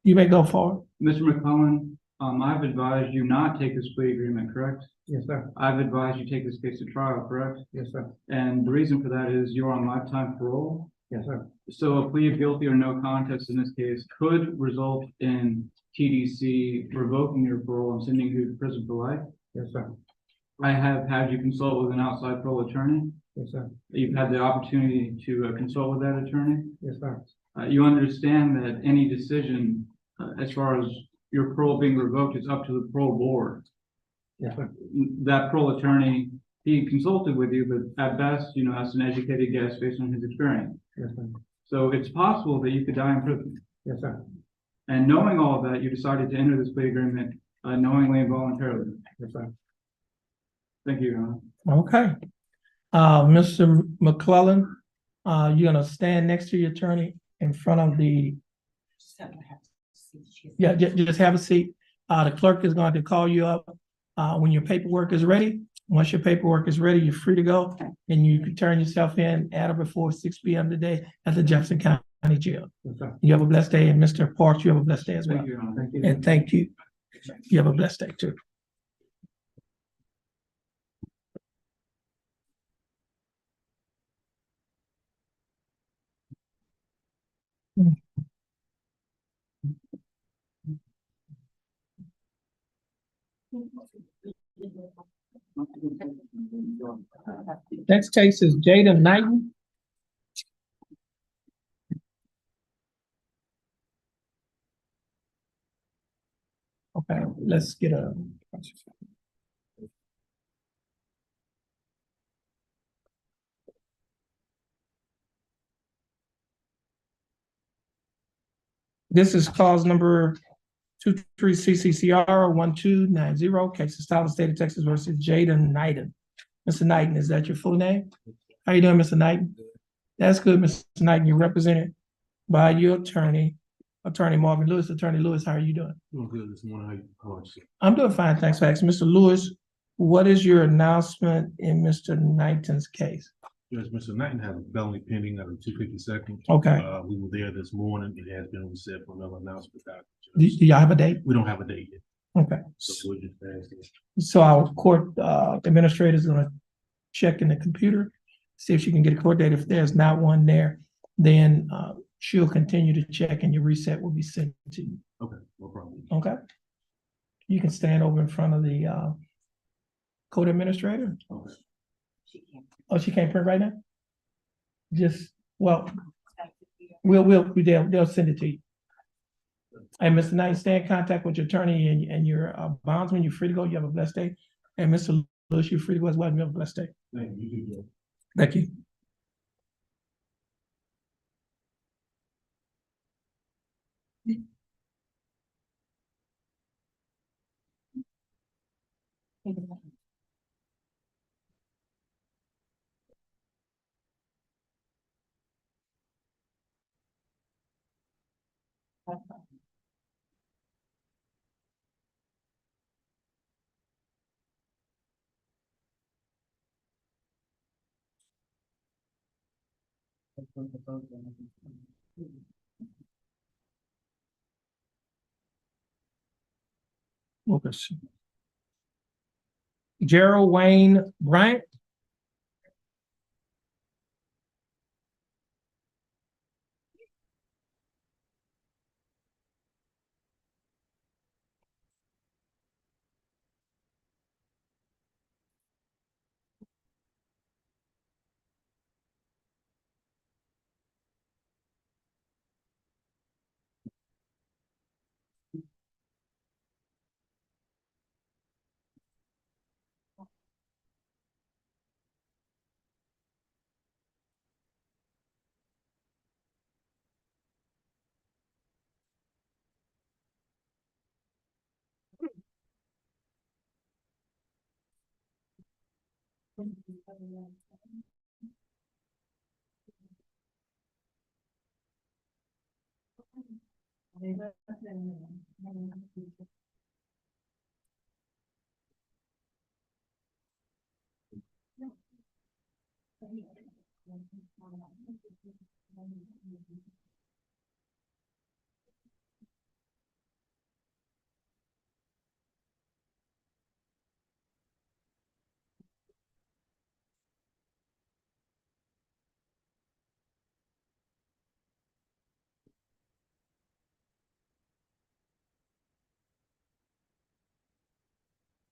Speaker 1: You may go forward.
Speaker 13: Mr. McClellan, I've advised you not take this plea agreement, correct?
Speaker 5: Yes, sir.
Speaker 13: I've advised you take this case to trial, correct?
Speaker 5: Yes, sir.
Speaker 13: And the reason for that is you're on lifetime parole.
Speaker 5: Yes, sir.
Speaker 13: So a plea of guilty or no contest in this case could result in TDC revoking your parole and sending you to prison for life.
Speaker 5: Yes, sir.
Speaker 13: I have had you consult with an outside parole attorney.
Speaker 5: Yes, sir.
Speaker 13: You've had the opportunity to consult with that attorney.
Speaker 5: Yes, sir.
Speaker 13: You understand that any decision as far as your parole being revoked is up to the parole board.
Speaker 5: Yes, sir.
Speaker 13: That parole attorney, he consulted with you, but at best, that's an educated guess based on his experience.
Speaker 5: Yes, sir.
Speaker 13: So it's possible that you could die in prison.
Speaker 5: Yes, sir.
Speaker 13: And knowing all of that, you decided to enter this plea agreement knowingly and voluntarily.
Speaker 5: Yes, sir.
Speaker 13: Thank you, Your Honor.
Speaker 1: Okay. Mr. McClellan, you're gonna stand next to your attorney in front of the. Yeah, just have a seat. The clerk is going to call you up when your paperwork is ready. Once your paperwork is ready, you're free to go, and you can turn yourself in at or before 6 p.m. today at the Jefferson County Jail.
Speaker 5: Yes, sir.
Speaker 1: You have a blessed day, and Mr. Parks, you have a blessed day as well.
Speaker 13: Thank you, Your Honor. Thank you.
Speaker 1: And thank you. You have a blessed day too. Next case is Jada Knighton. Okay, let's get a. This is cause number 23 CCCR 1290, case of State of Texas versus Jada Knighton. Mr. Knighton, is that your full name? How you doing, Mr. Knighton? That's good, Mr. Knighton. You're represented by your attorney, Attorney Marvin Lewis. Attorney Lewis, how are you doing?
Speaker 17: Doing good this morning. How are you?
Speaker 1: I'm doing fine, thanks for asking. Mr. Lewis, what is your announcement in Mr. Knighton's case?
Speaker 17: Yes, Mr. Knighton has a felony pending out of 252nd.
Speaker 1: Okay.
Speaker 17: We were there this morning. It has been reset for another announcement.
Speaker 1: Do y'all have a date?
Speaker 17: We don't have a date yet.
Speaker 1: Okay.
Speaker 17: So we'll just ask this.
Speaker 1: So our court administrator is gonna check in the computer, see if she can get a court date. If there's not one there, then she'll continue to check and your reset will be sent to you.
Speaker 17: Okay, no problem.
Speaker 1: Okay? You can stand over in front of the court administrator.
Speaker 17: Okay.
Speaker 1: Oh, she can't print right now? Just, well, they'll send it to you. And Mr. Knight, stay in contact with your attorney and your bondsman. You're free to go. You have a blessed day. And Mr. Lewis, you're free to go as well. You have a blessed day.
Speaker 17: Thank you.
Speaker 1: Thank you. Lucas. Gerald Wayne Bryant.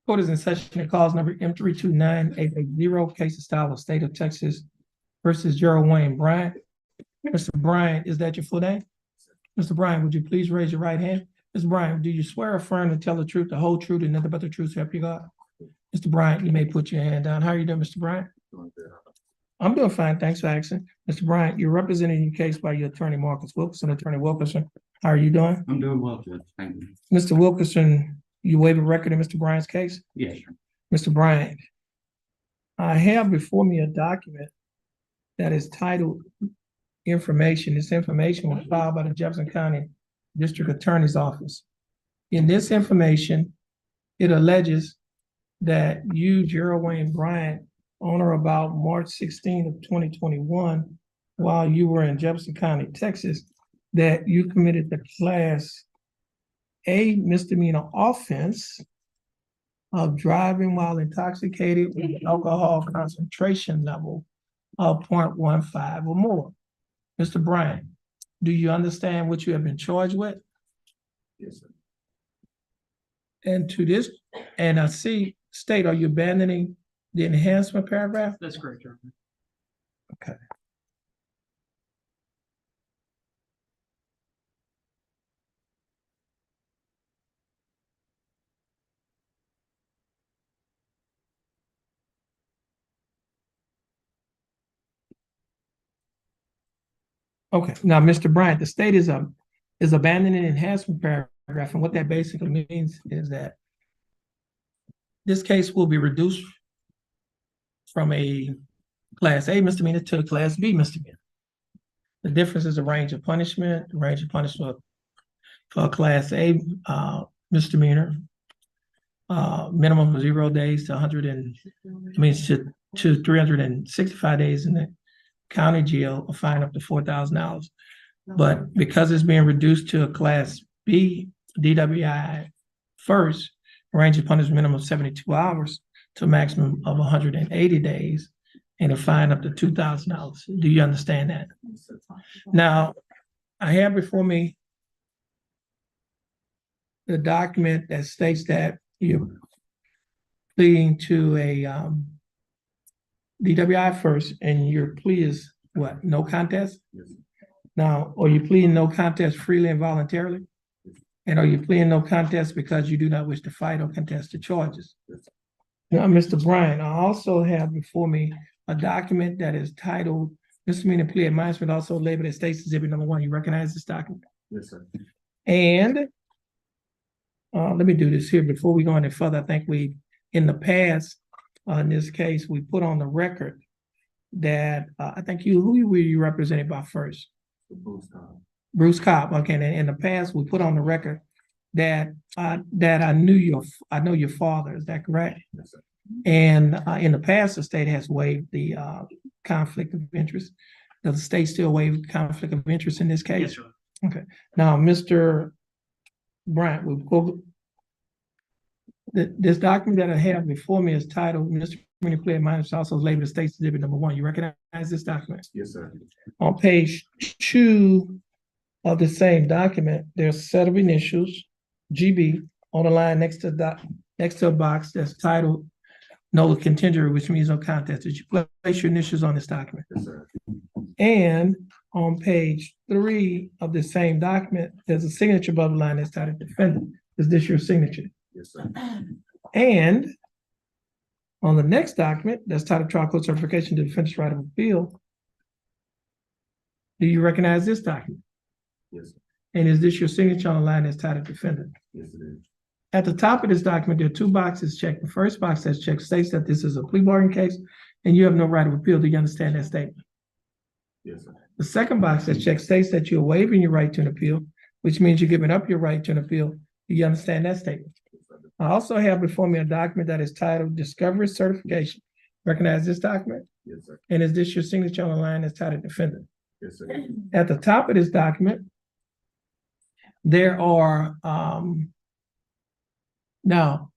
Speaker 1: Court is in session and calls number M329880, case of style of state of Texas versus Gerald Wayne Bryant. Mr. Bryant, is that your full name? Mr. Bryant, would you please raise your right hand? Mr. Bryant, do you swear or affirm to tell the truth, the whole truth, and nothing but the truth, so help you God? Mr. Bryant, you may put your hand down. How are you doing, Mr. Bryant? I'm doing fine, thanks for asking. Mr. Bryant, you're representing your case by your attorney, Marcus Wilkerson. Attorney Wilkerson, how are you doing?
Speaker 18: I'm doing well, Judge. Thank you.
Speaker 1: Mr. Wilkerson, you waive a record in Mr. Bryant's case?
Speaker 18: Yes, sir.
Speaker 1: Mr. Bryant, I have before me a document that is titled information. This information was filed by the Jefferson County District Attorney's Office. In this information, it alleges that you, Gerald Wayne Bryant, on or about March 16th of 2021, while you were in Jefferson County, Texas, that you committed the Class A misdemeanor offense of driving while intoxicated with alcohol concentration level of 0.15 or more. Mr. Bryant, do you understand what you have been charged with?
Speaker 17: Yes, sir.
Speaker 1: And to this, and I see, state, are you abandoning the enhancement paragraph?
Speaker 14: That's correct, Your Honor.
Speaker 1: Okay. Okay, now, Mr. Bryant, the state is abandoning enhancement paragraph, and what that basically means is that this case will be reduced from a Class A misdemeanor to a Class B misdemeanor. The difference is a range of punishment. The range of punishment for a Class A misdemeanor, minimum of 0 days to 100 and, to 365 days in the county jail, a fine up to $4,000. But because it's being reduced to a Class B DWI first, range of punishment minimum of 72 hours to a maximum of 180 days and a fine up to $2,000. Do you understand that? Now, I have before me the document that states that you're pleading to a DWI first, and your plea is what? No contest?
Speaker 2: Yes.
Speaker 1: Now, are you pleading no contest freely and voluntarily? And are you pleading no contest because you do not wish to fight or contest the charges?
Speaker 2: Yes.
Speaker 1: Now, Mr. Bryan, I also have before me a document that is titled misdemeanor plea admonishment, also labeled as State's Exhibit Number 1. You recognize this document?
Speaker 2: Yes, sir.
Speaker 1: And let me do this here before we go any further. I think we, in the past, in this case, we put on the record that I think who were you represented by first? Bruce Cobb. Okay, and in the past, we put on the record that I know your father. Is that correct?
Speaker 2: Yes, sir.
Speaker 1: And in the past, the state has waived the conflict of interest. Does the state still waive conflict of interest in this case?
Speaker 14: Yes, sir.
Speaker 1: Okay. Now, Mr. Bryant, this document that I have before me is titled Misdemeanor Plea Admonishment, also labeled as State's Exhibit Number 1. You recognize this document?
Speaker 2: Yes, sir.
Speaker 1: On page 2 of the same document, there's a set of initials, GB, on the line next to a box that's titled no contingent, which means no contest. Did you place your initials on this document?
Speaker 2: Yes, sir.
Speaker 1: And on page 3 of the same document, there's a signature above the line that's titled defendant. Is this your signature?
Speaker 2: Yes, sir.
Speaker 1: And on the next document, that's titled trial court certification to defendant's right of appeal. Do you recognize this document?
Speaker 2: Yes, sir.
Speaker 1: And is this your signature on the line that's titled defendant?
Speaker 2: Yes, it is.
Speaker 1: At the top of this document, there are 2 boxes checked. The first box that's checked states that this is a plea bargain case and you have no right of appeal. Do you understand that statement?
Speaker 2: Yes, sir.
Speaker 1: The second box that's checked states that you're waiving your right to an appeal, which means you're giving up your right to an appeal. Do you understand that statement? I also have before me a document that is titled Discovery Certification. Recognize this document?
Speaker 2: Yes, sir.
Speaker 1: And is this your signature on the line that's titled defendant?
Speaker 2: Yes, sir.
Speaker 1: At the top of this document, there are, now,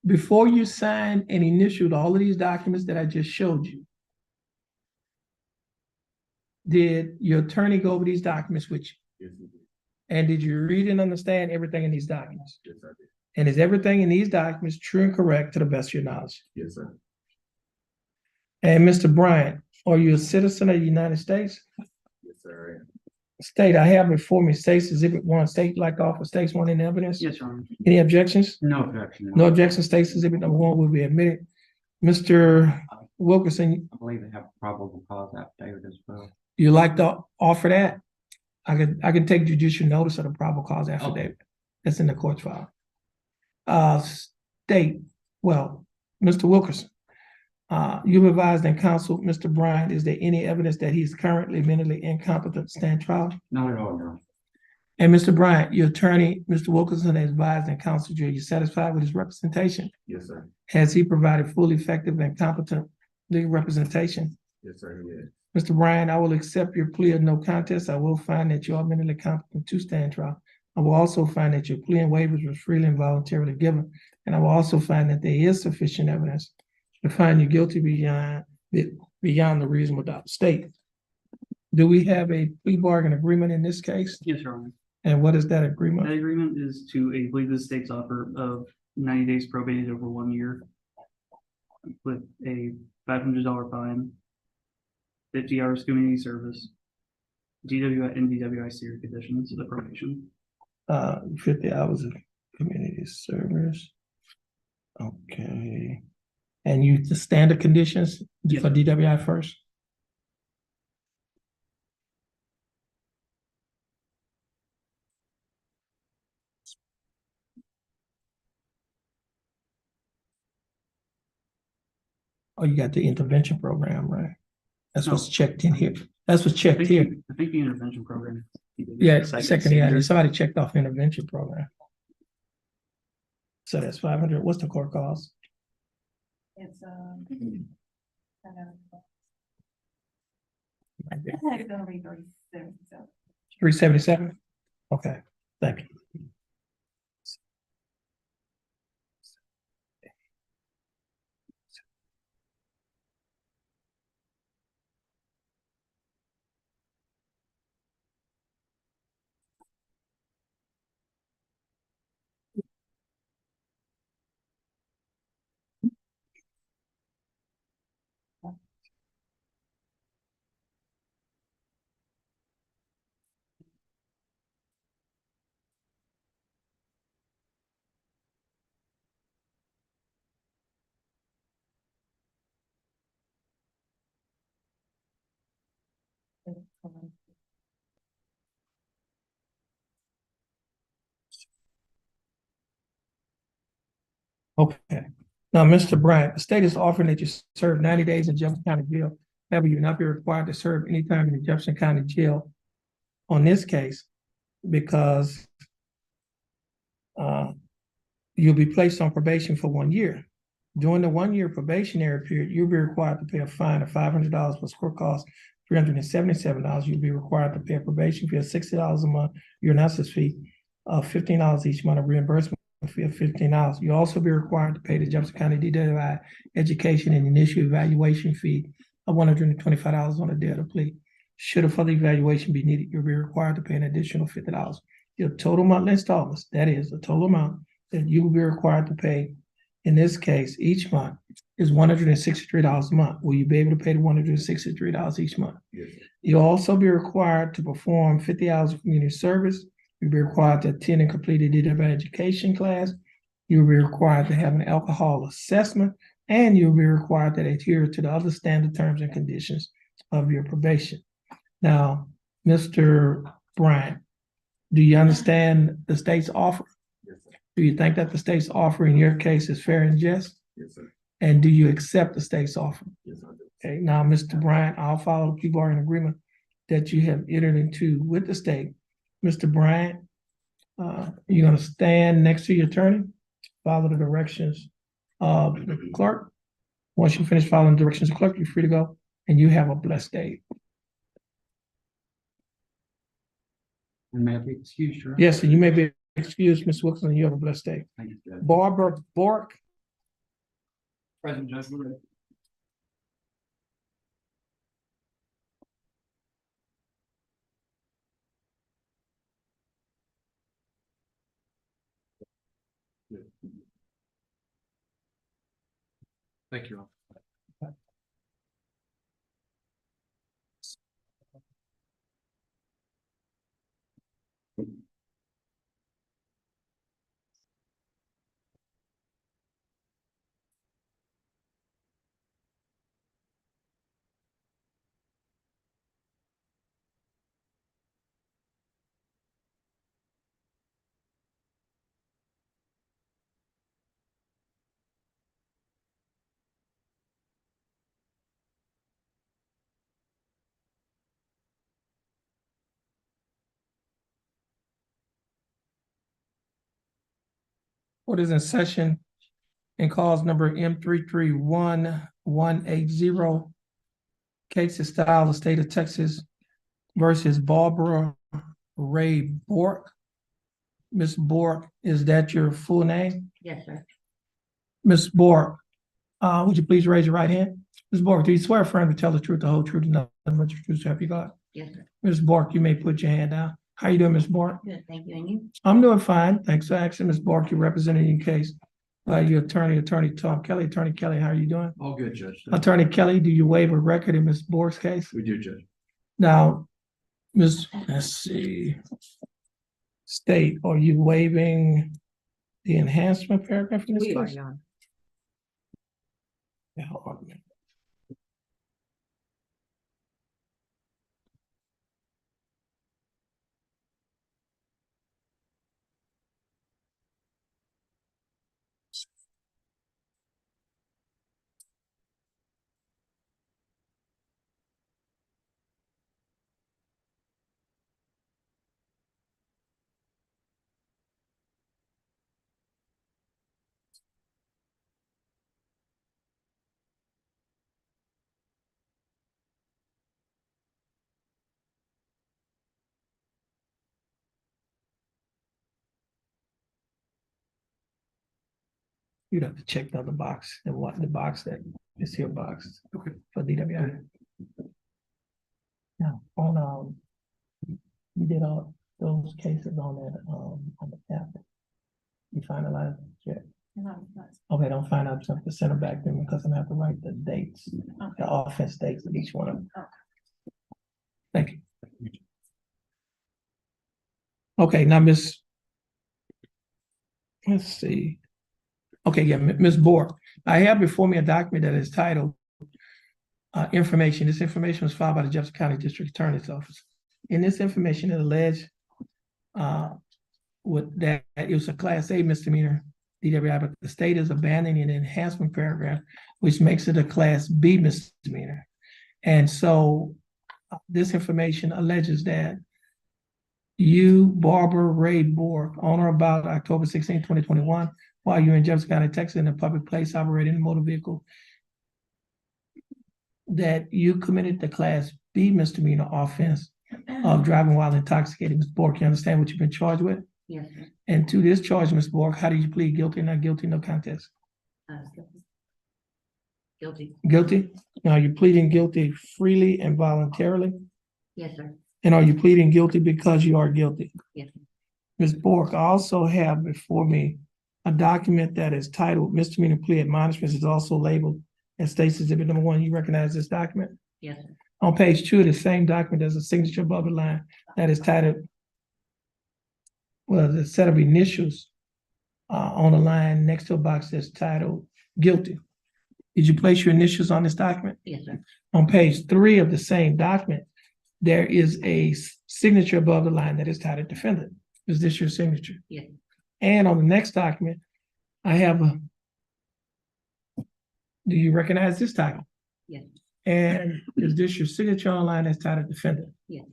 Speaker 1: before you sign and initialed all of these documents that I just showed you, did your attorney go over these documents with you?
Speaker 2: Yes, he did.
Speaker 1: And did you read and understand everything in these documents?
Speaker 2: Yes, I did.
Speaker 1: And is everything in these documents true and correct to the best of your knowledge?
Speaker 2: Yes, sir.
Speaker 1: And Mr. Bryant, are you a citizen of the United States?
Speaker 2: Yes, sir. I am.
Speaker 1: State, I have before me State's Exhibit 1. State like to offer State's 1 in evidence?
Speaker 14: Yes, Your Honor.
Speaker 1: Any objections?
Speaker 14: No objection.
Speaker 1: No objection. State's Exhibit Number 1 will be admitted. Mr. Wilkerson,
Speaker 12: I believe they have probable cause affidavit as well.
Speaker 1: you like to offer that? I can take judicial notice of the probable cause affidavit. That's in the court's file. State, well, Mr. Wilkerson, you've advised and counseled Mr. Bryant. Is there any evidence that he's currently mentally incompetent to stand trial?
Speaker 12: Not at all, Your Honor.
Speaker 1: And Mr. Bryant, your attorney, Mr. Wilkerson, has advised and counseled you. Are you satisfied with his representation?
Speaker 2: Yes, sir.
Speaker 1: Has he provided full, effective, and competent legal representation?
Speaker 2: Yes, sir. He is.
Speaker 1: Mr. Bryan, I will accept your plea of no contest. I will find that you are mentally competent to stand trial. I will also find that your plea and waivers was freely and voluntarily given. And I will also find that there is sufficient evidence to find you guilty beyond the reasonable doubt. State, do we have a plea bargain agreement in this case?
Speaker 14: Yes, Your Honor.
Speaker 1: And what is that agreement?
Speaker 14: That agreement is to a plea to the state's offer of 90 days probated over 1 year with a $500 fine, 50 hours community service, DWI and DWI conditions of the probation.
Speaker 1: 50 hours of community service. Okay. And you, the standard conditions for DWI first? Oh, you got the intervention program, right? That's what's checked in here. That's what's checked here.
Speaker 14: I think the intervention program.
Speaker 1: Yeah, second, yeah, somebody checked off intervention program. So that's 500. What's the court cost?
Speaker 11: It's,
Speaker 1: Right there.
Speaker 11: I think it's gonna be 37.
Speaker 1: 377? Okay, thank you. Okay. Now, Mr. Bryant, the state is offering that you serve 90 days in Jefferson County Jail. However, you will not be required to serve any time in the Jefferson County Jail on this case because you'll be placed on probation for 1 year. During the 1 year probationary period, you'll be required to pay a fine of $500 plus court costs, $377. You'll be required to pay a probation fee of $60 a month, your analysis fee of $15 each month, a reimbursement fee of $15. You'll also be required to pay the Jefferson County DWI education and initial evaluation fee of $125 on a day of the plea. Should a further evaluation be needed, you'll be required to pay an additional $50. Your total monthly installments, that is the total amount that you will be required to pay in this case each month is $163 a month. Will you be able to pay the $163 each month?
Speaker 2: Yes.
Speaker 1: You'll also be required to perform 50 hours of community service. You'll be required to attend and complete a DWI education class. You'll be required to have an alcohol assessment, and you'll be required to adhere to the other standard terms and conditions of your probation. Now, Mr. Bryant, do you understand the state's offer?
Speaker 2: Yes, sir.
Speaker 1: Do you think that the state's offer in your case is fair and just?
Speaker 2: Yes, sir.
Speaker 1: And do you accept the state's offer?
Speaker 2: Yes, I do.
Speaker 1: Okay, now, Mr. Bryant, I'll follow, people are in agreement that you have entered into with the state. Mr. Bryant, you're gonna stand next to your attorney, follow the directions of the clerk. Once you finish following the directions of the clerk, you're free to go, and you have a blessed day.
Speaker 5: And may I be excused, Your Honor?
Speaker 1: Yes, and you may be excused, Ms. Wilson, you have a blessed day.
Speaker 5: Thank you, Judge.
Speaker 1: Barbara Bork.
Speaker 5: Present, Judge. We're ready.
Speaker 6: Thank you.
Speaker 1: Court is in session and calls number M331180. Case is styled the state of Texas versus Barbara Ray Bork. Ms. Bork, is that your full name?
Speaker 11: Yes, sir.
Speaker 1: Ms. Bork, would you please raise your right hand? Ms. Bork, do you swear affirm to tell the truth, the whole truth, and nothing but the truth, so help you God?
Speaker 11: Yes, sir.
Speaker 1: Ms. Bork, you may put your hand down. How you doing, Ms. Bork?
Speaker 11: Good, thank you. And you?
Speaker 1: I'm doing fine. Thanks for asking, Ms. Bork. You're representing your case. Your attorney Tom Kelly. Attorney Kelly, how are you doing?
Speaker 6: All good, Judge.
Speaker 1: Attorney Kelly, do you waive a record in Ms. Bork's case?
Speaker 6: We do, Judge.
Speaker 1: Now, let's see. State, are you waiving the enhancement paragraph in this
Speaker 11: We are,
Speaker 1: case?
Speaker 11: Your Honor.
Speaker 1: Yeah, hold on a minute. You'd have to check the other box and what the box that is here boxed.
Speaker 6: Okay.
Speaker 1: For DWI. Yeah, you did all those cases on the app. You finalized, yeah. Okay, don't find out something, send them back to me because I'm gonna have to write the dates, the offense dates of each one of them. Thank you. Okay, now let's see. Okay, yeah, Ms. Bork, I have before me a document that is titled information. This information was filed by the Jefferson County District Attorney's Office. In this information, it alleged that it was a Class A misdemeanor DWI, but the state is abandoning an enhancement paragraph, which makes it a Class B misdemeanor. And so this information alleges that you, Barbara Ray Bork, on or about October 16, 2021, while you're in Jefferson County, Texas, in a public place operating a motor vehicle, that you committed the Class B misdemeanor offense of driving while intoxicated. Ms. Bork, you understand what you've been charged with?
Speaker 11: Yes, sir.
Speaker 1: And to this charge, Ms. Bork, how do you plead guilty, not guilty, no contest?
Speaker 11: Guilty.
Speaker 1: Guilty? Now, you're pleading guilty freely and voluntarily?
Speaker 11: Yes, sir.
Speaker 1: And are you pleading guilty because you are guilty?
Speaker 11: Yes, sir.
Speaker 1: Ms. Bork, I also have before me a document that is titled Misdemeanor Plea Admonishments. It's also labeled as State's Exhibit Number 1. You recognize this document?
Speaker 11: Yes, sir.
Speaker 1: On page 2 of the same document, there's a signature above the line that is titled, well, the set of initials on the line next to a box that's titled guilty. Did you place your initials on this document?
Speaker 11: Yes, sir.
Speaker 1: On page 3 of the same document, there is a signature above the line that is titled defendant. Is this your signature?
Speaker 11: Yes.
Speaker 1: And on the next document, I have do you recognize this document?
Speaker 11: Yes.
Speaker 1: And is this your signature on the line that's titled defendant?
Speaker 11: Yes.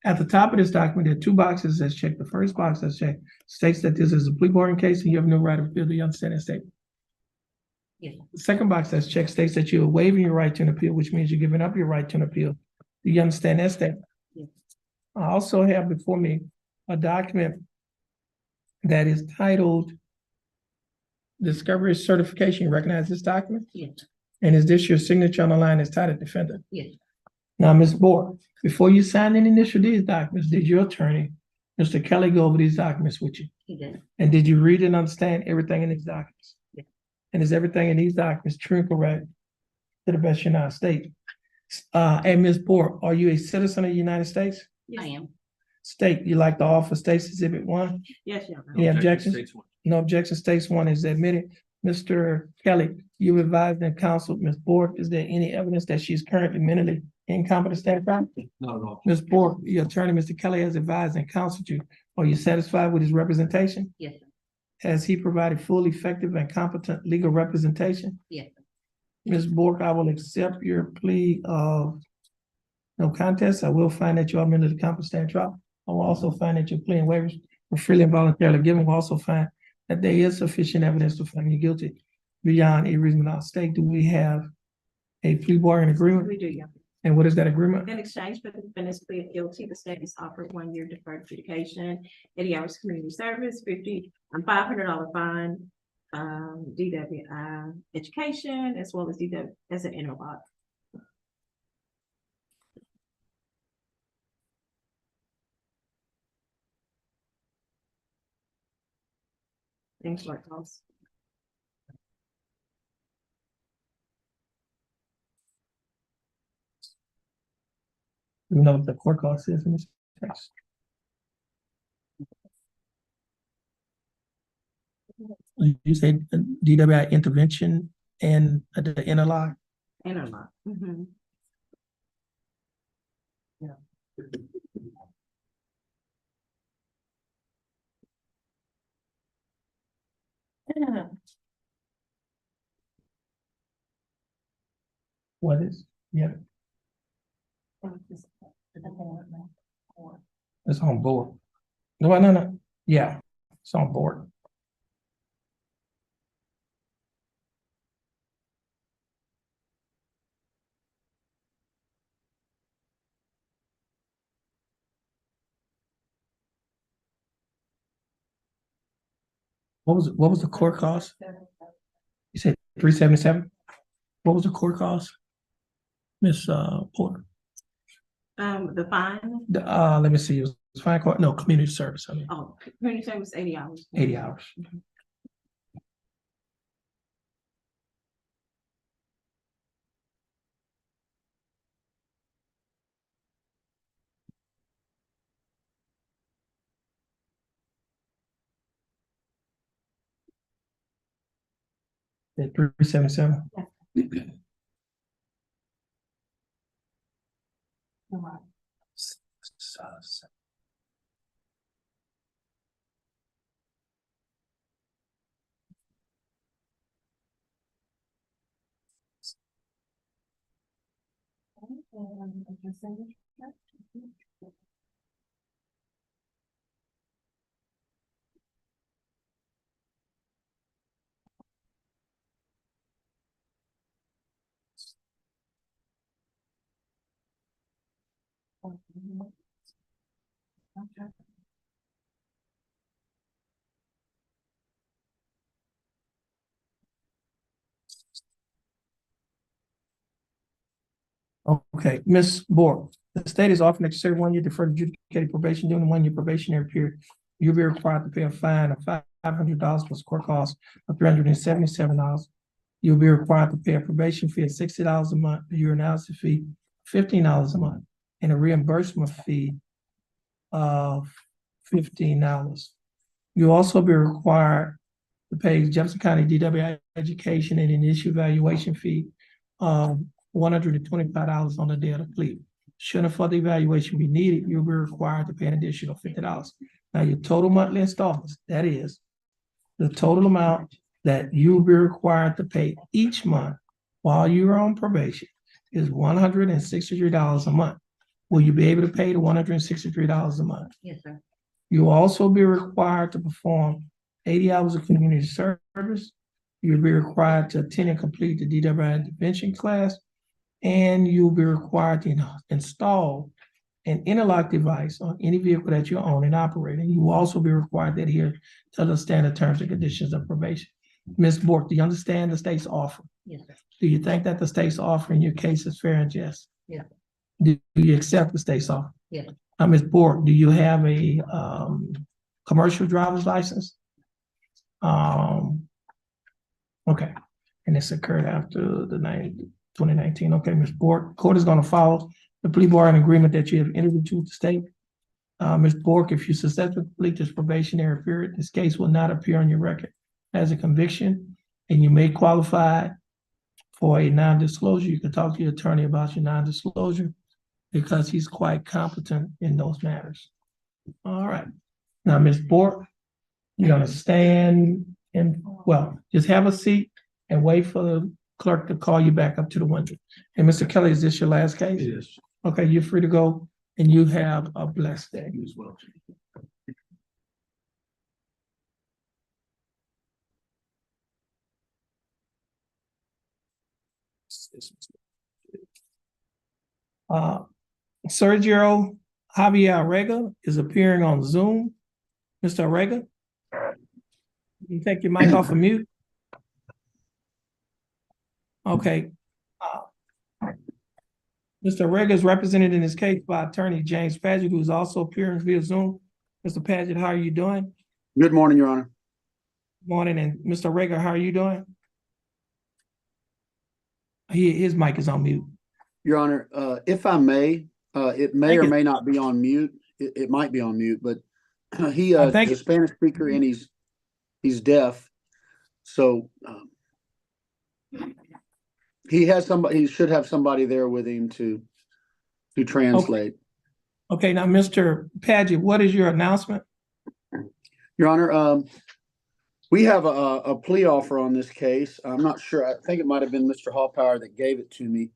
Speaker 1: At the top of this document, there are two boxes that's checked. The first box that's checked states that this is a plea bargain case and you have no right to appeal. Do you understand that statement?
Speaker 11: Yes.
Speaker 1: The second box that's checked states that you are waiving your right to an appeal, which means you're giving up your right to an appeal. Do you understand that statement?
Speaker 11: Yes.
Speaker 1: I also have before me a document that is titled Discovery Certification. You recognize this document?
Speaker 11: Yes.
Speaker 1: And is this your signature on the line that's titled defendant?
Speaker 11: Yes.
Speaker 1: Now, Ms. Bork, before you signed and initialed these documents, did your attorney, Mr. Kelly, go over these documents with you?
Speaker 11: He did.
Speaker 1: And did you read and understand everything in these documents?
Speaker 11: Yes.
Speaker 1: And is everything in these documents true and correct to the best of your knowledge? State. And Ms. Bork, are you a citizen of the United States?
Speaker 11: I am.
Speaker 1: State, you like to offer State's Exhibit 1?
Speaker 4: Yes, Your Honor.
Speaker 1: Any objections?
Speaker 6: States one.
Speaker 1: No objection. States 1 is admitted. Mr. Kelly, you advised and counseled Ms. Bork. Is there any evidence that she's currently mentally incompetent to stand trial?
Speaker 6: Not at all.
Speaker 1: Ms. Bork, your attorney, Mr. Kelly, has advised and counseled you. Are you satisfied with his representation?
Speaker 11: Yes, sir.
Speaker 1: Has he provided full, effective, and competent legal representation?
Speaker 11: Yes, sir.
Speaker 1: Ms. Bork, I will accept your plea of no contest. I will find that you are mentally competent to stand trial. I will also find that your plea and waivers were freely and voluntarily given. We'll also find that there is sufficient evidence to find you guilty beyond a reasonable doubt. State, do we have a plea bargain agreement?
Speaker 4: We do, yeah.
Speaker 1: And what is that agreement?
Speaker 4: In exchange for the defendant's plea of guilty, the state is offered 1 year deferred adjudication, 80 hours community service, $500 fine, DWI education, as well as DW as an interlock. Thanks for calls.
Speaker 1: You know what the court cost is in this case? You said DWI intervention and the interlock?
Speaker 4: Interlock. Mm-hmm.
Speaker 1: What is? Yeah, it's on board. No. Yeah, it's on board. What was the court cost? You said 377? What was the court cost? Miss Porter?
Speaker 4: The fine,
Speaker 1: Let me see, it was fine court, no, community service, I mean,
Speaker 4: oh, community service, 80 hours.
Speaker 1: 80 hours. At 377? Okay, Ms. Bork, the state is offering to serve 1 year deferred adjudicated probation during the 1 year probationary period. You'll be required to pay a fine of $500 plus court costs of $377. You'll be required to pay a probation fee of $60 a month, a urinalysis fee, $15 a month, and a reimbursement fee of $15. You'll also be required to pay Jefferson County DWI education and an issue evaluation fee of $125 on the day of the plea. Should a further evaluation be needed, you'll be required to pay an additional $50. Now, your total monthly installments, that is the total amount that you'll be required to pay each month while you're on probation, is $163 a month. Will you be able to pay the $163 a month?
Speaker 4: Yes, sir.
Speaker 1: You'll also be required to perform 80 hours of community service. You'll be required to attend and complete the DWI intervention class, and you'll be required to install an interlock device on any vehicle that you own and operate. And you will also be required to adhere to the standard terms and conditions of probation. Ms. Bork, do you understand the state's offer?
Speaker 4: Yes, sir.
Speaker 1: Do you think that the state's offer in your case is fair and just?
Speaker 4: Yeah.
Speaker 1: Do you accept the state's offer?
Speaker 4: Yeah.
Speaker 1: Ms. Bork, do you have a commercial driver's license? Okay, and this occurred after the 2019. Okay, Ms. Bork, court is going to follow the plea bargain agreement that you have entered into with the state. Ms. Bork, if you successfully complete this probationary period, this case will not appear on your record as a conviction, and you may qualify for a non-disclosure. You can talk to your attorney about your non-disclosure because he's quite competent in those matters. All right. Now, Ms. Bork, you're gonna stand and, well, just have a seat and wait for the clerk to call you back up to the window. And Mr. Kelly, is this your last case?
Speaker 2: It is.
Speaker 1: Okay, you're free to go, and you have a blessed day.
Speaker 2: You as well.
Speaker 1: Sergio Javier Arrega is appearing on Zoom. Mr. Arrega, you take your mic off of mute. Okay. Mr. Arrega is represented in this case by attorney James Padgett, who is also appearing via Zoom. Mr. Padgett, how are you doing?
Speaker 18: Good morning, Your Honor.
Speaker 1: Morning, and Mr. Arrega, how are you doing? His mic is on mute.
Speaker 18: Your Honor, if I may, it may or may not be on mute. It might be on mute, but he is a Spanish speaker and he's deaf. So he has somebody. He should have somebody there with him to translate.
Speaker 1: Okay, now, Mr. Padgett, what is your announcement?
Speaker 18: Your Honor, we have a plea offer on this case. I'm not sure. I think it might have been Mr. Hallpower that gave it to me.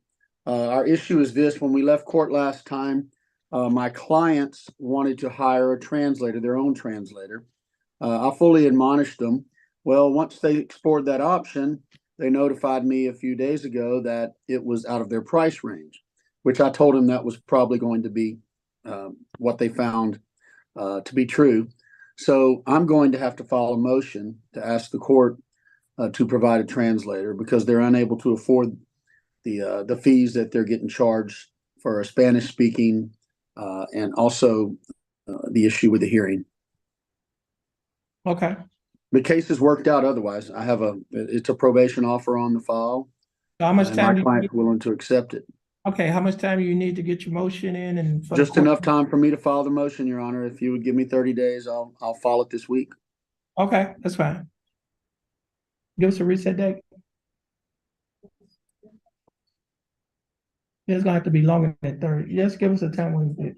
Speaker 18: Our issue is this: when we left court last time, my clients wanted to hire a translator, their own translator. I fully admonished them. Well, once they explored that option, they notified me a few days ago that it was out of their price range, which I told them that was probably going to be what they found to be true. So I'm going to have to file a motion to ask the court to provide a translator because they're unable to afford the fees that they're getting charged for a Spanish speaking, and also the issue with the hearing.
Speaker 1: Okay.
Speaker 18: The case has worked out otherwise. It's a probation offer on the file.
Speaker 1: How much
Speaker 18: And
Speaker 1: time
Speaker 18: my
Speaker 1: do you
Speaker 18: client's
Speaker 1: need?
Speaker 18: willing to accept it.
Speaker 1: Okay, how much time do you need to get your motion in and for the
Speaker 18: Just
Speaker 1: court?
Speaker 18: enough time for me to file the motion, Your Honor. If you would give me 30 days, I'll file it this week.
Speaker 1: Okay, that's fine. Give us a reset date. It's gonna have to be longer than 30. Just give us a time when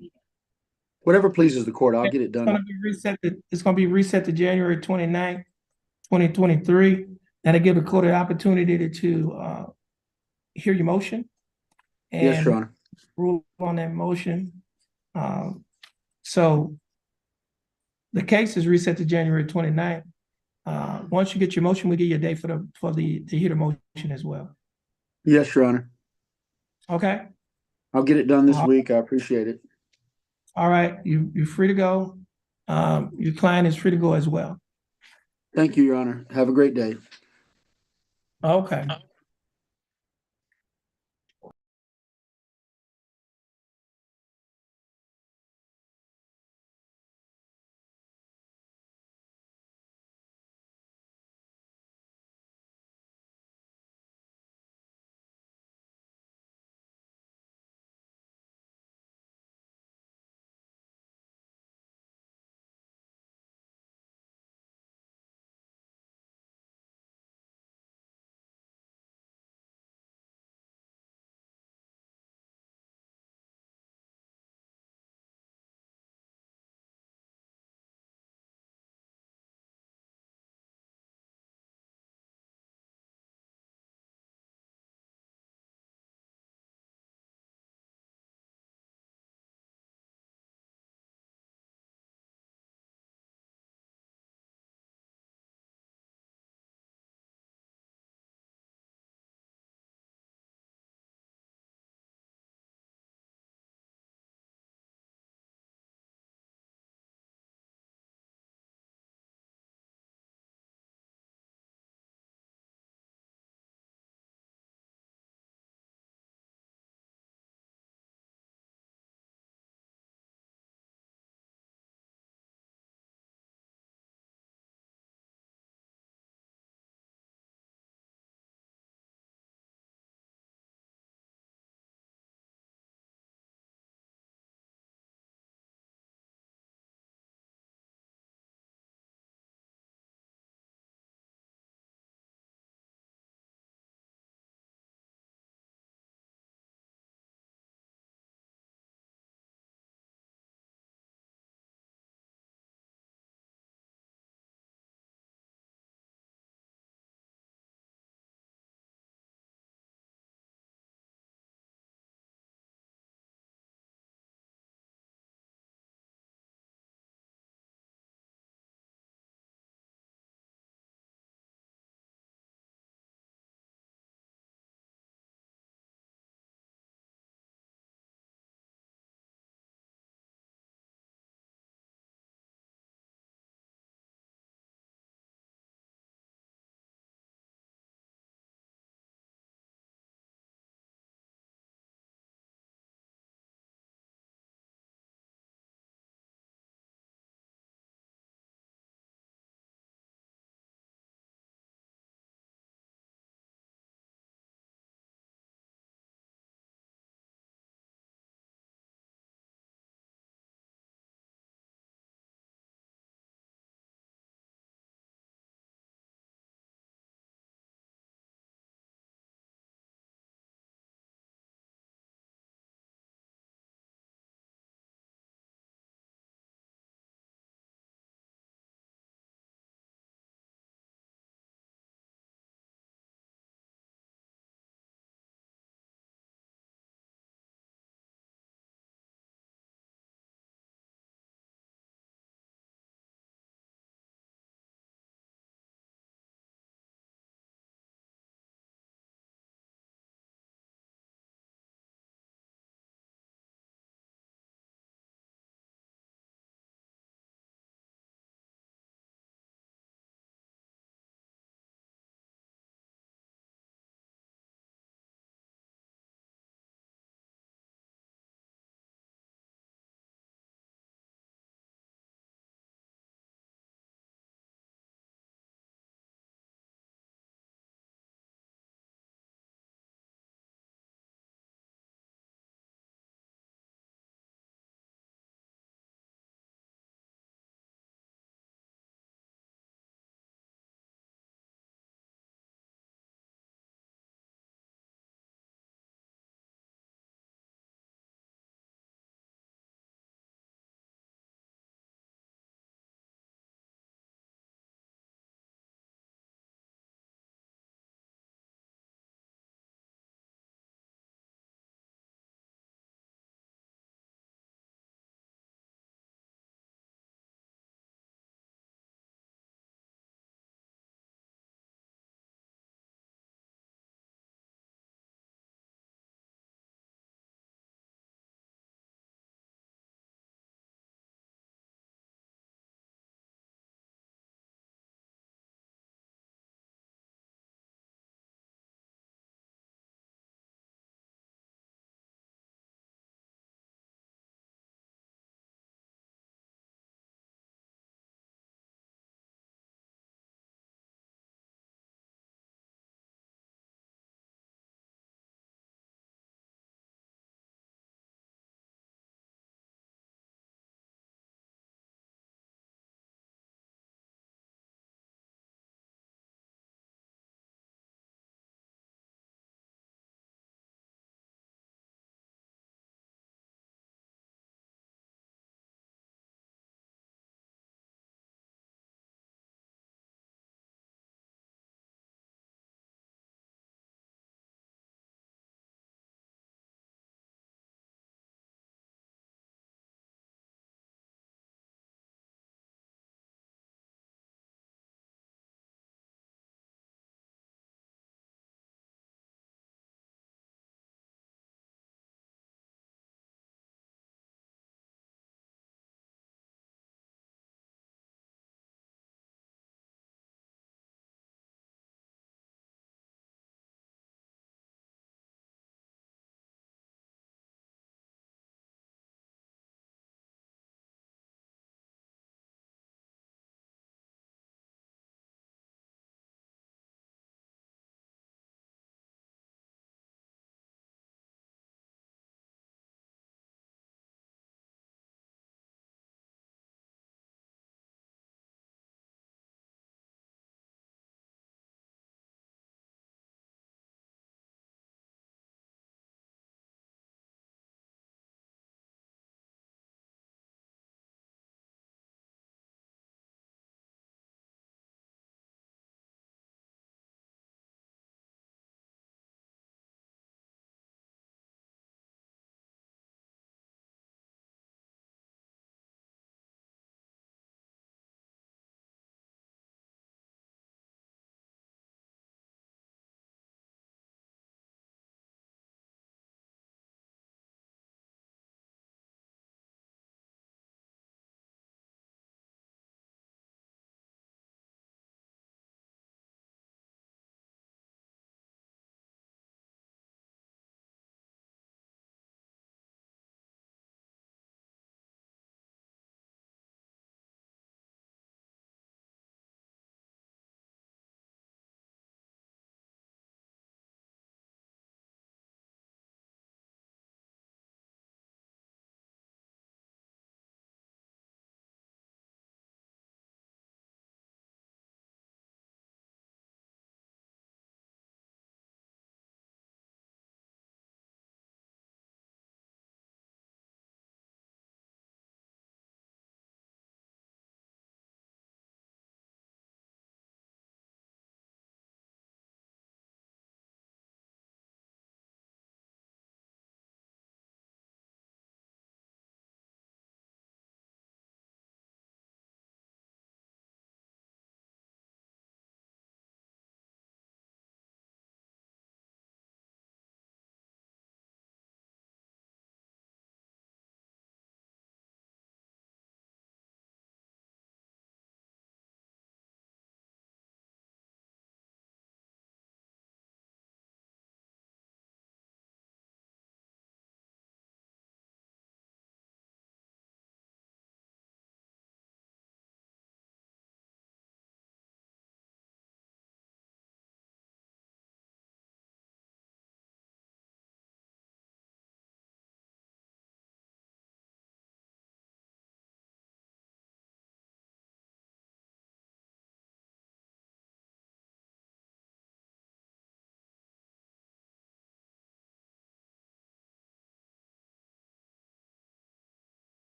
Speaker 18: Whatever pleases the court, I'll get it
Speaker 1: it's
Speaker 18: done.
Speaker 1: gonna be reset it's gonna be reset to January 29th, 2023. That'll give the court an opportunity to hear your motion
Speaker 18: Yes, Your
Speaker 1: and
Speaker 18: Honor.
Speaker 1: rule on that motion. So the case is reset to January 29th. Once you get your motion, we give you a date for the to hear the motion as well.
Speaker 18: Yes, Your Honor.
Speaker 1: Okay.
Speaker 18: I'll get it done this week. I appreciate it.
Speaker 1: All right, you're free to go. Your client is free to go as well.
Speaker 18: Thank you, Your Honor. Have a great day.
Speaker 1: Okay.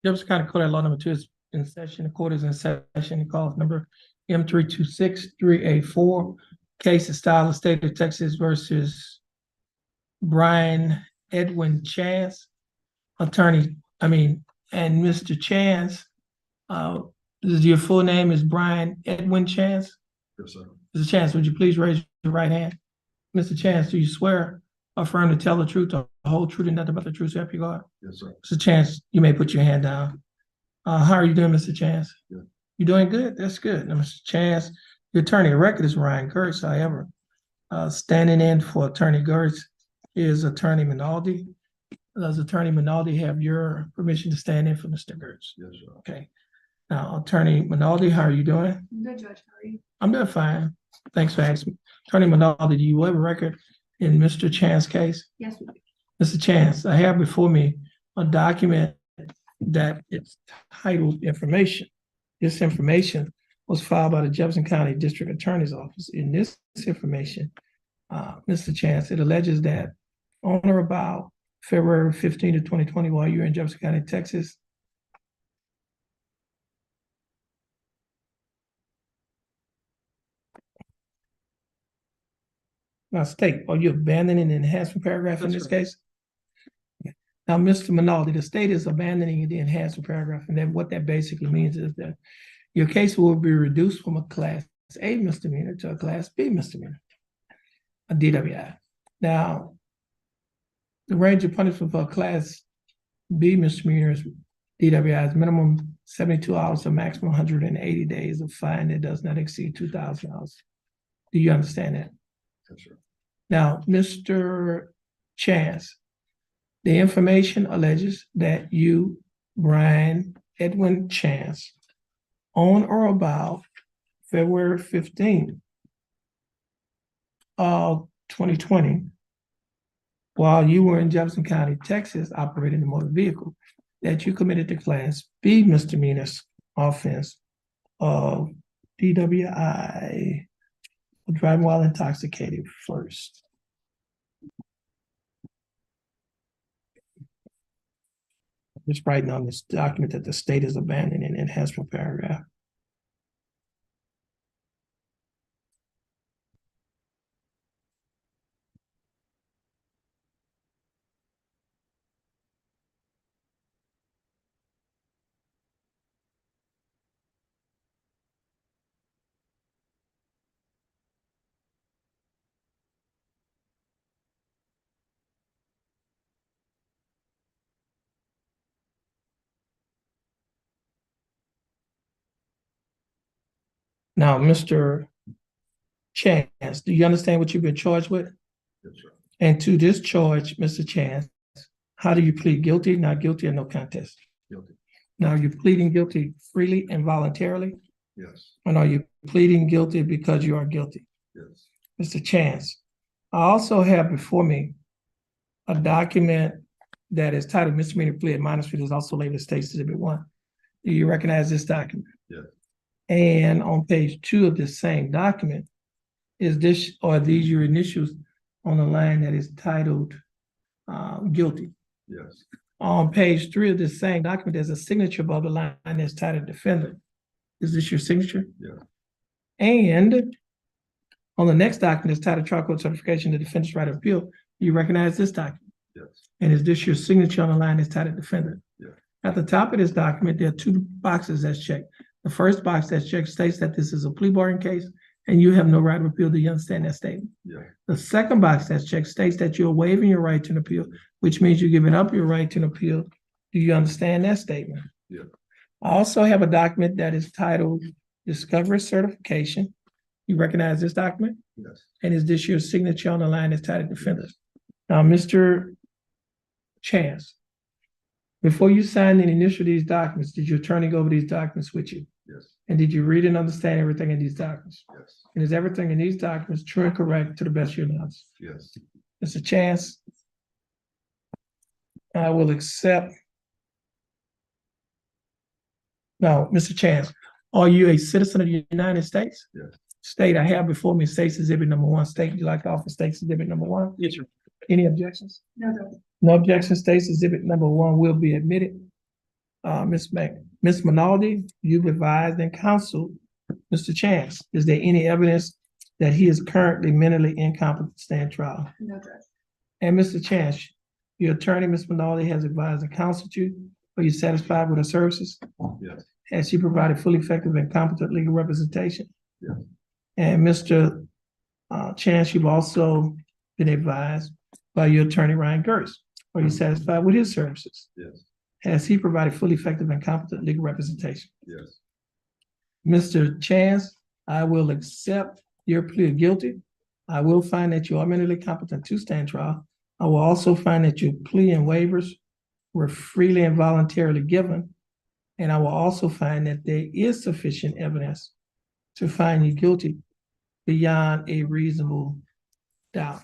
Speaker 1: Jefferson County Court at Law number 2 is in session. The court is in session. Call number M326-384. Case is style of state of Texas versus Brian Edwin Chance, and Mr. Chance. Your full name is Brian Edwin Chance.
Speaker 2: Yes, sir.
Speaker 1: Mr. Chance, would you please raise your right hand? Mr. Chance, do you swear or affirm to tell the truth, the whole truth, and nothing but the truth, so help you God?
Speaker 2: Yes, sir.
Speaker 1: Mr. Chance, you may put your hand down. How are you doing, Mr. Chance?
Speaker 2: Good.
Speaker 1: You doing good? That's good. Now, Mr. Chance, your attorney of record is Ryan Gertz. However, standing in for Attorney Gertz is Attorney Minaldi. Does Attorney Minaldi have your permission to stand in for Mr. Gertz?
Speaker 2: Yes, sir.
Speaker 1: Okay. Now, Attorney Minaldi, how are you doing?
Speaker 9: Good, Judge. How are you?
Speaker 1: I'm doing fine. Thanks for asking. Attorney Minaldi, do you have a record in Mr. Chance's case?
Speaker 9: Yes, we do.
Speaker 1: Mr. Chance, I have before me a document that is titled information. This information was filed by the Jefferson County District Attorney's Office. In this information, Mr. Chance, it alleges that on or about February 15 of 2020, while you were in Jefferson County, Texas, now state, are you abandoning the enhancement paragraph in this case? Now, Mr. Minaldi, the state is abandoning the enhancement paragraph, and then what that basically means is that your case will be reduced from a Class A misdemeanor to a Class B misdemeanor, a DWI. Now, the range of punishment for a Class B misdemeanor is DWI is minimum 72 hours or maximum 180 days of fine that does not exceed $2,000. Do you understand that?
Speaker 2: Yes, sir.
Speaker 1: Now, Mr. Chance, the information alleges that you, Brian Edwin Chance, on or about February 15 of 2020, while you were in Jefferson County, Texas, operating a motor vehicle, that you committed the Class B misdemeanors offense of DWI, driving while intoxicated first. Just writing on this document that the state is abandoning enhancement paragraph. Now, Mr. Chance, do you understand what you've been charged with?
Speaker 2: Yes, sir.
Speaker 1: And to this charge, Mr. Chance, how do you plead guilty, not guilty, or no contest?
Speaker 2: Guilty.
Speaker 1: Now, you're pleading guilty freely and voluntarily?
Speaker 2: Yes.
Speaker 1: Or are you pleading guilty because you are guilty?
Speaker 2: Yes.
Speaker 1: Mr. Chance, I also have before me a document that is titled Misdemeanor Plea Admonishment, is also labeled State's Exhibit 1. Do you recognize this document?
Speaker 2: Yes.
Speaker 1: And on page 2 of this same document, is this, or are these your initials on the line that is titled guilty?
Speaker 2: Yes.
Speaker 1: On page 3 of this same document, there's a signature above the line that's titled defendant. Is this your signature?
Speaker 2: Yeah.
Speaker 1: And on the next document, it's titled trial court certification, the defendant's right of appeal. Do you recognize this document?
Speaker 2: Yes.
Speaker 1: And is this your signature on the line that's titled defendant?
Speaker 2: Yeah.
Speaker 1: At the top of this document, there are 2 boxes that's checked. The first box that's checked states that this is a plea bargain case and you have no right of appeal. Do you understand that statement?
Speaker 2: Yeah.
Speaker 1: The second box that's checked states that you're waiving your right to an appeal, which means you're giving up your right to an appeal. Do you understand that statement?
Speaker 2: Yeah.
Speaker 1: I also have a document that is titled Discovery Certification. You recognize this document?
Speaker 2: Yes.
Speaker 1: And is this your signature on the line that's titled defendant? Now, Mr. Chance, before you signed and initialed these documents, did your attorney go over these documents with you?
Speaker 2: Yes.
Speaker 1: And did you read and understand everything in these documents?
Speaker 2: Yes.
Speaker 1: And is everything in these documents true and correct to the best of your knowledge?
Speaker 2: Yes.
Speaker 1: Mr. Chance, I will accept. No, Mr. Chance, are you a citizen of the United States?
Speaker 2: Yes.
Speaker 1: State, I have before me State's Exhibit number 1. State, you like to offer State's Exhibit number 1?
Speaker 14: Yes, sir.
Speaker 1: Any objections?
Speaker 9: No, Judge.
Speaker 1: No objection. State's Exhibit number 1 will be admitted. Ms. Minaldi, you've advised and counseled Mr. Chance. Is there any evidence that he is currently mentally incompetent to stand trial?
Speaker 11: No, Judge.
Speaker 1: And Mr. Chance, your attorney, Ms. Minaldi, has advised and counseled you. Are you satisfied with her services?
Speaker 2: Yes.
Speaker 1: Has she provided fully effective and competent legal representation?
Speaker 2: Yes.
Speaker 1: And Mr. Chance, you've also been advised by your attorney, Ryan Gertz. Are you satisfied with his services?
Speaker 2: Yes.
Speaker 1: Has he provided fully effective and competent legal representation?
Speaker 2: Yes.
Speaker 1: Mr. Chance, I will accept your plea of guilty. I will find that you are mentally competent to stand trial. I will also find that your plea and waivers were freely and voluntarily given. And I will also find that there is sufficient evidence to find you guilty beyond a reasonable doubt.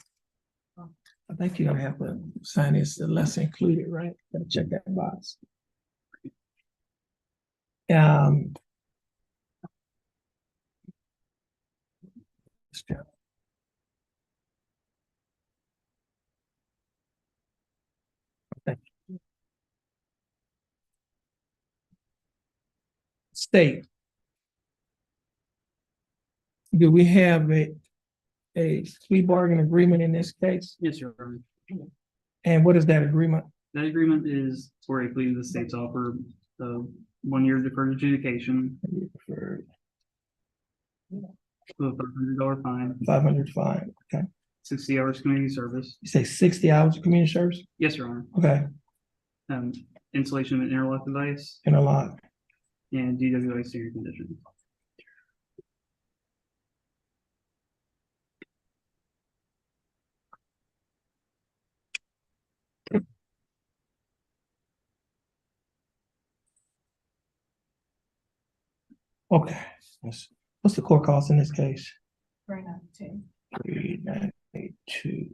Speaker 1: I think you're gonna have to sign this, the lesser included, right? Gotta check that box. Thank you. State. Do we have a plea bargain agreement in this case?
Speaker 14: Yes, Your Honor.
Speaker 1: And what is that agreement?
Speaker 14: That agreement is for a plea to the state's offer of 1 year deferred adjudication
Speaker 1: For
Speaker 14: with a $500 fine,
Speaker 1: 500 fine, okay.
Speaker 14: 60 hours community service.
Speaker 1: You say 60 hours of community service?
Speaker 14: Yes, Your Honor.
Speaker 1: Okay,
Speaker 14: Installation of an interlock device
Speaker 1: in a lot.
Speaker 14: and DWI standard conditions.
Speaker 1: Okay, what's the court cost in this case?
Speaker 11: 392.
Speaker 1: 392.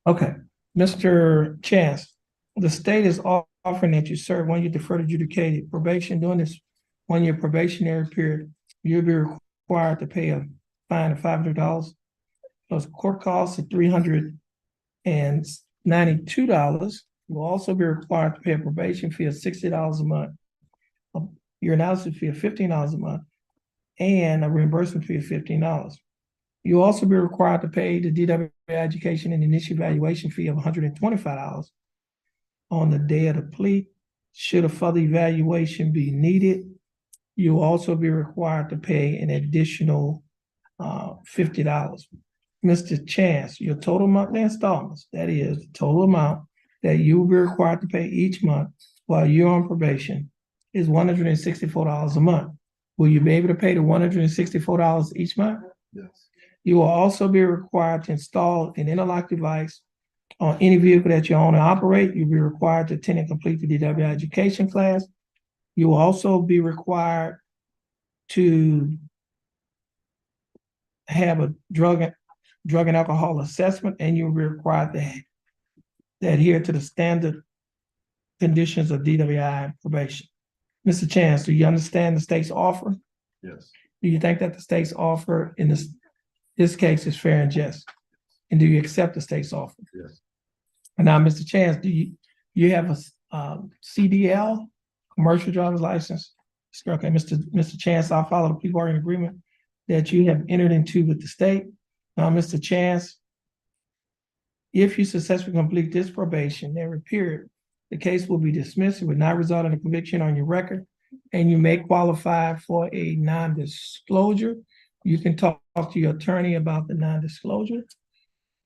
Speaker 1: Okay, Mr. Chance, the state is offering that you serve 1 year deferred adjudicated probation. During this 1 year probationary period, you'll be required to pay a fine of $500 plus court costs of $392. You'll also be required to pay a probation fee of $60 a month, your analysis fee of $15 a month, and a reimbursement fee of $15. You'll also be required to pay the DWI education and initial evaluation fee of $125 on the day of the plea. Should a further evaluation be needed, you'll also be required to pay an additional $50. Mr. Chance, your total monthly installments, that is the total amount that you will be required to pay each month while you're on probation, is $164 a month. Will you be able to pay the $164 each month?
Speaker 2: Yes.
Speaker 1: You will also be required to install an interlock device on any vehicle that you own and operate. You'll be required to attend and complete the DWI education class. You will also be required to have a drug and alcohol assessment, and you'll be required to adhere to the standard conditions of DWI probation. Mr. Chance, do you understand the state's offer?
Speaker 2: Yes.
Speaker 1: Do you think that the state's offer in this case is fair and just? And do you accept the state's offer?
Speaker 2: Yes.
Speaker 1: And now, Mr. Chance, do you have a CDL, commercial driver's license? Okay, Mr. Chance, I'll follow the plea bargaining agreement that you have entered into with the state. Now, Mr. Chance, if you successfully complete this probationary period, the case will be dismissed. It would not result in a conviction on your record, and you may qualify for a non-disclosure. You can talk to your attorney about the non-disclosure.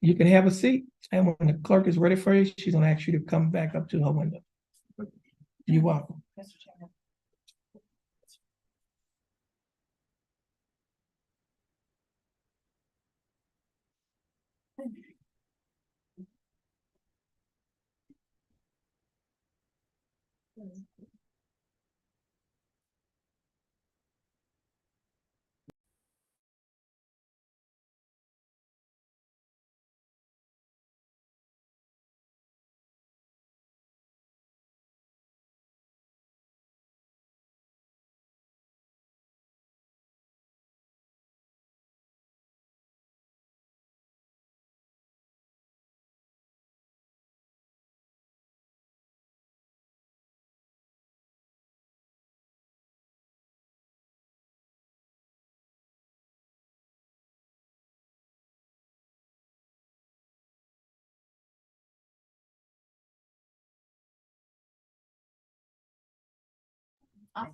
Speaker 1: You can have a seat, and when the clerk is ready for you, she's gonna ask you to come back up to her window. You're welcome.
Speaker 4: Mr. Chairman. Awesome.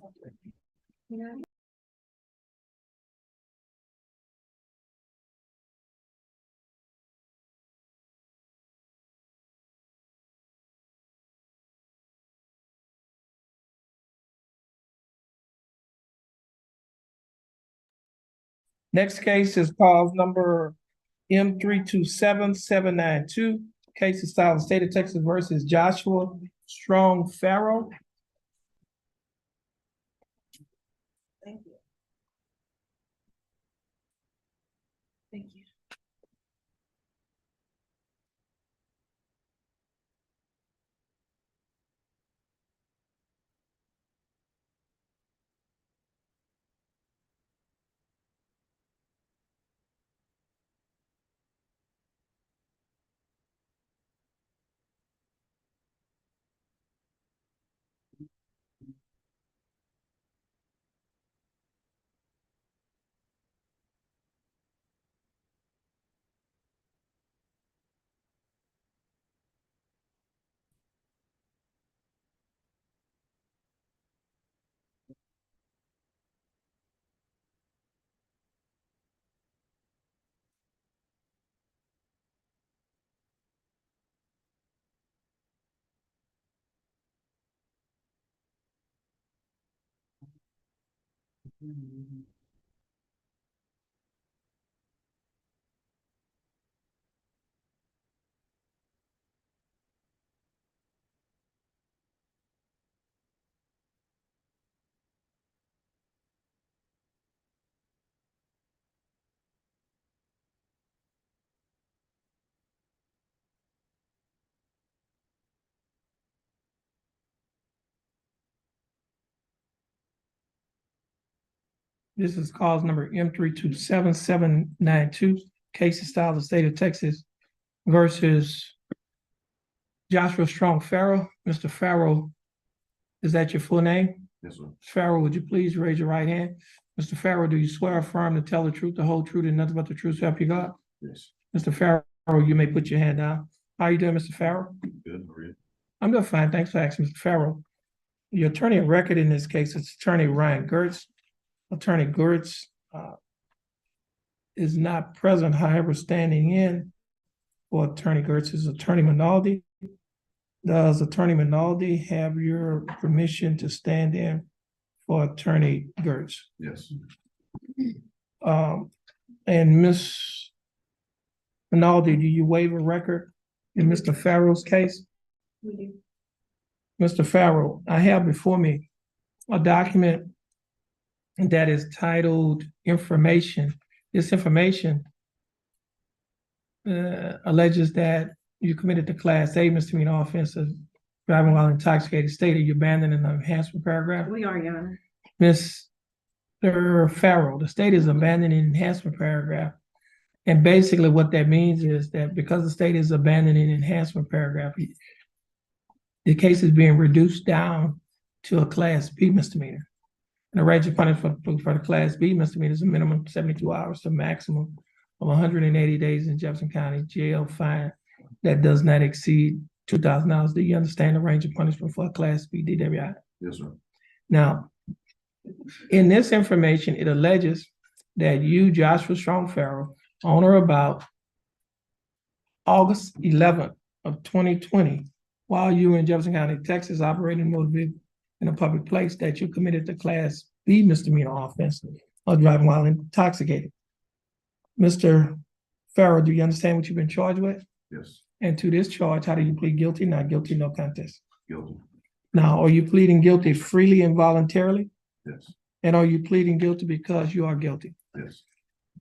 Speaker 1: Next case is cause number M327792. Case is filed in the state of Texas versus Joshua Strong Farrell.
Speaker 4: Thank you. Thank you.
Speaker 1: This is cause number M327792. Case is filed in the state of Texas versus Joshua Strong Farrell. Mr. Farrell, is that your full name?
Speaker 2: Yes, sir.
Speaker 1: Farrell, would you please raise your right hand? Mr. Farrell, do you swear or affirm to tell the truth, the whole truth, and nothing but the truth, so help you God?
Speaker 2: Yes.
Speaker 1: Mr. Farrell, you may put your hand down. How are you doing, Mr. Farrell?
Speaker 2: Good, how are you?
Speaker 1: I'm doing fine. Thanks for asking, Mr. Farrell. Your attorney of record in this case is Attorney Ryan Gertz. Attorney Gertz is not present, however, standing in for Attorney Gertz is Attorney Minaldi. Does Attorney Minaldi have your permission to stand in for Attorney Gertz?
Speaker 2: Yes.
Speaker 1: And Ms. Minaldi, do you waive a record in Mr. Farrell's case?
Speaker 4: We do.
Speaker 1: Mr. Farrell, I have before me a document that is titled Information. This information alleges that you committed the Class A misdemeanor offense of driving while intoxicated state. Are you abandoning the enhancement paragraph?
Speaker 4: We are, Your Honor.
Speaker 1: Mr. Farrell, the state is abandoning enhancement paragraph. And basically what that means is that because the state is abandoning enhancement paragraph, the case is being reduced down to a Class B misdemeanor. And the range of punishment for the Class B misdemeanor is a minimum of 72 hours to maximum of 180 days in Jefferson County jail, fine that does not exceed $2,000. Do you understand the range of punishment for a Class B DWI?
Speaker 2: Yes, sir.
Speaker 1: Now, in this information, it alleges that you, Joshua Strong Farrell, on or about August 11th of 2020, while you were in Jefferson County, Texas, operating a motor vehicle in a public place that you committed the Class B misdemeanor offense of driving while intoxicated. Mr. Farrell, do you understand what you've been charged with?
Speaker 2: Yes,
Speaker 1: And to this charge, how do you plead guilty? Not guilty, no contest.
Speaker 2: guilty.
Speaker 1: Now, are you pleading guilty freely and voluntarily?
Speaker 2: Yes,
Speaker 1: And are you pleading guilty because you are guilty?
Speaker 2: yes,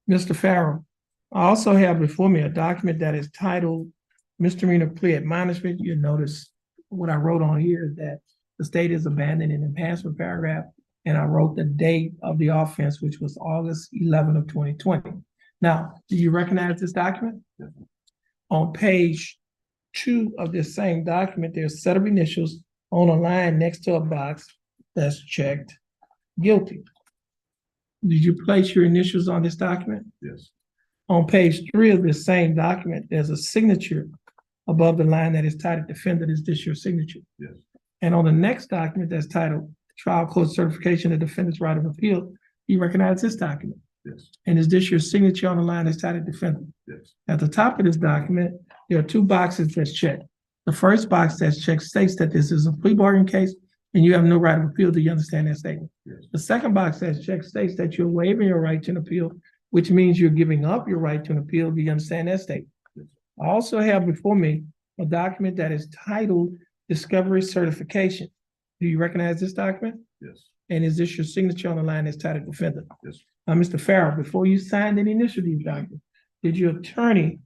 Speaker 1: Mr. Farrell, I also have before me a document that is titled Misdemeanor Plea Admonishment. You notice what I wrote on here is that the state is abandoned in the enhancement paragraph, and I wrote the date of the offense, which was August 11 of 2020. Now, do you recognize this document?
Speaker 2: yes,
Speaker 1: On page 2 of this same document, there's a set of initials on a line next to a box that's checked guilty. Did you place your initials on this document?
Speaker 2: yes,
Speaker 1: On page 3 of this same document, there's a signature above the line that is titled Defendant, is this your signature?
Speaker 2: yes,
Speaker 1: And on the next document that's titled Trial Court Certification of Defendant's Right of Appeal, you recognize this document?
Speaker 2: yes,
Speaker 1: And is this your signature on the line that's titled Defendant?
Speaker 2: yes,
Speaker 1: At the top of this document, there are 2 boxes that's checked. The first box that's checked states that this is a plea bargain case and you have no right of appeal. Do you understand that statement?
Speaker 2: yes,
Speaker 1: The second box that's checked states that you're waiving your right to an appeal, which means you're giving up your right to an appeal. Do you understand that statement?
Speaker 2: yes,
Speaker 1: I also have before me a document that is titled Discovery Certification. Do you recognize this document?
Speaker 2: yes,
Speaker 1: And is this your signature on the line that's titled Defendant?
Speaker 2: yes.
Speaker 1: Now, Mr. Farrell, before you signed and initialed these documents, did your attorney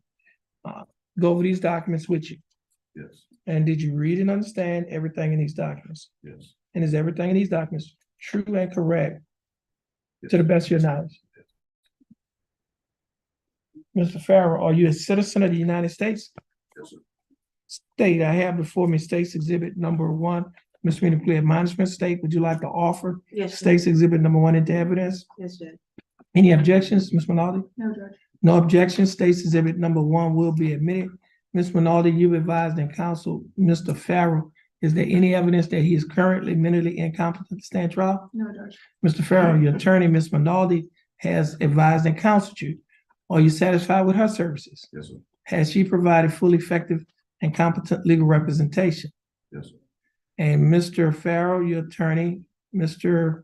Speaker 1: go over these documents with you?
Speaker 2: Yes,
Speaker 1: And did you read and understand everything in these documents?
Speaker 2: yes,
Speaker 1: And is everything in these documents true and correct
Speaker 2: yes.
Speaker 1: to the best of your knowledge? Mr. Farrell, are you a citizen of the United States?
Speaker 2: Yes, sir.
Speaker 1: State, I have before me State's Exhibit number 1, misdemeanor plea admonishment. State, would you like to offer
Speaker 4: Yes, sir.
Speaker 1: State's Exhibit number 1 into evidence?
Speaker 4: Yes, Judge.
Speaker 1: Any objections, Ms. Minaldi?
Speaker 4: No, Judge.
Speaker 1: No objections. State's Exhibit number 1 will be admitted. Ms. Minaldi, you advised and counseled Mr. Farrell. Is there any evidence that he is currently mentally incompetent to stand trial?
Speaker 4: No, Judge.
Speaker 1: Mr. Farrell, your attorney, Ms. Minaldi, has advised and counseled you. Are you satisfied with her services?
Speaker 2: Yes, sir.
Speaker 1: Has she provided full, effective, and competent legal representation?
Speaker 2: Yes, sir.
Speaker 1: And Mr. Farrell, your attorney, Mr.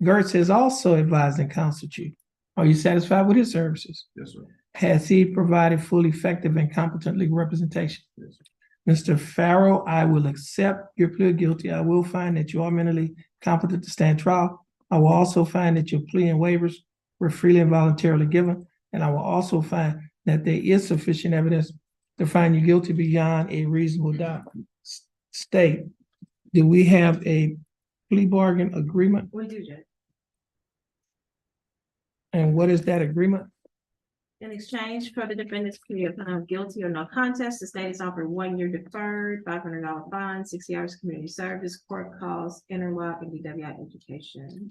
Speaker 1: Gertz, has also advised and counseled you. Are you satisfied with his services?
Speaker 2: Yes, sir.
Speaker 1: Has he provided full, effective, and competent legal representation?
Speaker 2: Yes, sir.
Speaker 1: Mr. Farrell, I will accept your plea of guilty. I will find that you are mentally competent to stand trial. I will also find that your plea and waivers were freely and voluntarily given. And I will also find that there is sufficient evidence to find you guilty beyond a reasonable doubt. State, do we have a plea bargain agreement?
Speaker 4: We do, Judge.
Speaker 1: And what is that agreement?
Speaker 4: In exchange for the defendant's plea of guilty or no contest, the state is offered 1 year deferred, $500 fine, 60 hours community service, court calls, interlock, and DWI education.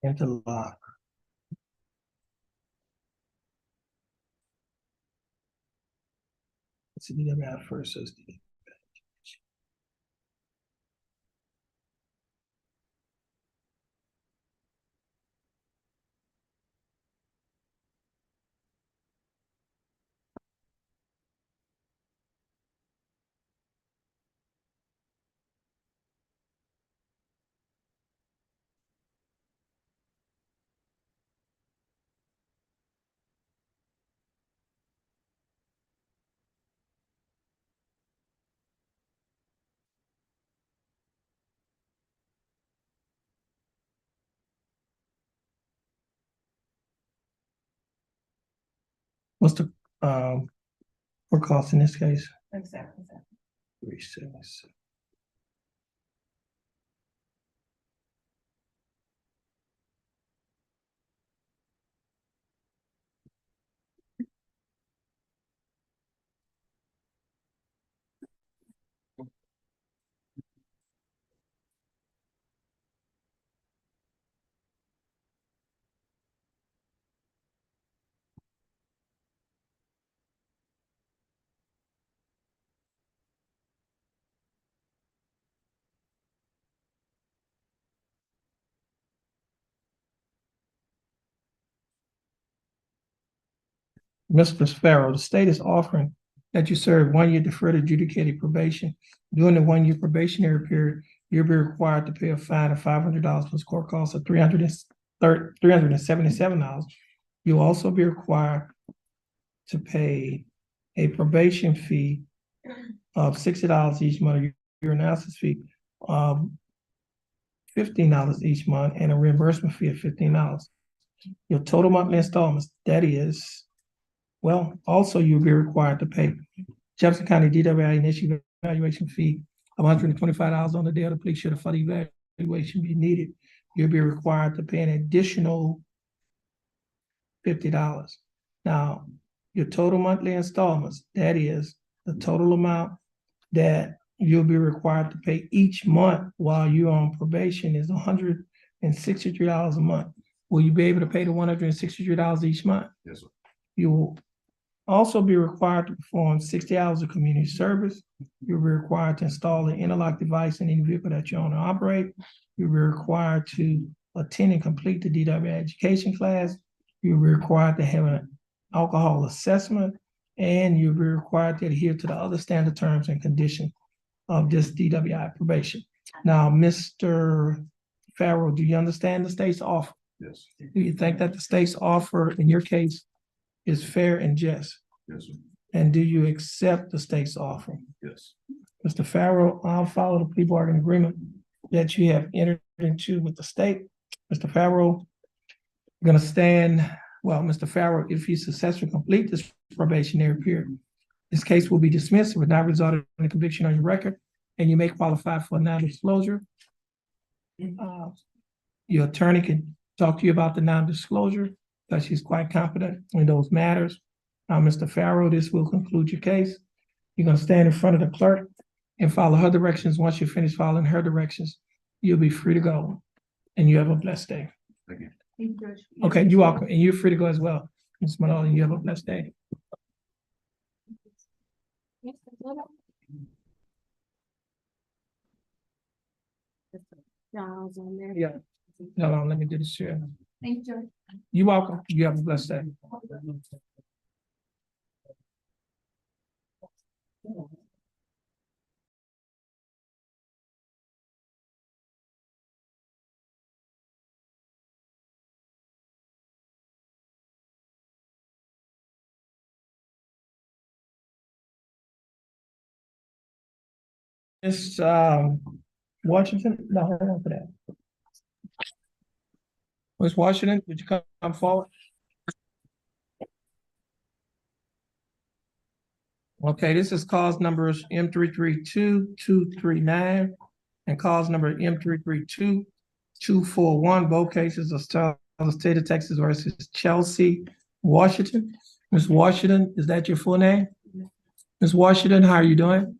Speaker 1: Interlock. Let's see, DWI first says DWI. What's the court cost in this case?
Speaker 4: Exactly.
Speaker 1: 376. Mr. Sparrow, the state is offering that you serve 1 year deferred adjudicated probation. During the 1 year probationary period, you'll be required to pay a fine of $500 plus court costs of $377. You'll also be required to pay a probation fee of $60 each month, your analysis fee of $15 each month, and a reimbursement fee of $15. Your total monthly installments, that is, well, also you'll be required to pay Jefferson County DWI initial evaluation fee of $125 on the day of the police should a further evaluation be needed. You'll be required to pay an additional $50. Now, your total monthly installments, that is the total amount that you'll be required to pay each month while you're on probation, is $163 a month. Will you be able to pay the $163 each month?
Speaker 2: Yes, sir.
Speaker 1: You will also be required to perform 60 hours of community service. You'll be required to install an interlock device in any vehicle that you own or operate. You'll be required to attend and complete the DWI education class. You'll be required to have an alcohol assessment, and you'll be required to adhere to the other standard terms and conditions of this DWI probation. Now, Mr. Farrell, do you understand the state's offer?
Speaker 2: Yes.
Speaker 1: Do you think that the state's offer in your case is fair and just?
Speaker 2: Yes, sir.
Speaker 1: And do you accept the state's offer?
Speaker 2: Yes.
Speaker 1: Mr. Farrell, I'll follow the plea bargaining agreement that you have entered into with the state. Mr. Farrell, you're gonna stand, well, Mr. Farrell, if you successfully complete this probationary period, this case will be dismissed, will not result in a conviction on your record, and you may qualify for non-disclosure. Your attorney can talk to you about the non-disclosure, because she's quite competent in those matters. Mr. Farrell, this will conclude your case. You're gonna stand in front of the clerk and follow her directions. Once you finish following her directions, you'll be free to go, and you have a blessed day.
Speaker 2: Thank you.
Speaker 1: Okay, you're welcome, and you're free to go as well. Ms. Manolo, you have a blessed day.
Speaker 4: John's on there.
Speaker 1: Yeah. Hold on, let me do this share.
Speaker 9: Thank you.
Speaker 1: You're welcome. You have a blessed day. Miss Washington, no, hold on for that. Miss Washington, would you come forward? Okay, this is cause numbers M332239 and cause number M332241. Both cases are still the state of Texas versus Chelsea, Washington. Miss Washington, is that your full name? Miss Washington, how are you doing?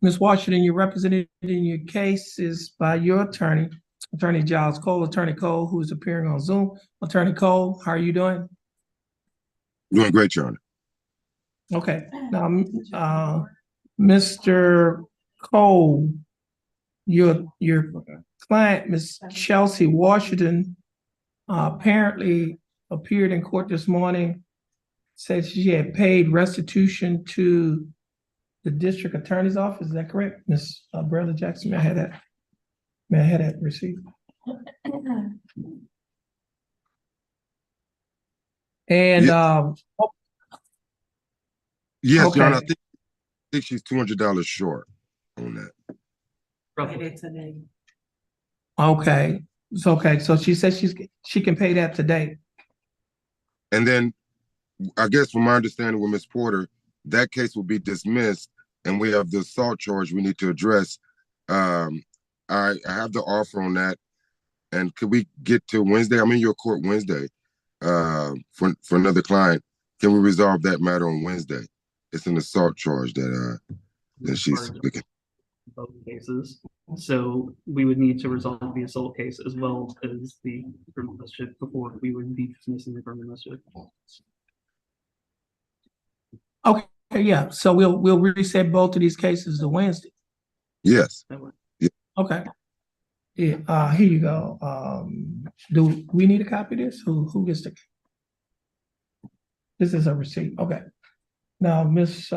Speaker 1: Miss Washington, you're represented in your case is by your attorney, Attorney Giles Cole, Attorney Cole, who is appearing on Zoom. Attorney Cole, how are you doing?
Speaker 19: Doing great, Your Honor.
Speaker 1: Okay, now, Mr. Cole, your client, Miss Chelsea Washington, apparently appeared in court this morning, said she had paid restitution to the district attorney's office. Is that correct, Miss Bradley Jackson? May I have that? May I have that receipt? And
Speaker 19: yes,
Speaker 1: okay.
Speaker 19: Your Honor, I think she's $200 short on that.
Speaker 1: Okay, it's okay. So she says she can pay that today.
Speaker 19: And then I guess from my understanding with Ms. Porter, that case will be dismissed and we have the assault charge we need to address. I have the offer on that. And could we get to Wednesday? I'm in your court Wednesday for another client. Can we resolve that matter on Wednesday? It's an assault charge that she's looking.
Speaker 14: Both cases. So we would need to resolve the assault case as well as the criminal mischief before we would be dismissing the criminal mischief.
Speaker 1: Okay, yeah. So we'll reset both of these cases to Wednesday.
Speaker 19: Yes.
Speaker 1: Yeah. Okay. Yeah. Here you go. Do we need a copy of this? Who gets the? This is a receipt, okay. Now, Ms.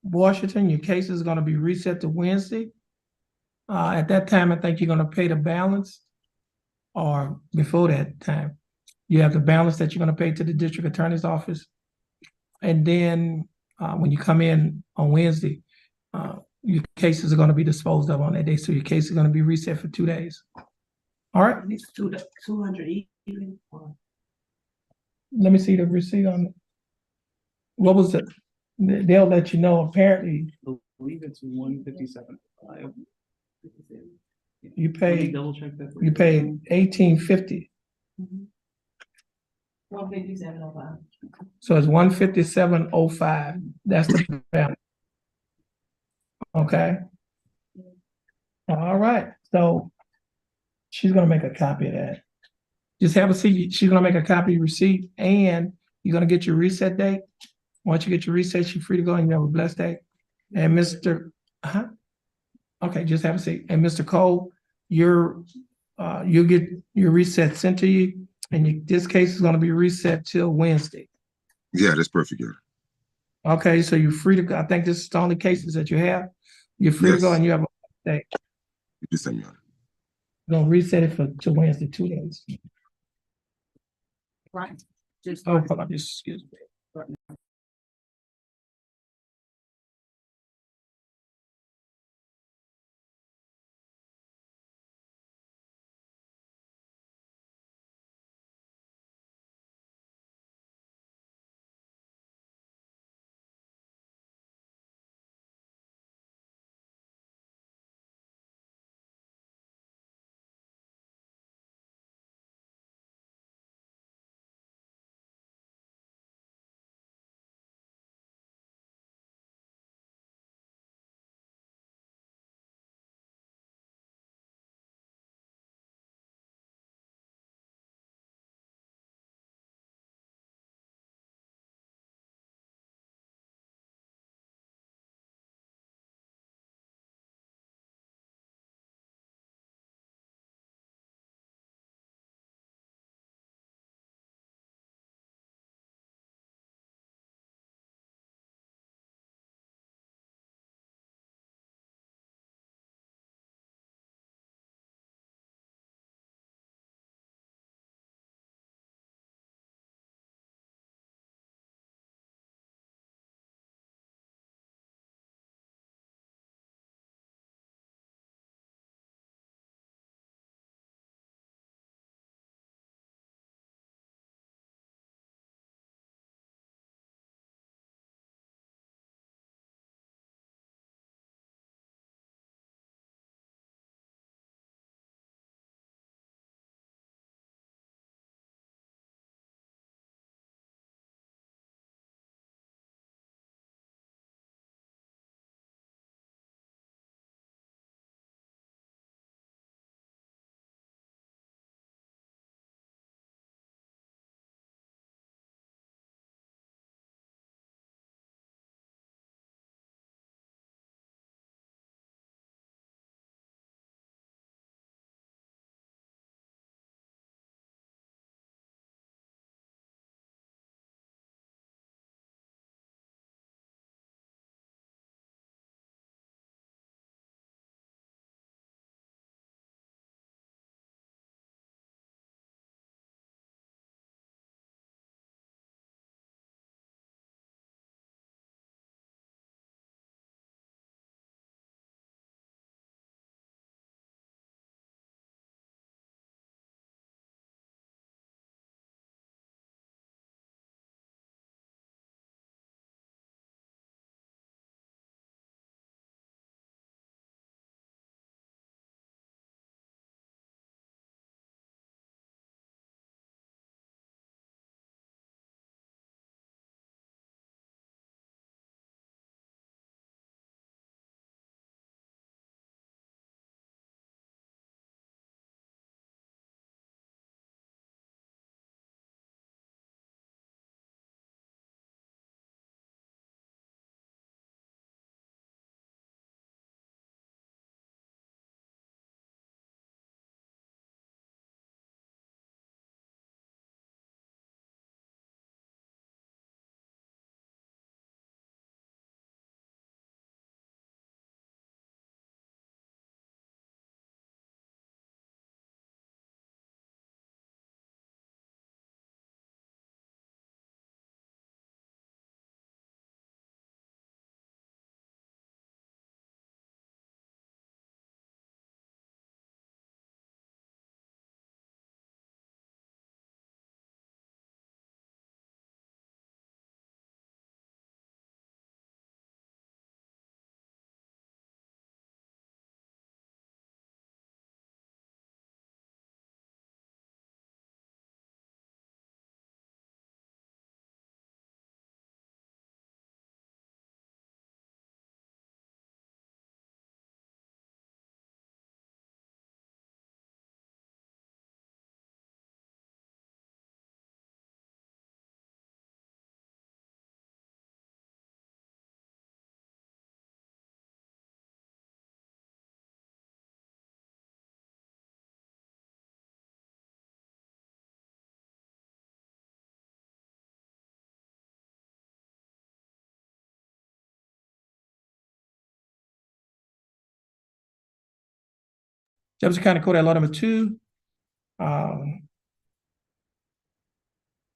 Speaker 1: Washington, your case is gonna be reset to Wednesday. At that time, I think you're gonna pay the balance, or before that time. You have the balance that you're gonna pay to the district attorney's office. And then, when you come in on Wednesday, your cases are gonna be disposed of on that day, so your case is gonna be reset for 2 days. All right,
Speaker 11: It's 200 even.
Speaker 1: let me see the receipt on it. What was it? They'll let you know, apparently,
Speaker 14: I believe it's 157.
Speaker 1: you
Speaker 14: Let me
Speaker 1: pay,
Speaker 14: double check that. for
Speaker 1: you paid 1850,
Speaker 11: 157.05.
Speaker 1: so it's 157.05, that's the balance. Okay? All right, so she's gonna make a copy of that. Just have a seat, she's gonna make a copy of your receipt, and you're gonna get your reset date. Once you get your reset, you're free to go, and you have a blessed day. And Mr. Okay, just have a seat. And Mr. Cole, you'll get your reset sent to you, and this case is gonna be reset till Wednesday.
Speaker 19: Yeah, that's perfect, Your Honor.
Speaker 1: Okay, so you're free to go. I think this is the only cases that you have. You're free to go,
Speaker 19: Yes.
Speaker 1: and you have a day.
Speaker 19: You do same, Your Honor.
Speaker 1: We're gonna reset it to Wednesday, 2 days.
Speaker 11: Right. Just.
Speaker 1: Oh, hold on, just excuse me. Jefferson County Court at Law number 2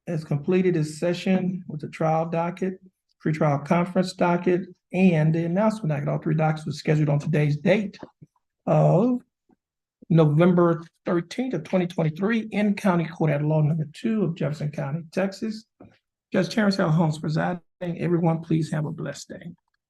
Speaker 1: has completed its session with the trial docket, pretrial conference docket, and the announcement docket. All 3 dockets were scheduled on today's date of November 13th of 2023 in County Court at Law number 2 of Jefferson County, Texas. Judge Terrence Holmes presiding. Everyone, please have a blessed day.